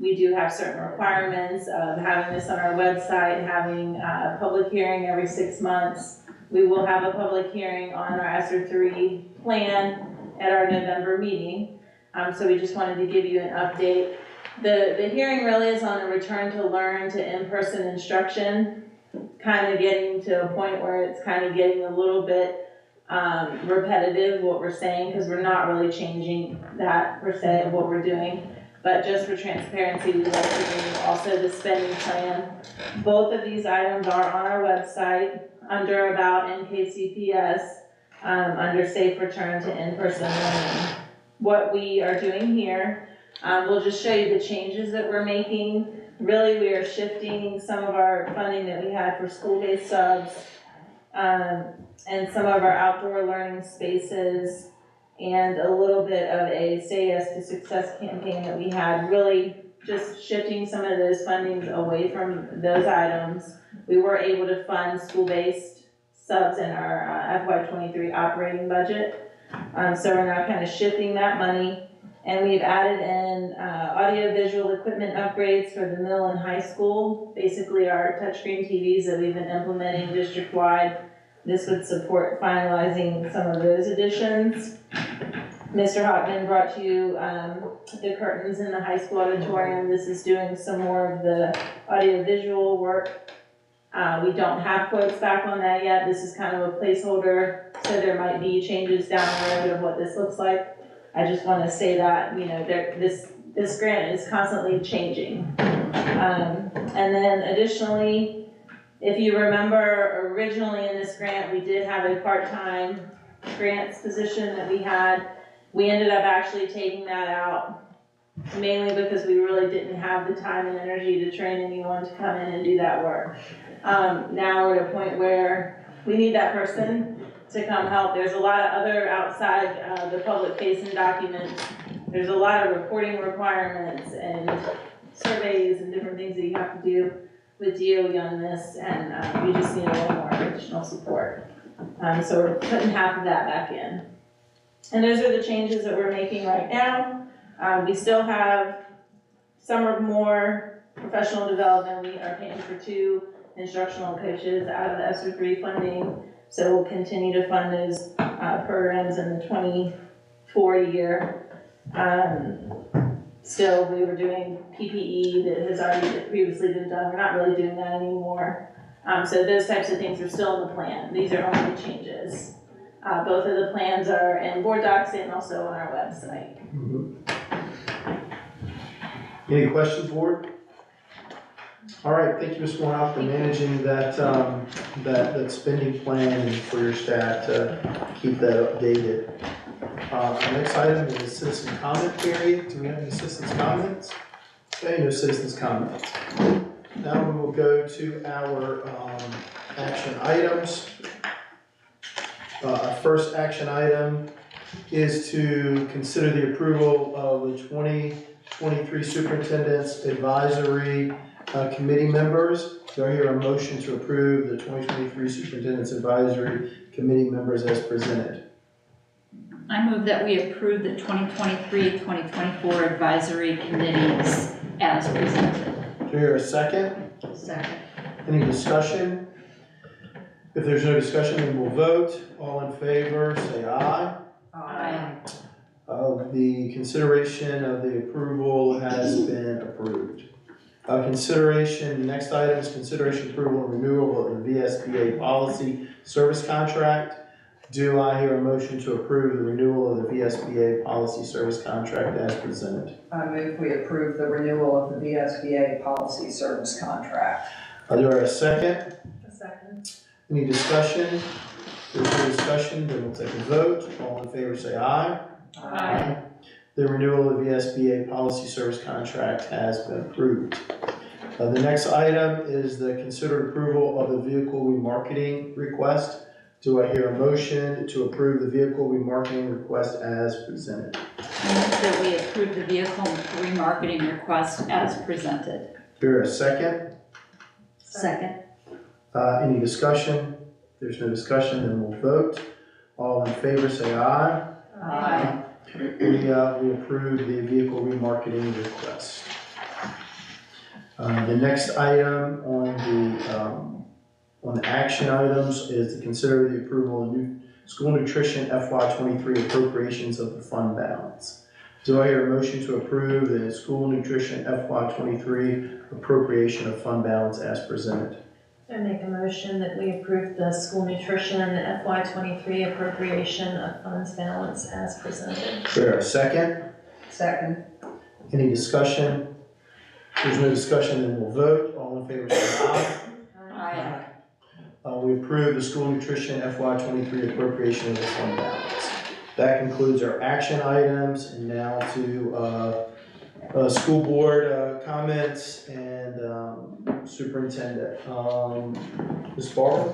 we do have certain requirements of having this on our website, having a public hearing every 6 months. We will have a public hearing on our ESSER 3 plan at our November meeting. So we just wanted to give you an update. The hearing really is on a return to learn to in-person instruction, kind of getting to a point where it's kind of getting a little bit repetitive what we're saying, because we're not really changing that per se of what we're doing. But just for transparency, we'd like to bring you also the spending plan. Both of these items are on our website under About NKCPS, under Safe Return to In-Person Learning. What we are doing here, we'll just show you the changes that we're making. Really, we are shifting some of our funding that we had for school-based subs, and some of our outdoor learning spaces, and a little bit of a Say Yes to Success campaign that we had, really just shifting some of those fundings away from those items. We were able to fund school-based subs in our FY23 operating budget. So we're now kind of shifting that money, and we've added in audio-visual equipment upgrades for the middle and high school, basically our touchscreen TVs that we've been implementing district-wide. This would support finalizing some of those additions. Mr. Hotman brought to you the curtains in the high school auditorium. This is doing some more of the audio-visual work. We don't have quotes back on that yet. This is kind of a placeholder, so there might be changes down the road of what this looks like. I just want to say that, you know, this grant is constantly changing. And then additionally, if you remember, originally in this grant, we did have a part-time grants position that we had. We ended up actually taking that out, mainly because we really didn't have the time and energy to train anyone to come in and do that work. Now we're at a point where we need that person to come help. There's a lot of other outside the public facing documents. There's a lot of reporting requirements and surveys and different things that you have to do with DOE on this, and we just need a little more additional support. So we're putting half of that back in. And those are the changes that we're making right now. We still have some or more professional development. We are paying for 2 instructional coaches out of the ESSER 3 funding. So we'll continue to fund those programs in the 24 year. Still, we were doing PPE that has already previously been done. We're not really doing that anymore. So those types of things are still in the plan. These are only changes. Both of the plans are in board docs and also on our website. Any questions, board? All right, thank you, Ms. Mornow, for managing that, that spending plan and for your staff to keep that updated. Our next item is citizen comment period. Do we have any citizens comments? Okay, no citizens comments. Now we will go to our action items. Our first action item is to consider the approval of the 2023 Superintendent's Advisory Committee members. Do I hear a motion to approve the 2023 Superintendent's Advisory Committee members as presented? I move that we approve the 2023-2024 advisory committees as presented. Do I hear a second? Second. Any discussion? If there's no discussion, then we'll vote. All in favor, say aye. Aye. The consideration of the approval has been approved. Next item is consideration, approval, and renewal of the VSBA policy service contract. Do I hear a motion to approve the renewal of the VSBA policy service contract as presented? I move we approve the renewal of the VSBA policy service contract. Do I hear a second? A second. Any discussion? If there's no discussion, then we'll take a vote. All in favor say aye. Aye. The renewal of the VSBA policy service contract has been approved. The next item is the considered approval of the vehicle remarketing request. Do I hear a motion to approve the vehicle remarketing request as presented? I move that we approve the vehicle remarketing request as presented. Here a second? Second. Any discussion? If there's no discussion, then we'll vote. All in favor say aye. Aye. We approve the vehicle remarketing request. The next item on the action items is to consider the approval of new school nutrition FY '23 appropriations of the fund balance. Do I hear a motion to approve the school nutrition FY '23 appropriation of fund balance as presented? I make a motion that we approve the school nutrition FY '23 appropriation of funds balance as presented. Is there a second? Second. Any discussion? If there's no discussion, then we'll vote. All in favor, say aye. Aye. We approve the school nutrition FY '23 appropriation of the fund balance. That concludes our action items, and now to school board comments and superintendent. Ms. Barber?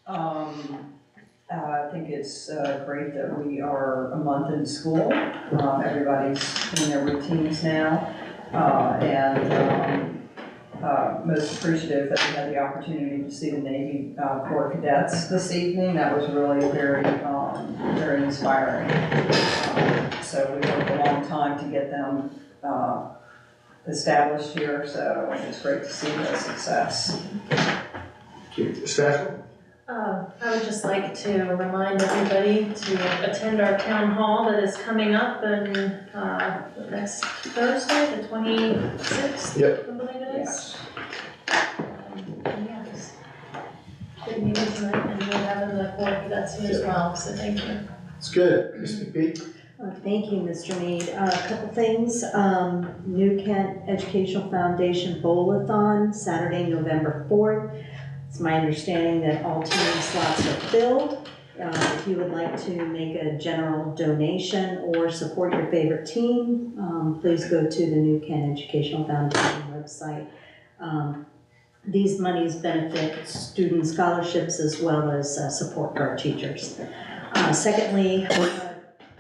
I think it's great that we are a month in school. Everybody's in their routines now. Most appreciative that we had the opportunity to see the Navy Corps cadets this evening. That was really very, very inspiring. So we worked a long time to get them established here, so it's great to see the success. Staff? I would just like to remind everybody to attend our town hall that is coming up on next Thursday, the 26th, Yep. I believe it is. Yes. Good meeting tonight, and we're having the Corps cadets here as well, so thank you. It's good. Ms. McPhee? Thank you, Mr. Mead. A couple things. New Kent Educational Foundation Bowl-a-thon, Saturday, November 4th. It's my understanding that all team slots are filled. If you would like to make a general donation or support your favorite team, please go to the New Kent Educational Foundation website. These monies benefit student scholarships as well as support for our teachers. Secondly,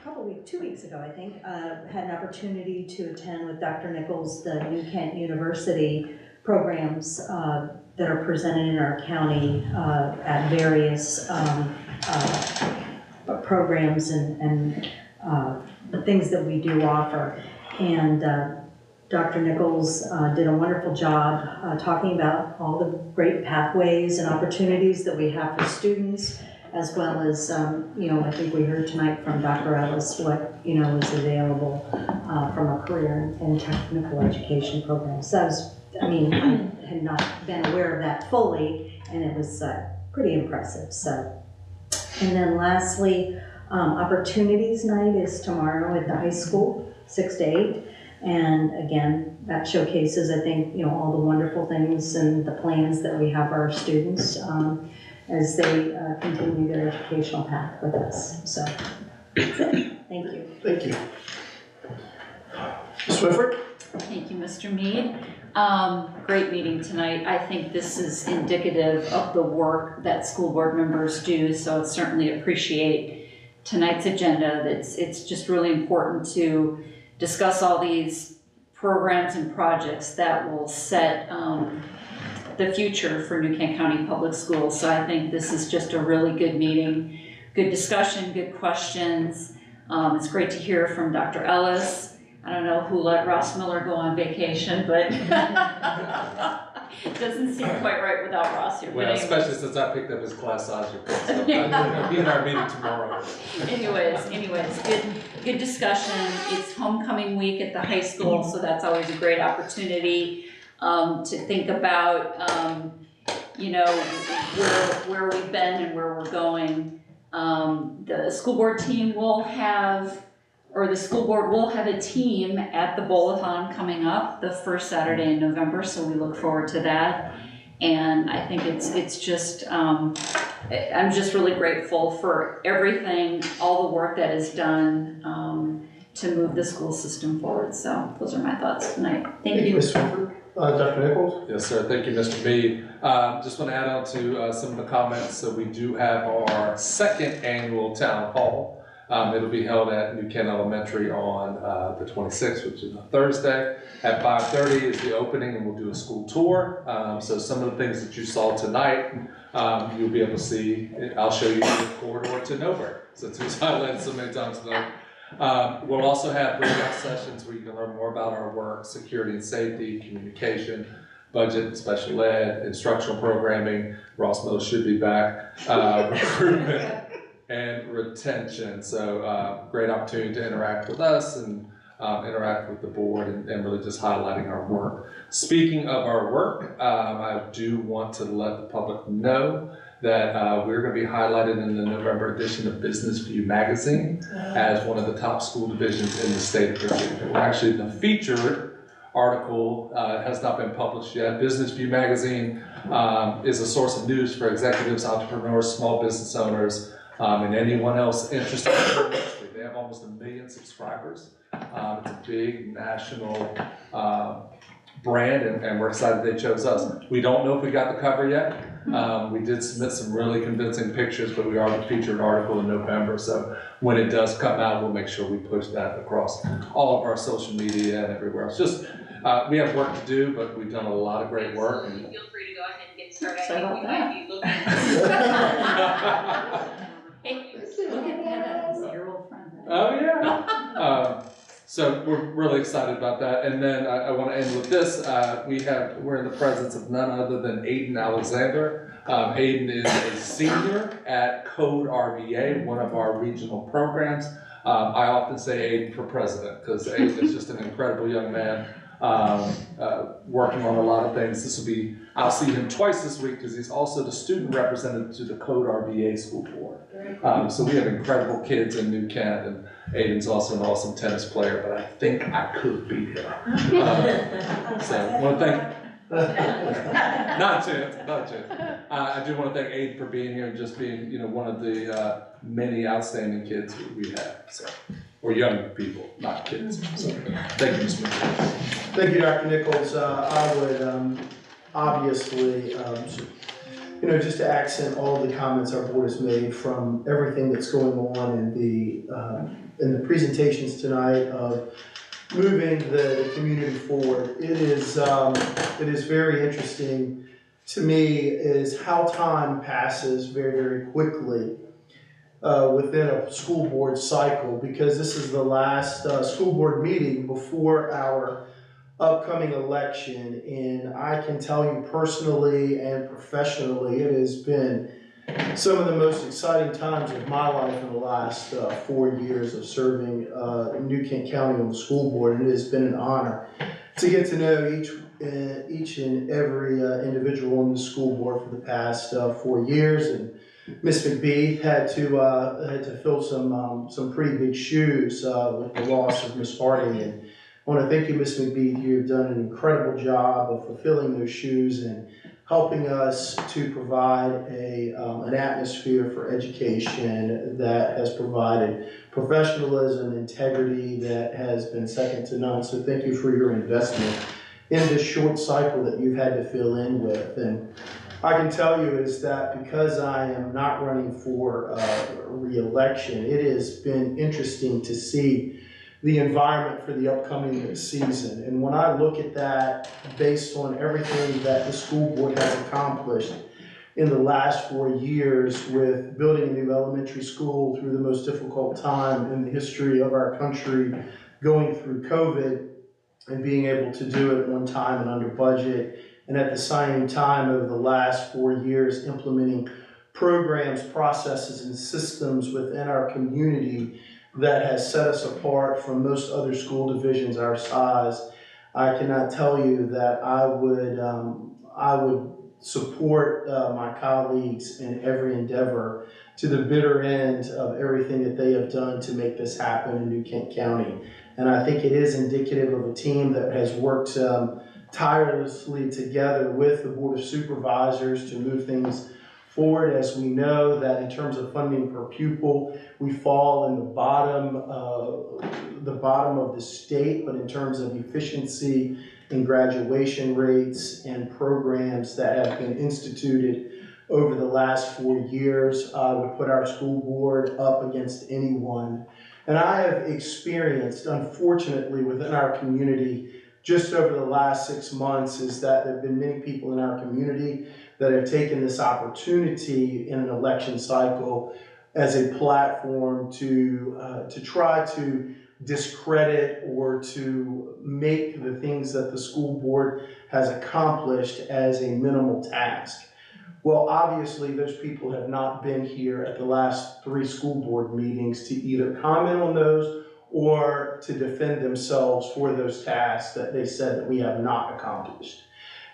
probably 2 weeks ago, I think, had an opportunity to attend with Dr. Nichols the New Kent University programs that are presented in our county at various programs and the things that we do offer. And Dr. Nichols did a wonderful job talking about all the great pathways and opportunities that we have for students, as well as, I think we heard tonight from Dr. Ellis what, is available from a career and technical education program. So that was, I had not been aware of that fully, and it was pretty impressive. So, and then lastly, Opportunities Night is tomorrow at the high school, 6 to 8. And again, that showcases, I think, all the wonderful things and the plans that we have for our students as they continue their educational path with us. So, that's it. Thank you. Thank you. Ms. Swifford? Thank you, Mr. Mead. Great meeting tonight. I think this is indicative of the work that school board members do, so I certainly appreciate tonight's agenda. It's just really important to discuss all these programs and projects that will set the future for New Kent County Public Schools. So I think this is just a really good meeting, good discussion, good questions. It's great to hear from Dr. Ellis. I don't know who let Ross Miller go on vacation, but it doesn't seem quite right without Ross here. Well, especially since I picked up his class size report, so I'm gonna be in our meeting tomorrow. Anyways, good discussion. It's homecoming week at the high school, so that's always a great opportunity to think about, where we've been and where we're going. The school board team will have, the school board will have a team at the Bowl-a-thon coming up the first Saturday in November, so we look forward to that. And I think it's just, I'm just really grateful for everything, all the work that is done to move the school system forward. So those are my thoughts tonight. Thank you. Ms. Swifford? Dr. Nichols? Yes, sir. Thank you, Mr. Mead. Just want to add on to some of the comments. So we do have our second annual town hall. It'll be held at New Kent Elementary on the 26th, which is a Thursday. At 5:30 is the opening, and we'll do a school tour. So some of the things that you saw tonight, you'll be able to see. I'll show you the corridor to nowhere, since we've highlighted so many times tonight. We'll also have breakout sessions where you can learn more about our work, security and safety, communication, budget, special ed, instructional programming, Ross Mills should be back, recruitment and retention. So great opportunity to interact with us and interact with the board and really just highlighting our work. Speaking of our work, I do want to let the public know that we're going to be highlighted in the November edition of Business View magazine as one of the top school divisions in the state of Virginia. We're actually the featured article, has not been published yet. Business View magazine is a source of news for executives, entrepreneurs, small business owners, and anyone else interested in the industry. They have almost 1 million subscribers. It's a big national brand, and we're excited they chose us. We don't know if we got the cover yet. We did submit some really convincing pictures, but we are the featured article in November. So when it does come out, we'll make sure we push that across all of our social media and everywhere else. Just, we have work to do, but we've done a lot of great work. And Feel free to go ahead and get started. I think we might be looking. Hey, look at Hannah, your old friend. Oh, yeah. So we're really excited about that. And then I want to end with this. We're in the presence of none other than Aiden Alexander. Aiden is a senior at Code RBA, one of our regional programs. I often say Aiden for president because Aiden is just an incredible young man, working on a lot of things. I'll see him twice this week because he's also the student representative to the Code RBA school board. So we have incredible kids in New Kent, and Aiden's also an awesome tennis player, but I think I could beat him. So I want to thank, not a chance. I do want to thank Aiden for being here and just being, one of the many outstanding kids we have. So, or young people, not kids. So thank you, Mr. McCoy. Thank you, Dr. Nichols. I would obviously, just to accent all the comments our board has made from everything that's going on in the presentations tonight of moving the community forward. It is very interesting to me is how time passes very, very quickly within a school board cycle, because this is the last school board meeting before our upcoming election, and I can tell you personally and professionally, it has been some of the most exciting times of my life in the last 4 years of serving New Kent County on the school board, and it has been an honor to get to know each and every individual on the school board for the past 4 years. And Ms. McBee had to fill some pretty big shoes with the loss of Ms. Harding, and I want to thank you, Ms. McBee. You've done an incredible job of fulfilling those shoes and helping us to provide an atmosphere for education that has provided professionalism, integrity that has been second to none. So thank you for your investment in this short cycle that you've had to fill in with. And I can tell you is that because I am not running for re-election, it has been interesting to see the environment for the upcoming season. And when I look at that, based on everything that the school board has accomplished in the last 4 years with building a new elementary school through the most difficult time in the history of our country, going through COVID and being able to do it on time and under budget, and at the same time over the last 4 years implementing programs, processes, and systems within our community that has set us apart from most other school divisions our size, I cannot tell you that I would support my colleagues in every endeavor to the bitter end of everything that they have done to make this happen in New Kent County. And I think it is indicative of a team that has worked tirelessly together with the Board of Supervisors to move things forward, as we know that in terms of funding per pupil, we fall in the bottom of the state, but in terms of efficiency and graduation rates and programs that have been instituted over the last 4 years, would put our school board up against anyone. And I have experienced, unfortunately, within our community, just over the last 6 months, is that there have been many people in our community that have taken this opportunity in an election cycle as a platform to try to discredit or to make the things that the school board has accomplished as a minimal task. Well, obviously, those people have not been here at the last 3 school board meetings to either comment on those or to defend themselves for those tasks that they said that we have not accomplished.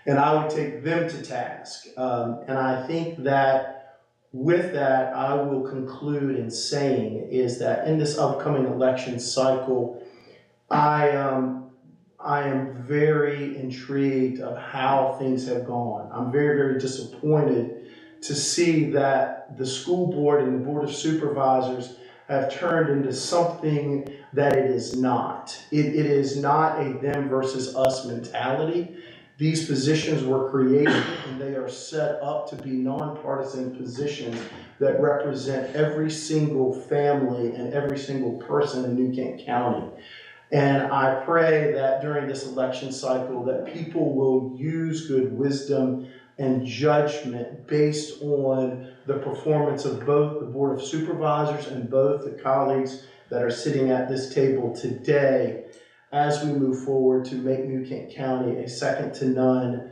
And I would take them to task. And I think that with that, I will conclude in saying is that in this upcoming election cycle, I am very intrigued of how things have gone. I'm very, very disappointed to see that the school board and the board of supervisors have turned into something that it is not. It is not a them versus us mentality. These positions were created and they are set up to be nonpartisan positions that represent every single family and every single person in New Kent County. And I pray that during this election cycle that people will use good wisdom and judgment based on the performance of both the Board of Supervisors and both the colleagues that are sitting at this table today as we move forward to make New Kent County a second to none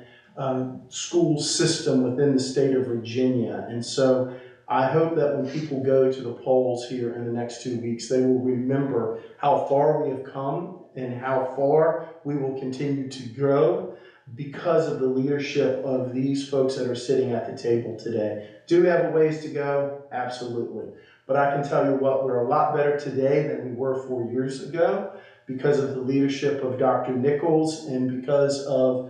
school system within the state of Virginia. And so I hope that when people go to the polls here in the next 2 weeks, they will remember how far we have come and how far we will continue to grow because of the leadership of these folks that are sitting at the table today. Do we have a ways to go? Absolutely. But I can tell you what, we're a lot better today than we were 4 years ago because of the leadership of Dr. Nichols and because of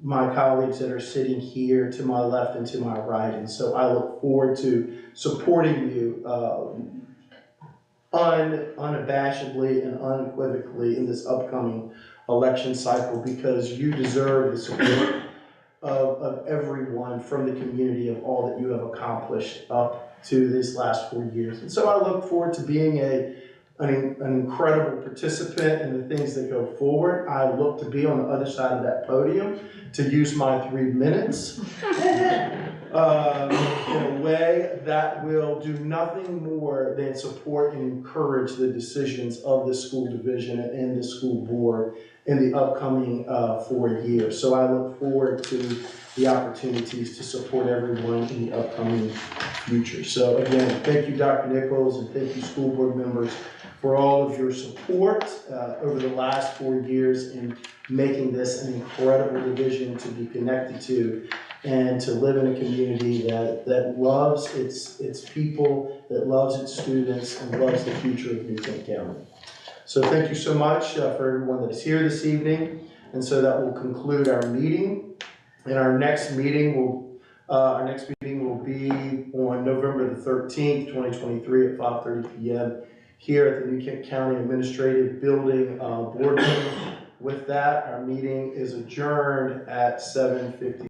my colleagues that are sitting here to my left and to my right. And so I look forward to supporting you unabashedly and unequivocally in this upcoming election cycle because you deserve the support of everyone from the community of all that you have accomplished up to these last 4 years. And so I look forward to being an incredible participant in the things that go forward. I look to be on the other side of that podium to use my 3 minutes in a way that will do nothing more than support and encourage the decisions of the school division and the school board in the upcoming 4 years. So I look forward to the opportunities to support everyone in the upcoming future. So again, thank you, Dr. Nichols, and thank you, school board members, for all of your support over the last 4 years in making this an incredible division to be connected to and to live in a community that loves its people, that loves its students, and loves the future of New Kent County. So thank you so much for everyone that is here this evening. And so that will conclude our meeting. And our next meeting will be on November the 13th, 2023 at 5:30 p.m. here at the New Kent County Administrative Building board meeting. With that, our meeting is adjourned at 7:50.